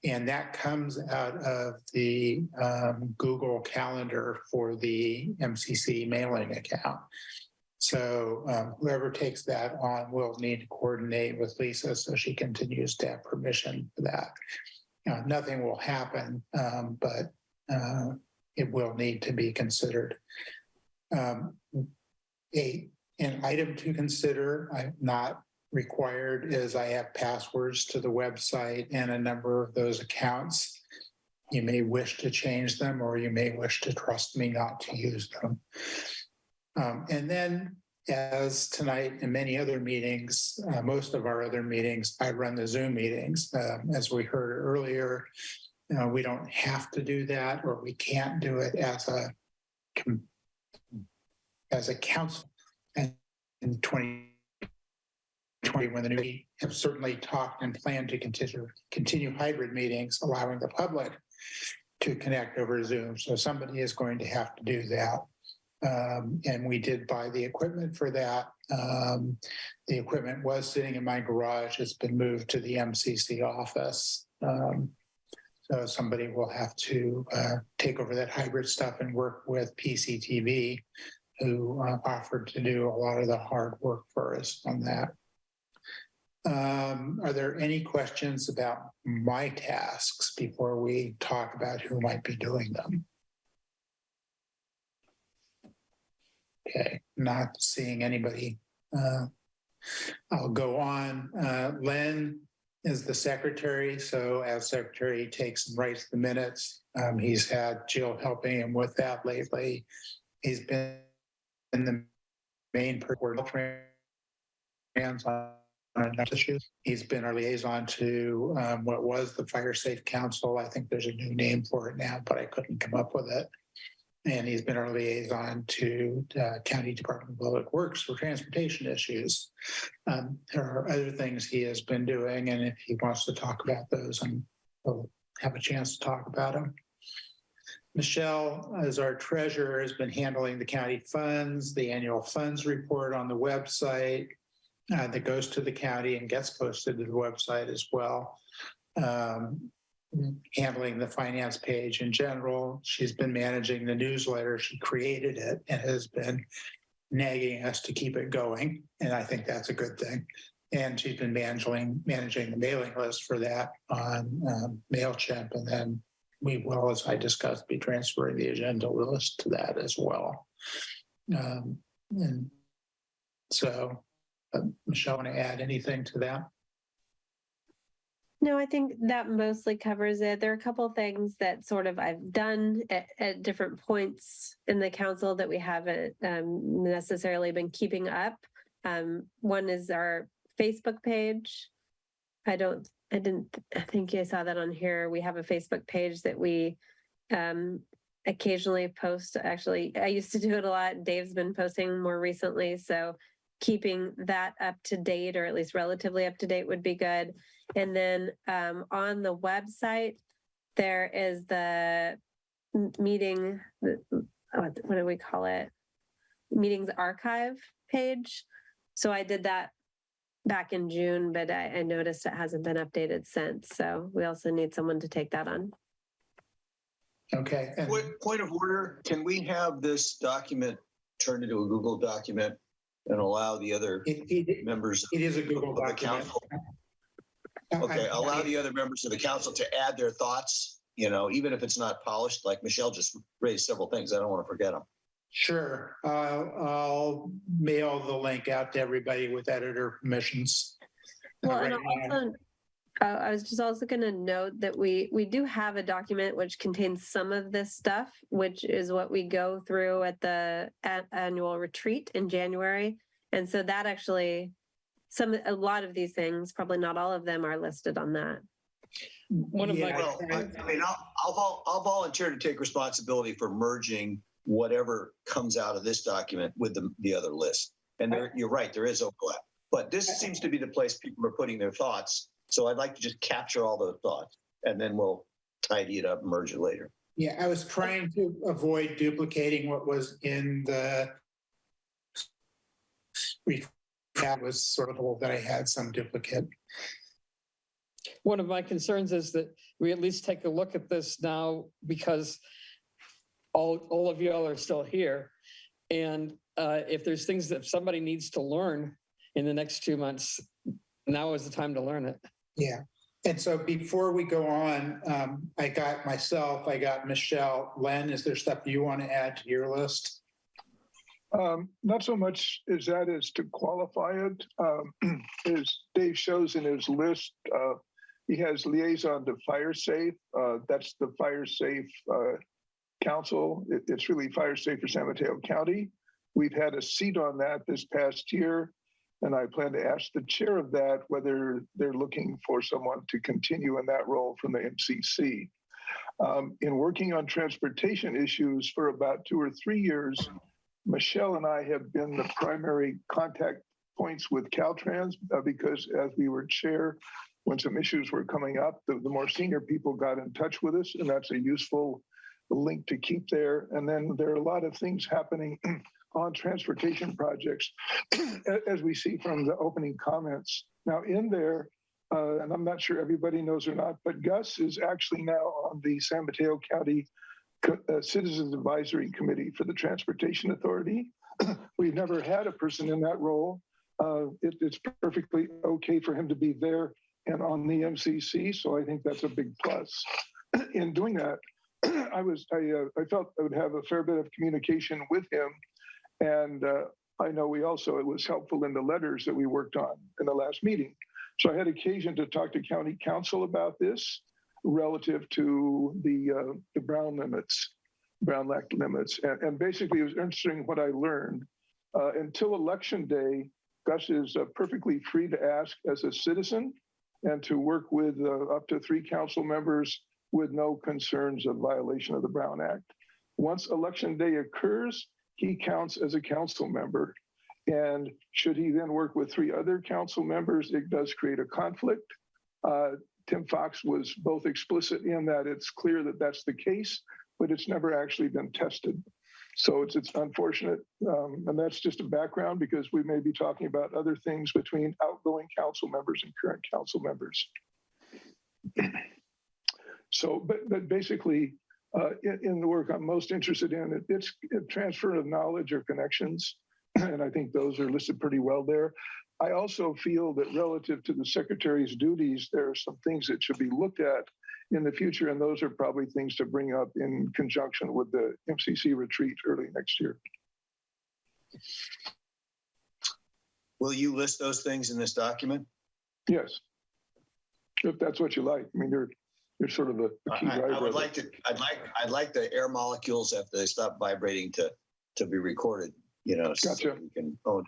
Speaker 14: And that comes out of the Google Calendar for the MCC mailing account. So whoever takes that on will need to coordinate with Lisa so she continues to have permission for that. Nothing will happen, but it will need to be considered. An item to consider, I'm not required, is I have passwords to the website and a number of those accounts. You may wish to change them, or you may wish to trust me not to use them. And then, as tonight and many other meetings, most of our other meetings, I run the Zoom meetings. As we heard earlier, we don't have to do that, or we can't do it as a council. And in 2020, when we have certainly talked and planned to continue hybrid meetings, allowing the public to connect over Zoom. So somebody is going to have to do that. And we did buy the equipment for that. The equipment was sitting in my garage. It's been moved to the MCC office. So somebody will have to take over that hybrid stuff and work with PCTV, who offered to do a lot of the hard work for us on that. Are there any questions about my tasks before we talk about who might be doing them? Okay, not seeing anybody. I'll go on. Len, is the secretary. So as secretary, he takes and writes the minutes. He's had Jill helping him with that lately. He's been in the main hands on issues. He's been our liaison to what was the Fire Safe Council. I think there's a new name for it now, but I couldn't come up with it. And he's been our liaison to County Department of Public Works for transportation issues. There are other things he has been doing, and if he wants to talk about those, we'll have a chance to talk about them. Michelle, as our treasurer, has been handling the county funds, the annual funds report on the website that goes to the county and gets posted to the website as well. Handling the finance page in general. She's been managing the newsletter. She created it and has been nagging us to keep it going. And I think that's a good thing. And she's been managing the mailing list for that on MailChimp. And then we will, as I discussed, be transferring the agenda list to that as well. And so, Michelle, want to add anything to that?
Speaker 4: No, I think that mostly covers it. There are a couple of things that sort of I've done at different points in the council that we haven't necessarily been keeping up. One is our Facebook page. I think you saw that on here. We have a Facebook page that we occasionally post. Actually, I used to do it a lot. Dave's been posting more recently. So keeping that up to date, or at least relatively up to date, would be good. And then on the website, there is the meeting, what do we call it? Meetings archive page. So I did that back in June, but I noticed it hasn't been updated since. So we also need someone to take that on.
Speaker 14: Okay.
Speaker 6: Point of order, can we have this document turned into a Google document and allow the other members
Speaker 14: it is a Google
Speaker 6: of the
Speaker 14: document.
Speaker 6: council? Okay, allow the other members of the council to add their thoughts, even if it's not polished, like Michelle just raised several things. I don't want to forget them.
Speaker 14: Sure. I'll mail the link out to everybody with editor permissions.
Speaker 4: Well, and also, I was just also going to note that we do have a document which contains some of this stuff, which is what we go through at the annual retreat in January. And so that actually, a lot of these things, probably not all of them, are listed on that.
Speaker 6: I'll volunteer to take responsibility for merging whatever comes out of this document with the other list. And you're right, there is overlap. But this seems to be the place people are putting their thoughts. So I'd like to just capture all those thoughts, and then we'll tidy it up and merge it later.
Speaker 14: Yeah, I was trying to avoid duplicating what was in the that was sort of the that I had some duplicate.
Speaker 1: One of my concerns is that we at least take a look at this now, because all of y'all are still here. And if there's things that somebody needs to learn in the next 2 months, now is the time to learn it.
Speaker 14: Yeah. And so before we go on, I got Michelle, Len, is there stuff you want to add to your list?
Speaker 2: Not so much as that as to qualify it. As Dave shows in his list, he has liaison to Fire Safe. That's the Fire Safe Council. It's really Fire Safe for San Mateo County. We've had a seat on that this past year, and I plan to ask the chair of that whether they're looking for someone to continue in that role from the MCC. In working on transportation issues for about 2 or 3 years, Michelle and I have been the primary contact points with Caltrans because as we were chair, when some issues were coming up, the more senior people got in touch with us, and that's a useful link to keep there. And then there are a lot of things happening on transportation projects, as we see from the opening comments. Now in there, and I'm not sure everybody knows or not, but Gus is actually now on the San Mateo County Citizens Advisory Committee for the Transportation Authority. We've never had a person in that role. It's perfectly okay for him to be there and on the MCC, so I think that's a big plus. In doing that, I felt I would have a fair bit of communication with him, and I know it was helpful in the letters that we worked on in the last meeting. So I had occasion to talk to county council about this relative to the Brown Act limits. And basically it was interesting what I learned. Until election day, Gus is perfectly free to ask as a citizen and to work with up to 3 council members with no concerns of violation of the Brown Act. Once election day occurs, he counts as a council member. And should he then work with 3 other council members, it does create a conflict. Tim Fox was both explicit in that it's clear that that's the case, but it's never actually been tested. So it's unfortunate. And that's just a background because we may be talking about other things between outgoing council members and current council members. So, but basically, in the work I'm most interested in, it's a transfer of knowledge or connections. And I think those are listed pretty well there. I also feel that relative to the secretary's duties, there are some things that should be looked at in the future. And those are probably things to bring up in conjunction with the MCC retreat early next year.
Speaker 6: Will you list those things in this document?
Speaker 2: Yes. If that's what you like. I mean, you're sort of a key driver.
Speaker 6: I would like to, I'd like the air molecules after they stop vibrating to be recorded, you know,
Speaker 2: gotcha.
Speaker 6: So we can own.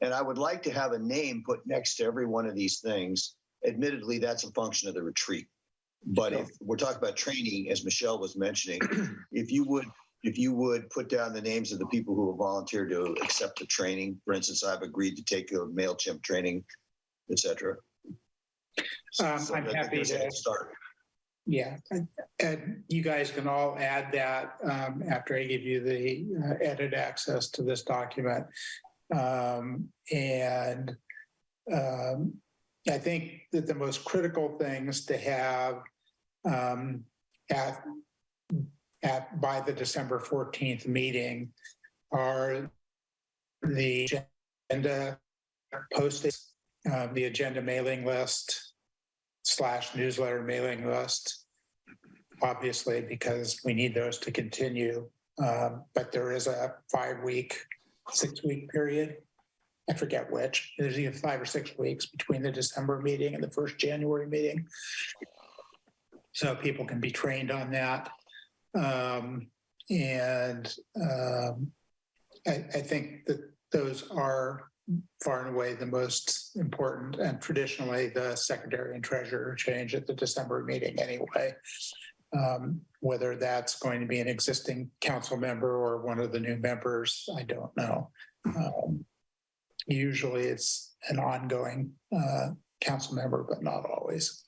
Speaker 6: And I would like to have a name put next to every one of these things. Admittedly, that's a function of the retreat. But if we're talking about training, as Michelle was mentioning, if you would put down the names of the people who have volunteered to accept the training. For instance, I've agreed to take a MailChimp training, et cetera.
Speaker 14: I'm happy to
Speaker 6: start.
Speaker 14: Yeah, and you guys can all add that after I give you the edit access to this document. I think that the most critical things to have by the December 14th meeting are the agenda posting, the agenda mailing list / newsletter mailing list, obviously, because we need those to continue. But there is a 5-week, 6-week period. I forget which. There's either 5 or 6 weeks between the December meeting and the first January meeting. So people can be trained on that. I think that those are far and away the most important, and traditionally the secretary and treasurer change at the December meeting anyway. Whether that's going to be an existing council member or one of the new members, I don't know. Usually it's an ongoing council member, but not always.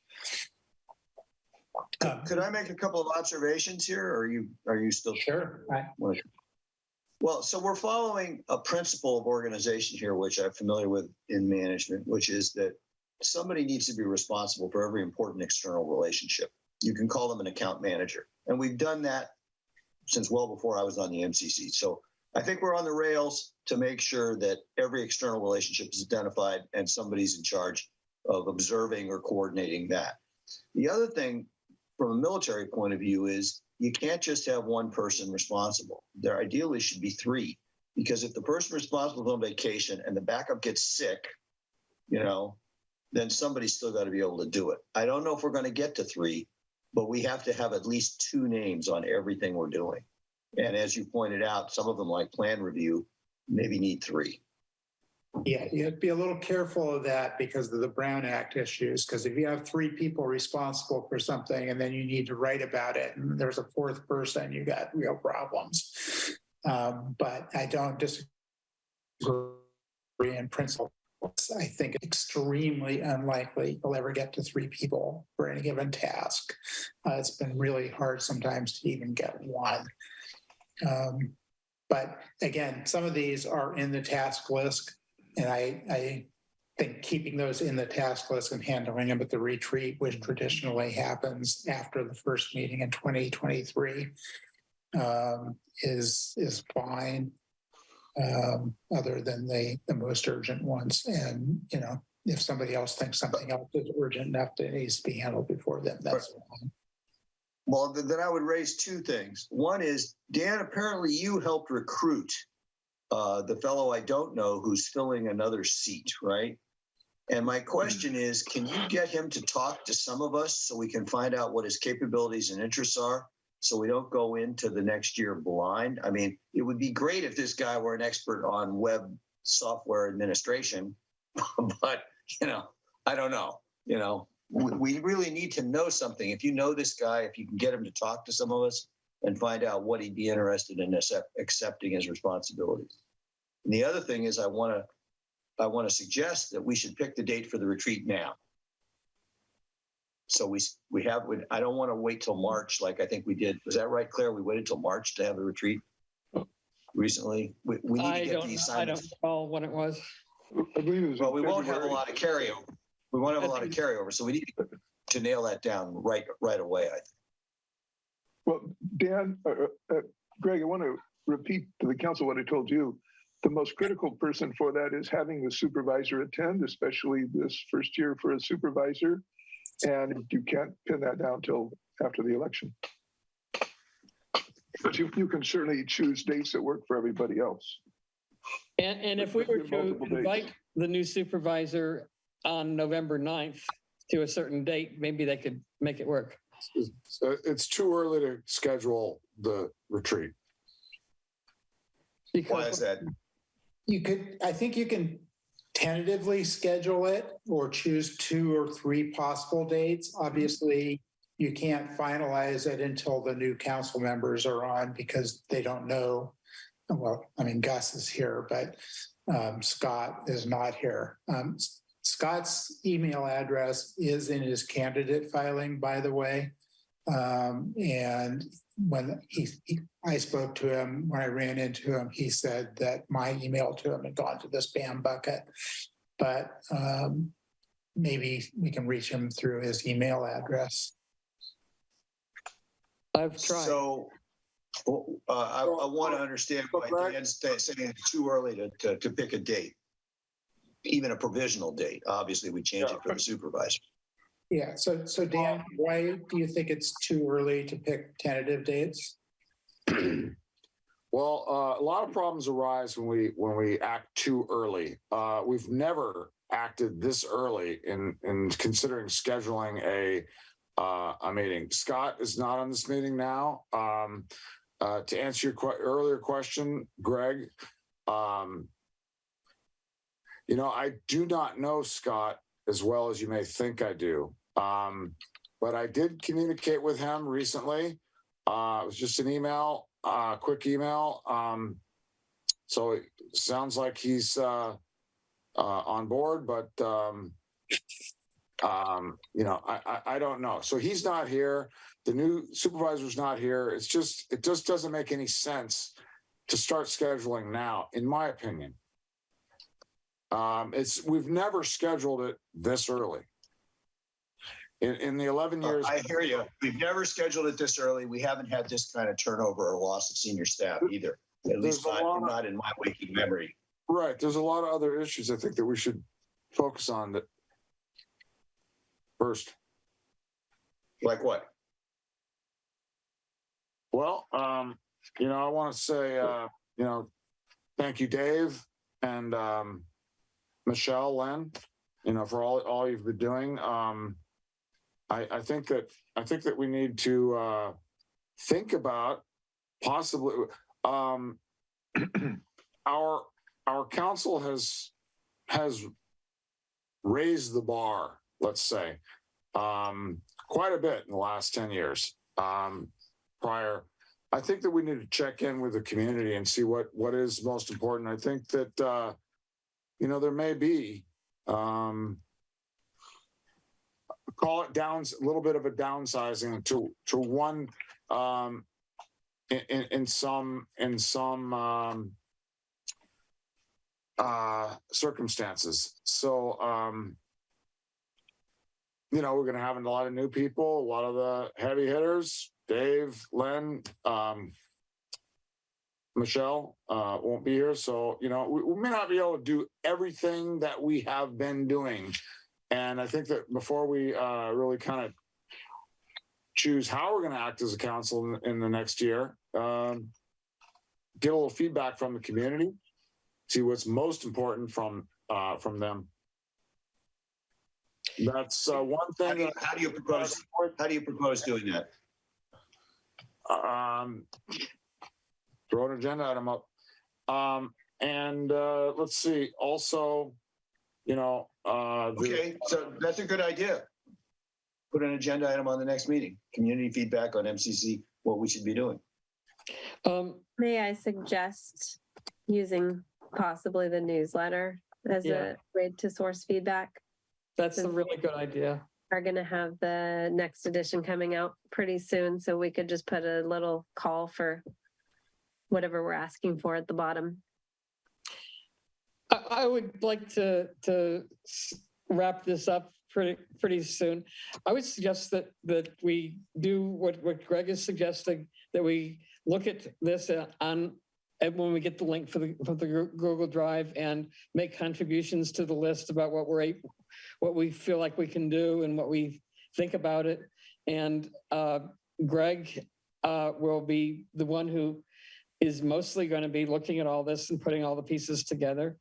Speaker 6: Could I make a couple of observations here, or are you still?
Speaker 14: Sure.
Speaker 6: Well, so we're following a principle of organization here, which I'm familiar with in management, which is that somebody needs to be responsible for every important external relationship. You can call them an account manager. And we've done that since well before I was on the MCC. So I think we're on the rails to make sure that every external relationship is identified and somebody's in charge of observing or coordinating that. The other thing from a military point of view is you can't just have one person responsible. There ideally should be 3, because if the person responsible is on vacation and the backup gets sick, you know, then somebody's still got to be able to do it. I don't know if we're going to get to 3, but we have to have at least 2 names on everything we're doing. And as you pointed out, some of them, like plan review, maybe need 3.
Speaker 14: Yeah, you have to be a little careful of that because of the Brown Act issues. Because if you have 3 people responsible for something and then you need to write about it and there's a 4th person, you got real problems. But I don't disagree in principle. I think it's extremely unlikely you'll ever get to 3 people for any given task. It's been really hard sometimes to even get 1. But again, some of these are in the task list. And I think keeping those in the task list and handling them at the retreat, which traditionally happens after the first meeting in 2023, is fine, other than the most urgent ones. And, you know, if somebody else thinks something else is urgent enough that needs to be handled before them, that's fine.
Speaker 6: Well, then I would raise 2 things. One is, Dan, apparently you helped recruit the fellow I don't know who's filling another seat, right? And my question is, can you get him to talk to some of us so we can find out what his capabilities and interests are, so we don't go into the next year blind? I mean, it would be great if this guy were an expert on web software administration, but, I don't know. We really need to know something. If you know this guy, if you can get him to talk to some of us and find out what he'd be interested in accepting as responsibilities. And the other thing is I want to suggest that we should pick the date for the retreat now. So I don't want to wait till March like I think we did. Was that right, Claire? We waited till March to have the retreat recently. We need to get the assignments.
Speaker 1: I don't recall when it was.
Speaker 2: I believe it was.
Speaker 6: Well, we won't have a lot of carryover. We won't have a lot of carryover, so we need to nail that down right away, I think.
Speaker 2: Well, Dan, Greg, I want to repeat to the council what I told you. The most critical person for that is having the supervisor attend, especially this first year for a supervisor. And you can't pin that down till after the election. But you can certainly choose dates that work for everybody else.
Speaker 1: And if we were to invite the new supervisor on November 9th to a certain date, maybe they could make it work.
Speaker 5: It's too early to schedule the retreat.
Speaker 6: Why is that?
Speaker 14: I think you can tentatively schedule it or choose 2 or 3 possible dates. Obviously, you can't finalize it until the new council members are on because they don't know. Well, I mean, Gus is here, but Scott is not here. Scott's email address is in his candidate filing, by the way. And when I spoke to him, when I ran into him, he said that my email to him had gone to the spam bucket, but maybe we can reach him through his email address.
Speaker 1: I've tried.
Speaker 6: So I want to understand why Dan's saying it's too early to pick a date, even a provisional date. Obviously, we change it for the supervisor.
Speaker 14: Yeah. So Dan, why do you think it's too early to pick tentative dates?
Speaker 5: Well, a lot of problems arise when we act too early. We've never acted this early in considering scheduling a meeting. Scott is not on this meeting now. To answer your earlier question, Greg, I do not know Scott as well as you may think I do. But I did communicate with him recently. It was just an email, quick email. So it sounds like he's on board, but I don't know. So he's not here. The new supervisor's not here. It just doesn't make any sense to start scheduling now, in my opinion. We've never scheduled it this early. In the 11 years.
Speaker 6: I hear you. We've never scheduled it this early. We haven't had this kind of turnover or loss of senior staff either. At least not in my waking memory.
Speaker 5: Right. There's a lot of other issues I think that we should focus on that first.
Speaker 6: Like what?
Speaker 5: Well, I want to say, thank you, Dave and Michelle, Len, for all you've been doing. I think that we need to think about possibly our council has raised the bar, let's say, quite a bit in the last 10 years. Prior, I think that we need to check in with the community and see what is most important. I think that there may be call it down a little bit of a downsizing to one in some circumstances. So we're going to have a lot of new people, a lot of the heavy hitters. Dave, Len, Michelle won't be here, so we may not be able to do everything that we have been doing. And I think that before we really kind of choose how we're going to act as a council in the next year, get a little feedback from the community, see what's most important from them. That's one thing.
Speaker 6: How do you propose doing that?
Speaker 5: Throw an agenda item up. And let's see, also,
Speaker 6: Okay, so that's a good idea. Put an agenda item on the next meeting, community feedback on MCC, what we should be doing.
Speaker 4: May I suggest using possibly the newsletter as a way to source feedback?
Speaker 1: That's a really good idea.
Speaker 4: Are going to have the next edition coming out pretty soon, so we could just put a little call for whatever we're asking for at the bottom.
Speaker 1: I would like to wrap this up pretty soon. I would suggest that we do what Greg is suggesting, that we look at this and when we get the link for the Google Drive, and make contributions to the list about what we feel like we can do and what we think about it. And Greg will be the one who is mostly going to be looking at all this and putting all the pieces together.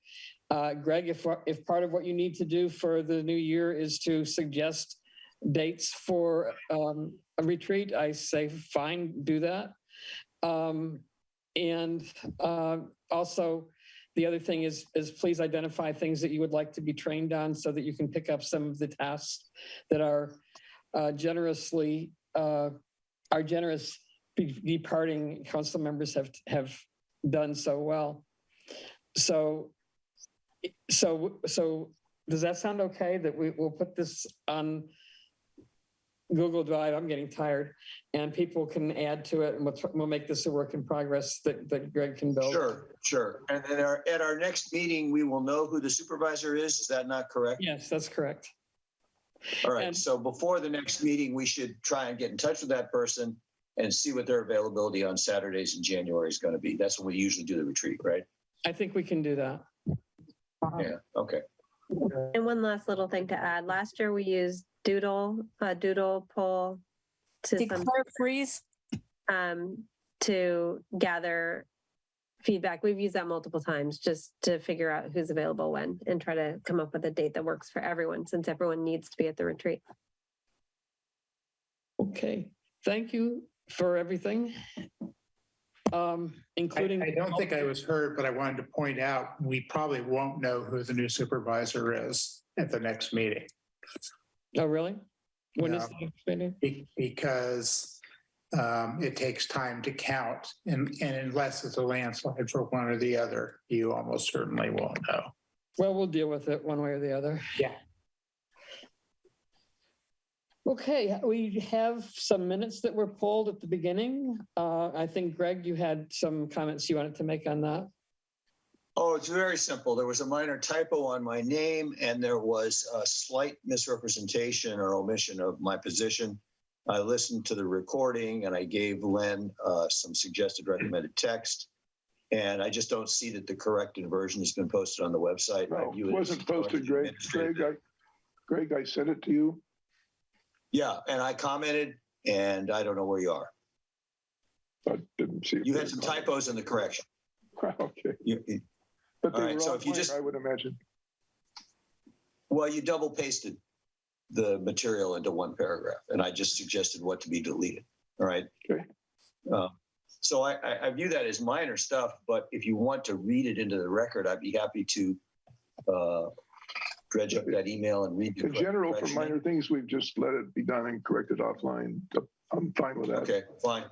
Speaker 1: Greg, if part of what you need to do for the new year is to suggest dates for a retreat, I say, fine, do that. And also, the other thing is please identify things that you would like to be trained on, so that you can pick up some of the tasks that are generous departing council members have done so well. So does that sound okay, that we'll put this on Google Drive? I'm getting tired, and people can add to it, and we'll make this a work in progress that Greg can build.
Speaker 6: Sure. And then at our next meeting, we will know who the supervisor is. Is that not correct?
Speaker 1: Yes, that's correct.
Speaker 6: All right. So before the next meeting, we should try and get in touch with that person and see what their availability on Saturdays in January is going to be. That's when we usually do the retreat, right?
Speaker 1: I think we can do that.
Speaker 6: Yeah. Okay.
Speaker 4: And one last little thing to add. Last year we used doodle poll to
Speaker 11: Declare freeze
Speaker 4: to gather feedback. We've used that multiple times just to figure out who's available when, and try to come up with a date that works for everyone, since everyone needs to be at the retreat.
Speaker 1: Okay, thank you for everything. Including
Speaker 14: I don't think I was heard, but I wanted to point out, we probably won't know who the new supervisor is at the next meeting.
Speaker 1: Oh, really? When is the next meeting?
Speaker 14: Because it takes time to count, and unless it's a landslide for one or the other, you almost certainly won't know.
Speaker 1: Well, we'll deal with it one way or the other.
Speaker 14: Yeah.
Speaker 1: Okay, we have some minutes that were pulled at the beginning. I think, Greg, you had some comments you wanted to make on that.
Speaker 6: Oh, it's very simple. There was a minor typo on my name, and there was a slight misrepresentation or omission of my position. I listened to the recording, and I gave Len some suggested recommended text. And I just don't see that the corrected version has been posted on the website.
Speaker 2: No, it wasn't posted, Greg. Greg, I sent it to you.
Speaker 6: Yeah, and I commented, and I don't know where you are.
Speaker 2: I didn't see it.
Speaker 6: You had some typos in the correction.
Speaker 2: Okay. But they
Speaker 6: all right,
Speaker 2: were
Speaker 6: so
Speaker 2: all
Speaker 6: if you just,
Speaker 2: I would imagine.
Speaker 6: Well, you double pasted the material into one paragraph, and I just suggested what to be deleted. All right.
Speaker 2: Okay.
Speaker 6: So I view that as minor stuff, but if you want to read it into the record, I'd be happy to dredge up that email and read
Speaker 2: In general, for minor things, we've just let it be done and corrected offline. I'm fine with that.
Speaker 6: Okay, fine.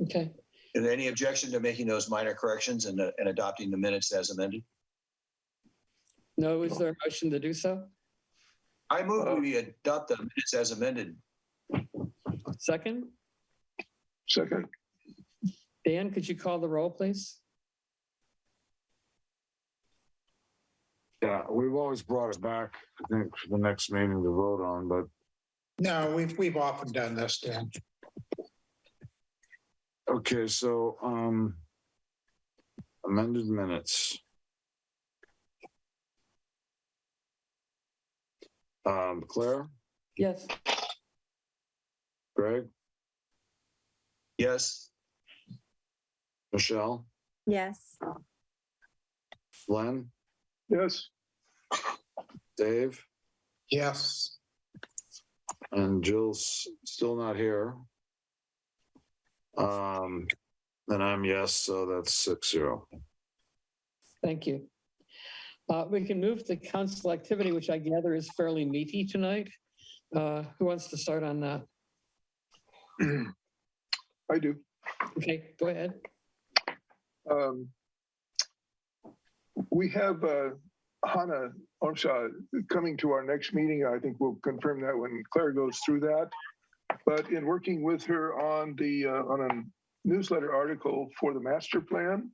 Speaker 1: Okay.
Speaker 6: Is there any objection to making those minor corrections and adopting the minutes as amended?
Speaker 1: No, is there a motion to do so?
Speaker 6: I move we adopt the minutes as amended.
Speaker 1: Second?
Speaker 2: Second.
Speaker 1: Dan, could you call the roll, please?
Speaker 5: Yeah, we've always brought it back, I think, for the next meeting to vote on, but.
Speaker 14: No, we've often done this, Dan.
Speaker 5: Okay, so amended minutes. Claire?
Speaker 1: Yes.
Speaker 5: Greg?
Speaker 6: Yes.
Speaker 5: Michelle?
Speaker 4: Yes.
Speaker 5: Len?
Speaker 2: Yes.
Speaker 5: Dave?
Speaker 14: Yes.
Speaker 5: And Jill's still not here. And I'm yes, so that's 6-0.
Speaker 1: Thank you. We can move to council activity, which I gather is fairly meaty tonight. Who wants to start on that?
Speaker 2: I do.
Speaker 1: Okay, go ahead.
Speaker 2: We have Hannah Ormshaw coming to our next meeting. I think we'll confirm that when Claire goes through that. But in working with her on a newsletter article for the master plan,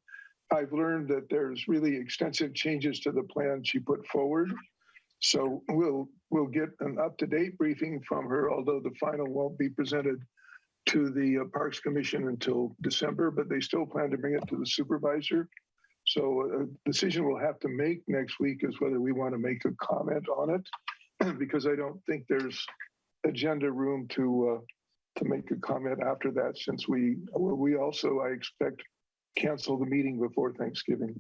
Speaker 2: I've learned that there's really extensive changes to the plan she put forward. So we'll get an up-to-date briefing from her, although the final won't be presented to the Parks Commission until December, but they still plan to bring it to the supervisor. So a decision we'll have to make next week is whether we want to make a comment on it, because I don't think there's agenda room to make a comment after that, since we also, I expect, cancel the meeting before Thanksgiving.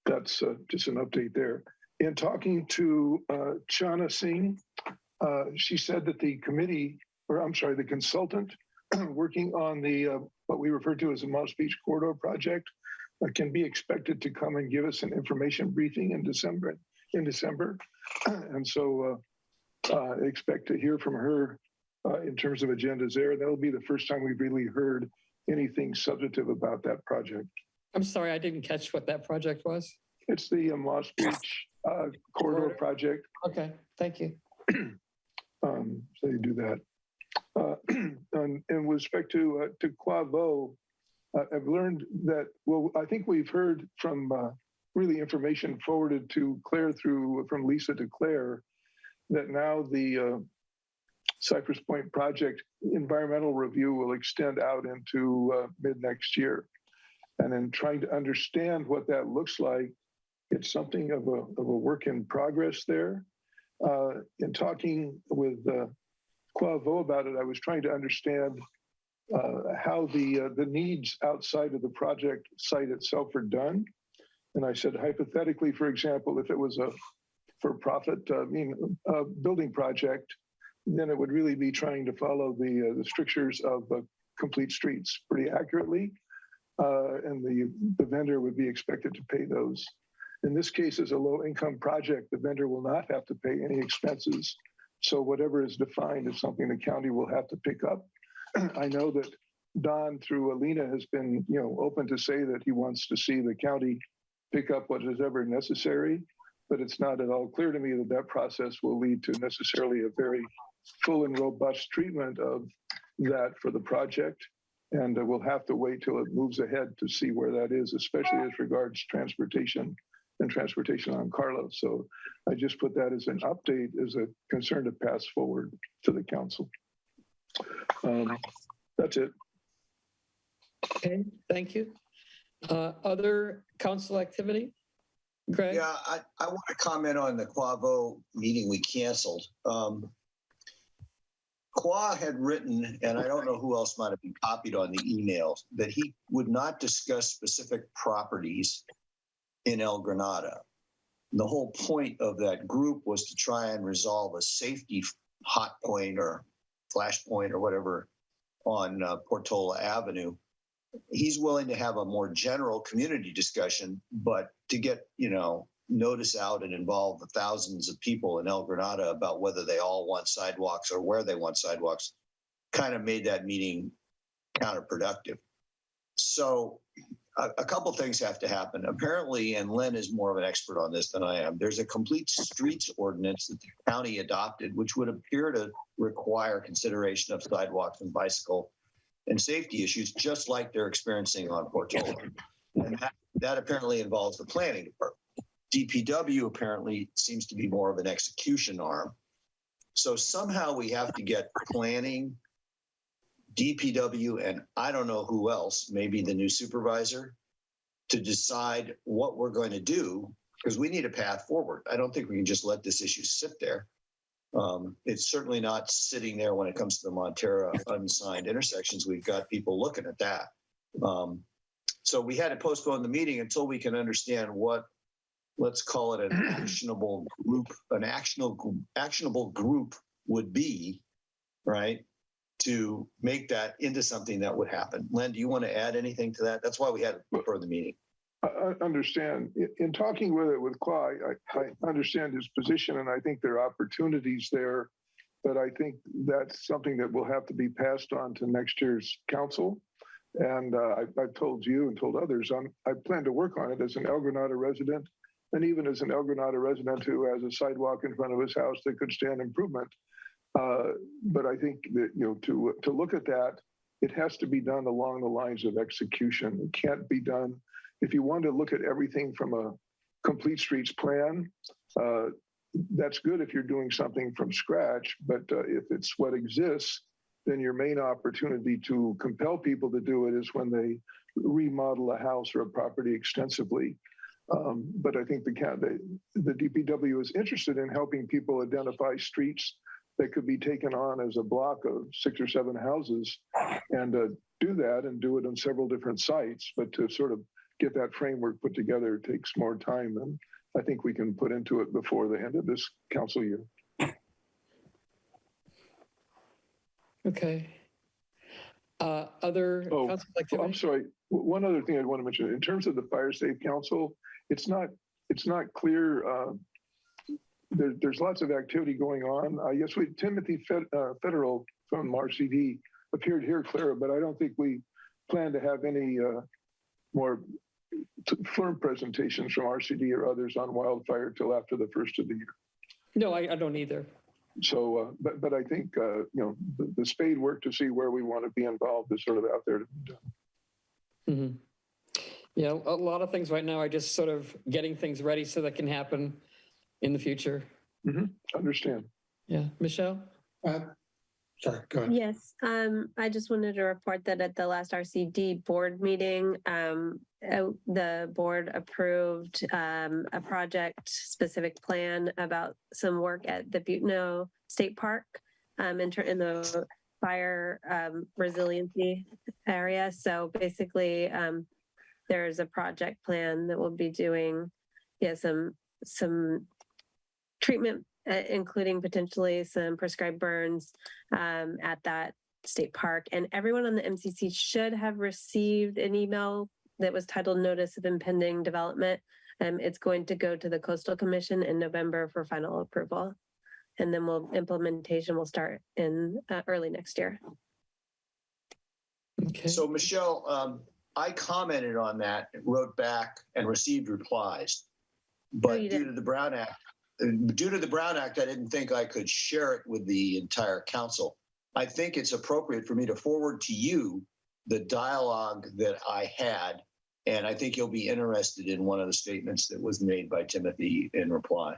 Speaker 2: That's just an update there. In talking to Chana Singh, she said that the consultant working on the what we refer to as the Moss Beach Corridor project can be expected to come and give us an information briefing in December. And so expect to hear from her in terms of agendas there. That'll be the first time we've really heard anything substantive about that project.
Speaker 1: I'm sorry, I didn't catch what that project was.
Speaker 2: It's the Moss Beach Corridor project.
Speaker 1: Okay, thank you.
Speaker 2: So you do that. And with respect to Quavo, I've learned that, well, I think we've heard from really information forwarded to Claire from Lisa to Claire, that now the Cypress Point project environmental review will extend out into mid next year. And in trying to understand what that looks like, it's something of a work in progress there. In talking with Quavo about it, I was trying to understand how the needs outside of the project site itself are done. And I said, hypothetically, for example, if it was a for-profit building project, then it would really be trying to follow the strictures of complete streets pretty accurately. And the vendor would be expected to pay those. In this case, as a low-income project, the vendor will not have to pay any expenses. So whatever is defined is something the county will have to pick up. I know that Don, through Alina, has been open to say that he wants to see the county pick up what is ever necessary, but it's not at all clear to me that that process will lead to necessarily a very full and robust treatment of that for the project. And we'll have to wait till it moves ahead to see where that is, especially as regards transportation and transportation on Carlos. So I just put that as an update, as a concern to pass forward to the council. That's it.
Speaker 1: Okay, thank you. Other council activity? Greg?
Speaker 6: Yeah, I want to comment on the Quavo meeting we canceled. Qua had written, and I don't know who else might have been copied on the emails, that he would not discuss specific properties in El Granada. The whole point of that group was to try and resolve a safety hot point or flash point or whatever on Portola Avenue. He's willing to have a more general community discussion, but to get, notice out and involve the thousands of people in El Granada about whether they all want sidewalks or where they want sidewalks kind of made that meeting counterproductive. So a couple things have to happen. Apparently, and Len is more of an expert on this than I am, there's a complete streets ordinance that the county adopted, which would appear to require consideration of sidewalks and bicycle and safety issues, just like they're experiencing on Portola. And that apparently involves the planning department. DPW apparently seems to be more of an execution arm. So somehow we have to get planning, DPW, and I don't know who else, maybe the new supervisor, to decide what we're going to do, because we need a path forward. I don't think we can just let this issue sit there. It's certainly not sitting there when it comes to the Montera unsigned intersections. We've got people looking at that. So we had to postpone the meeting until we can understand what let's call it an actionable group, an actionable group would be, right? To make that into something that would happen. Len, do you want to add anything to that? That's why we had it before the meeting.
Speaker 2: I understand. In talking with Clay, I understand his position, and I think there are opportunities there, but I think that's something that will have to be passed on to next year's council. And I've told you and told others, I plan to work on it as an El Granada resident, and even as an El Granada resident who has a sidewalk in front of his house that could stand improvement. But I think that, to look at that, it has to be done along the lines of execution. It can't be done. If you want to look at everything from a complete streets plan, that's good if you're doing something from scratch. But if it's what exists, then your main opportunity to compel people to do it is when they remodel a house or a property extensively. But I think the DPW is interested in helping people identify streets that could be taken on as a block of 6 or 7 houses and do that and do it on several different sites. But to sort of get that framework put together takes more time than I think we can put into it before the end of this council year.
Speaker 1: Okay. Other council activity?
Speaker 2: I'm sorry. One other thing I want to mention in terms of the Fire Safe Council, it's not clear. There's lots of activity going on. Yes, Timothy Federal from RCD appeared here, Clara, but I don't think we plan to have any more firm presentations from RCD or others on wildfire till after the first of the year.
Speaker 1: No, I don't either.
Speaker 2: So, but I think the spade work to see where we want to be involved is sort of out there to be done.
Speaker 1: Mm-hmm. Yeah, a lot of things right now are just sort of getting things ready so that can happen in the future.
Speaker 2: Mm-hmm. Understand.
Speaker 1: Yeah, Michelle?
Speaker 14: Sorry, go ahead.
Speaker 4: Yes, I just wanted to report that at the last RCD board meeting, the board approved a project-specific plan about some work at the Butno State Park in the fire resiliency area. So basically, there's a project plan that will be doing some treatment, including potentially some prescribed burns at that state park. And everyone on the MCC should have received an email that was titled Notice of Impending Development. It's going to go to the Coastal Commission in November for final approval. And then implementation will start in early next year.
Speaker 1: Okay.
Speaker 6: So Michelle, I commented on that, wrote back and received replies, but due to the Brown Act, I didn't think I could share it with the entire council. I think it's appropriate for me to forward to you the dialogue that I had, and I think you'll be interested in one of the statements that was made by Timothy in reply.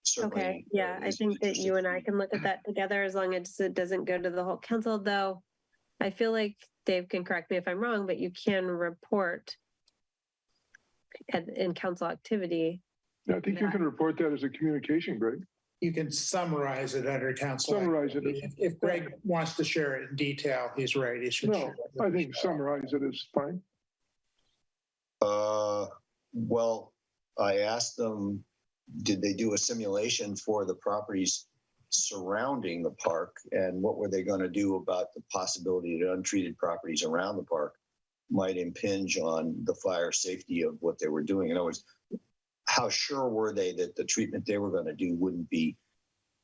Speaker 6: Certainly,
Speaker 4: okay, yeah, I think that you and I can look at that together as long as it doesn't go to the whole council, though. I feel like Dave can correct me if I'm wrong, but you can report in council activity.
Speaker 2: Yeah, I think you can report that as a communication, Greg.
Speaker 14: You can summarize it under council.
Speaker 2: Summarize it.
Speaker 14: If Greg wants to share it in detail, he's right. He should share it.
Speaker 2: I think summarize it is fine.
Speaker 6: Well, I asked them, did they do a simulation for the properties surrounding the park, and what were they going to do about the possibility that untreated properties around the park might impinge on the fire safety of what they were doing? In other words, how sure were they that the treatment they were going to do wouldn't be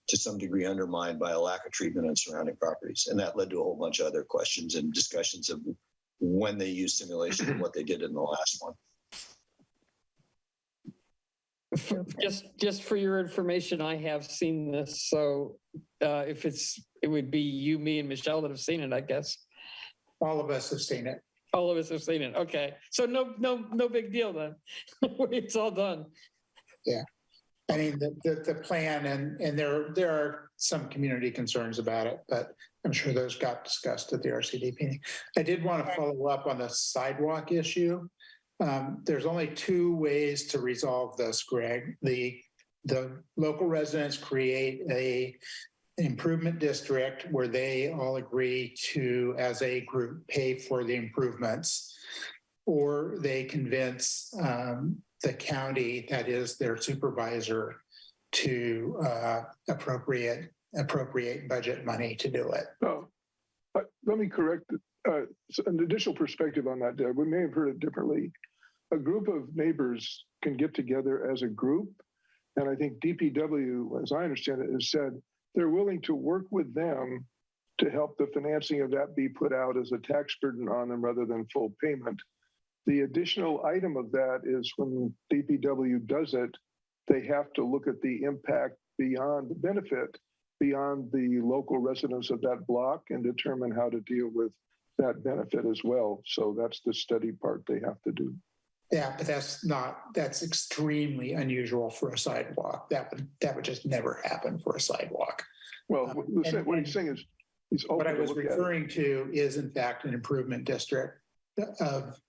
Speaker 6: to some degree undermined by a lack of treatment on surrounding properties? And that led to a whole bunch of other questions and discussions of when they used simulation and what they did in the last one.
Speaker 1: Just for your information, I have seen this. So it would be you, me, and Michelle that have seen it, I guess.
Speaker 14: All of us have seen it.
Speaker 1: All of us have seen it. Okay, so no big deal then. It's all done.
Speaker 14: Yeah, I mean the plan, and there are some community concerns about it, but I'm sure those got discussed at the RCD meeting. I did want to follow up on the sidewalk issue. There's only 2 ways to resolve this, Greg. The local residents create an improvement district where they all agree to, as a group, pay for the improvements, or they convince the county, that is their supervisor, to appropriate budget money to do it.
Speaker 2: Oh, let me correct an additional perspective on that, Deb. We may have heard it differently. A group of neighbors can get together as a group, and I think DPW, as I understand it, has said they're willing to work with them to help the financing of that be put out as a tax burden on them rather than full payment. The additional item of that is when DPW does it, they have to look at the impact beyond the benefit, beyond the local residents of that block, and determine how to deal with that benefit as well. So that's the study part they have to do.
Speaker 14: Yeah, but that's extremely unusual for a sidewalk. That would just never happen for a sidewalk.
Speaker 2: Well, what he's saying is he's open.
Speaker 14: What I was referring to is in fact an improvement district of,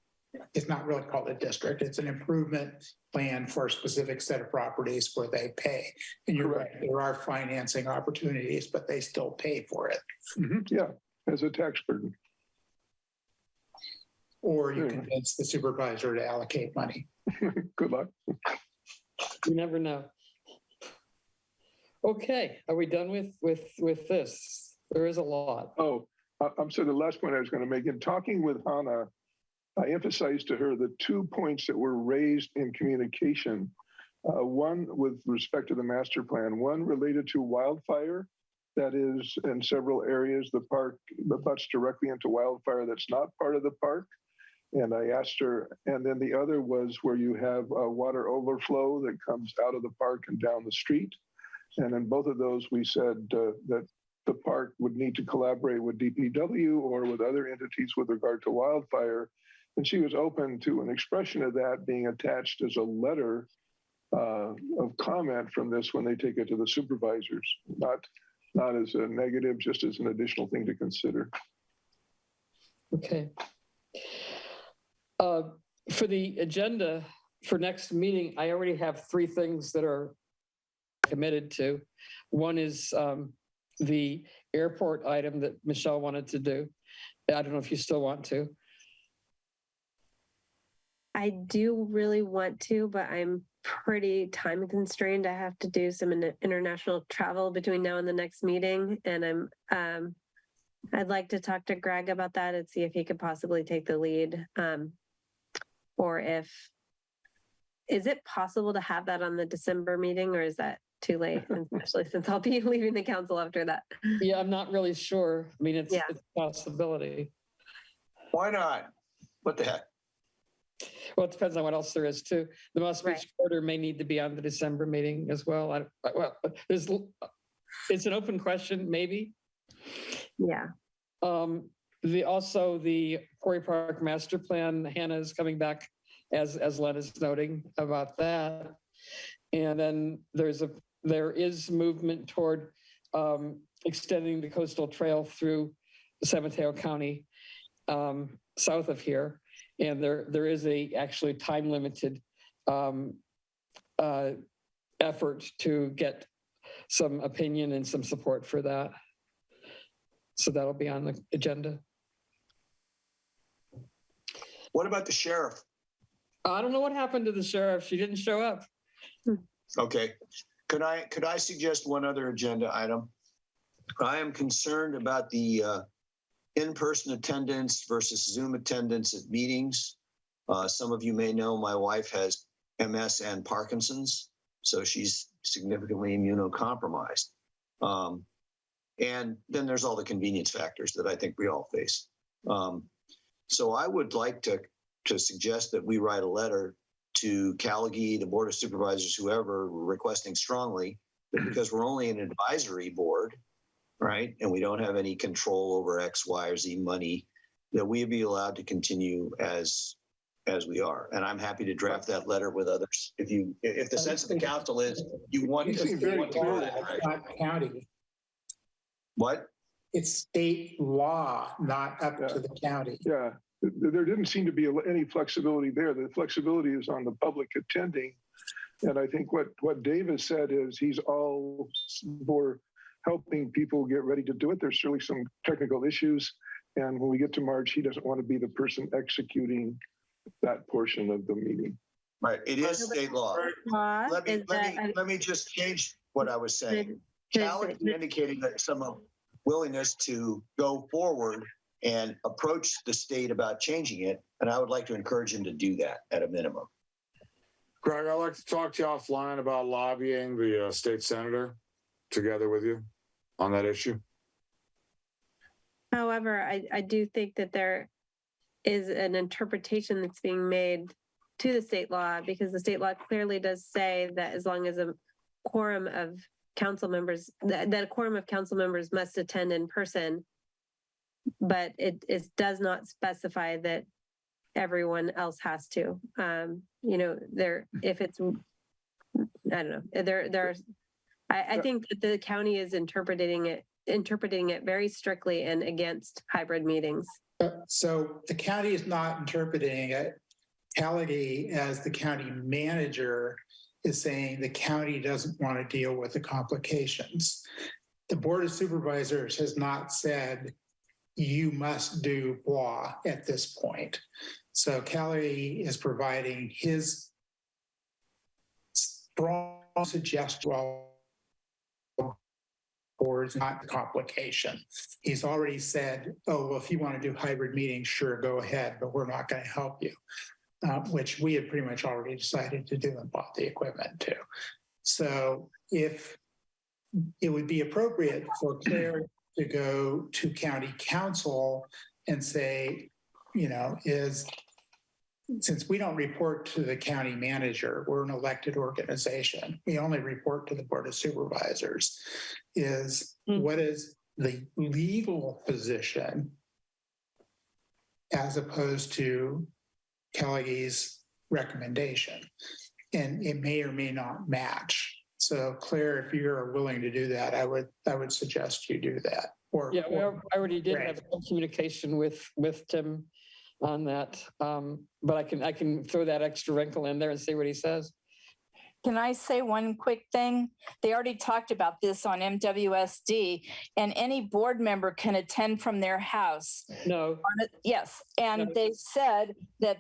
Speaker 14: it's not really called a district, it's an improvement plan for a specific set of properties where they pay. And you're right, there are financing opportunities, but they still pay for it.
Speaker 2: Mm-hmm. Yeah, as a tax burden.
Speaker 14: Or you convince the supervisor to allocate money.
Speaker 2: Good luck.
Speaker 1: You never know. Okay, are we done with this? There is a lot.
Speaker 2: Oh, I'm sorry, the last point I was going to make, in talking with Hannah, I emphasized to her the 2 points that were raised in communication. One with respect to the master plan, one related to wildfire. That is, in several areas, the park butts directly into wildfire that's not part of the park. And I asked her, and then the other was where you have water overflow that comes out of the park and down the street. And in both of those, we said that the park would need to collaborate with DPW or with other entities with regard to wildfire. And she was open to an expression of that being attached as a letter of comment from this when they take it to the supervisors, not as a negative, just as an additional thing to consider.
Speaker 1: Okay. For the agenda for next meeting, I already have 3 things that are committed to. One is the airport item that Michelle wanted to do. I don't know if you still want to.
Speaker 4: I do really want to, but I'm pretty time constrained. I have to do some international travel between now and the next meeting. And I'd like to talk to Greg about that and see if he could possibly take the lead. Or is it possible to have that on the December meeting, or is that too late? Especially since I'll be leaving the council after that.
Speaker 1: Yeah, I'm not really sure. I mean, it's a possibility.
Speaker 6: Why not? What the heck?
Speaker 1: Well, it depends on what else there is too. The Moss Beach Quarter may need to be on the December meeting as well. It's an open question, maybe.
Speaker 4: Yeah.
Speaker 1: The Quarry Park Master Plan, Hannah is coming back as Len is noting about that. And then there is movement toward extending the coastal trail through San Mateo County south of here. And there is actually time limited effort to get some opinion and some support for that. So that'll be on the agenda.
Speaker 6: What about the sheriff?
Speaker 1: I don't know what happened to the sheriff. She didn't show up.
Speaker 6: Okay. Could I suggest one other agenda item? I am concerned about the in-person attendance versus Zoom attendance at meetings. Some of you may know my wife has MS and Parkinson's, so she's significantly immunocompromised. And then there's all the convenience factors that I think we all face. So I would like to suggest that we write a letter to Caligee, the Board of Supervisors, whoever, requesting strongly that because we're only an advisory board, right, and we don't have any control over X, Y, or Z money, that we be allowed to continue as we are. And I'm happy to draft that letter with others. If the sense of the council is you want to do that, right?
Speaker 14: County.
Speaker 6: What?
Speaker 14: It's state law, not up to the county.
Speaker 2: Yeah, there didn't seem to be any flexibility there. The flexibility is on the public attending. And I think what Dave has said is he's all for helping people get ready to do it. There's certainly some technical issues. And when we get to March, he doesn't want to be the person executing that portion of the meeting.
Speaker 6: Right, it is state law. Let me just change what I was saying. Cal is indicating that some willingness to go forward and approach the state about changing it, and I would like to encourage him to do that at a minimum.
Speaker 5: Greg, I'd like to talk to you offline about lobbying the state senator together with you on that issue.
Speaker 4: However, I do think that there is an interpretation that's being made to the state law, because the state law clearly does say that as long as a quorum of council members, that a quorum of council members must attend in person, but it does not specify that everyone else has to. If it's, I don't know, I think that the county is interpreting it very strictly and against hybrid meetings.
Speaker 14: So the county is not interpreting it. Cality, as the county manager, is saying the county doesn't want to deal with the complications. The Board of Supervisors has not said you must do blah at this point. So Cality is providing his strong suggestion boards, not the complication. He's already said, oh, well, if you want to do hybrid meetings, sure, go ahead, but we're not going to help you, which we had pretty much already decided to do and bought the equipment too. So if it would be appropriate for Claire to go to county council and say, since we don't report to the county manager, we're an elected organization, we only report to the Board of Supervisors, what is the legal position as opposed to Kelly's recommendation? And it may or may not match. So Claire, if you're willing to do that, I would suggest you do that.
Speaker 1: I already did have some communication with Tim on that, but I can throw that extra wrinkle in there and see what he says.
Speaker 11: Can I say one quick thing? They already talked about this on MWSD, and any board member can attend from their house.
Speaker 1: No.
Speaker 11: Yes, and they said that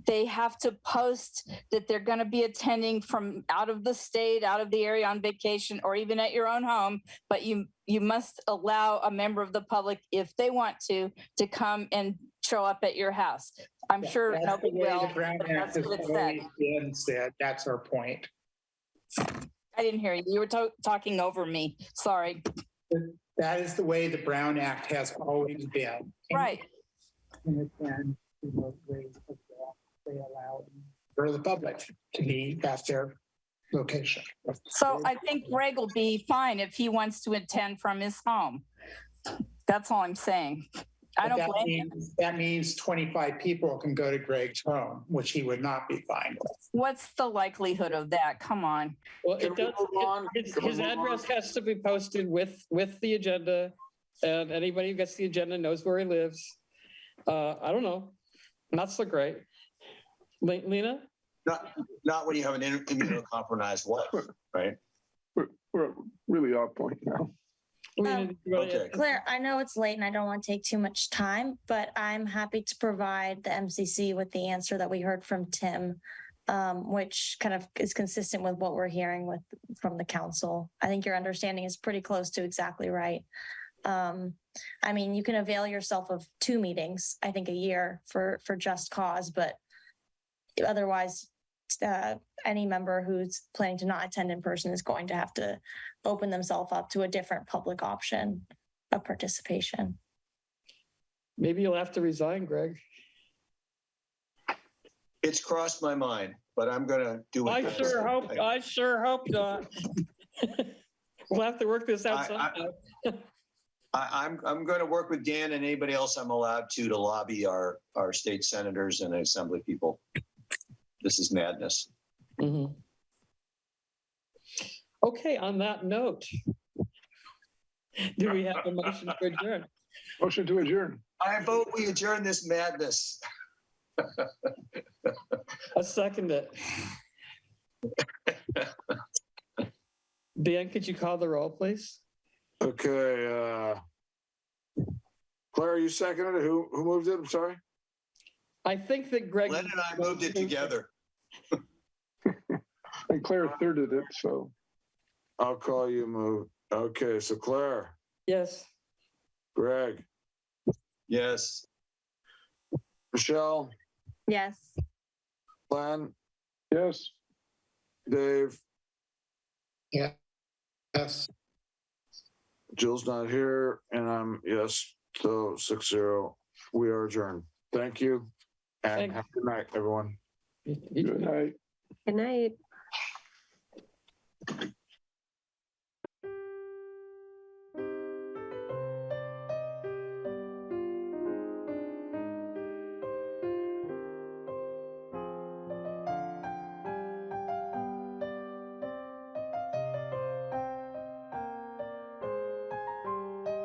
Speaker 11: they have to post that they're going to be attending from out of the state, out of the area on vacation, or even at your own home, but you must allow a member of the public, if they want to come and show up at your house. I'm sure nobody will. That's what it
Speaker 14: said. That's our point.
Speaker 11: I didn't hear you. You were talking over me. Sorry.
Speaker 14: That is the way the Brown Act has always been.
Speaker 11: Right.
Speaker 14: And again, they allow for the public to be at their location.
Speaker 11: So I think Greg will be fine if he wants to attend from his home. That's all I'm saying. I don't blame him.
Speaker 14: That means 25 people can go to Greg's home, which he would not be fine with.
Speaker 11: What's the likelihood of that? Come on.
Speaker 1: Well, his address has to be posted with the agenda, and anybody who gets the agenda knows where he lives. I don't know. Not so great. Lena?
Speaker 6: Not when you have an immunocompromised wife, right?
Speaker 2: We're really off point now.
Speaker 6: Okay.
Speaker 8: Claire, I know it's late and I don't want to take too much time, but I'm happy to provide the MCC with the answer that we heard from Tim, which kind of is consistent with what we're hearing from the council. I think your understanding is pretty close to exactly right. I mean, you can avail yourself of 2 meetings, I think, a year for just cause, but otherwise, any member who's planning to not attend in person is going to have to open themselves up to a different public option of participation.
Speaker 1: Maybe you'll have to resign, Greg.
Speaker 6: It's crossed my mind, but I'm going to do it.
Speaker 1: I sure hope not. We'll have to work this out somehow.
Speaker 6: I'm going to work with Dan and anybody else I'm allowed to lobby our state senators and assembly people. This is madness.
Speaker 1: Mm-hmm. Okay, on that note, do we have a motion to adjourn?
Speaker 2: Motion to adjourn.
Speaker 6: I vote we adjourn this madness.
Speaker 1: I second it. Dan, could you call the roll, please?
Speaker 5: Okay. Claire, you seconded it? Who moved it? I'm sorry.
Speaker 1: I think that Greg...
Speaker 6: Glenn and I moved it together.
Speaker 2: And Claire thirded it, so.
Speaker 5: I'll call you, Move. Okay, so Claire,
Speaker 1: Yes.
Speaker 5: Greg,
Speaker 6: Yes.
Speaker 5: Michelle,
Speaker 4: Yes.
Speaker 5: Glenn,
Speaker 2: Yes.
Speaker 5: Dave,
Speaker 14: Yes.
Speaker 5: Jill's not here, and I'm yes. So 6-0. We are adjourned. Thank you, and
Speaker 1: Thank-
Speaker 5: have a good night, everyone.
Speaker 2: Good night.
Speaker 4: Good night.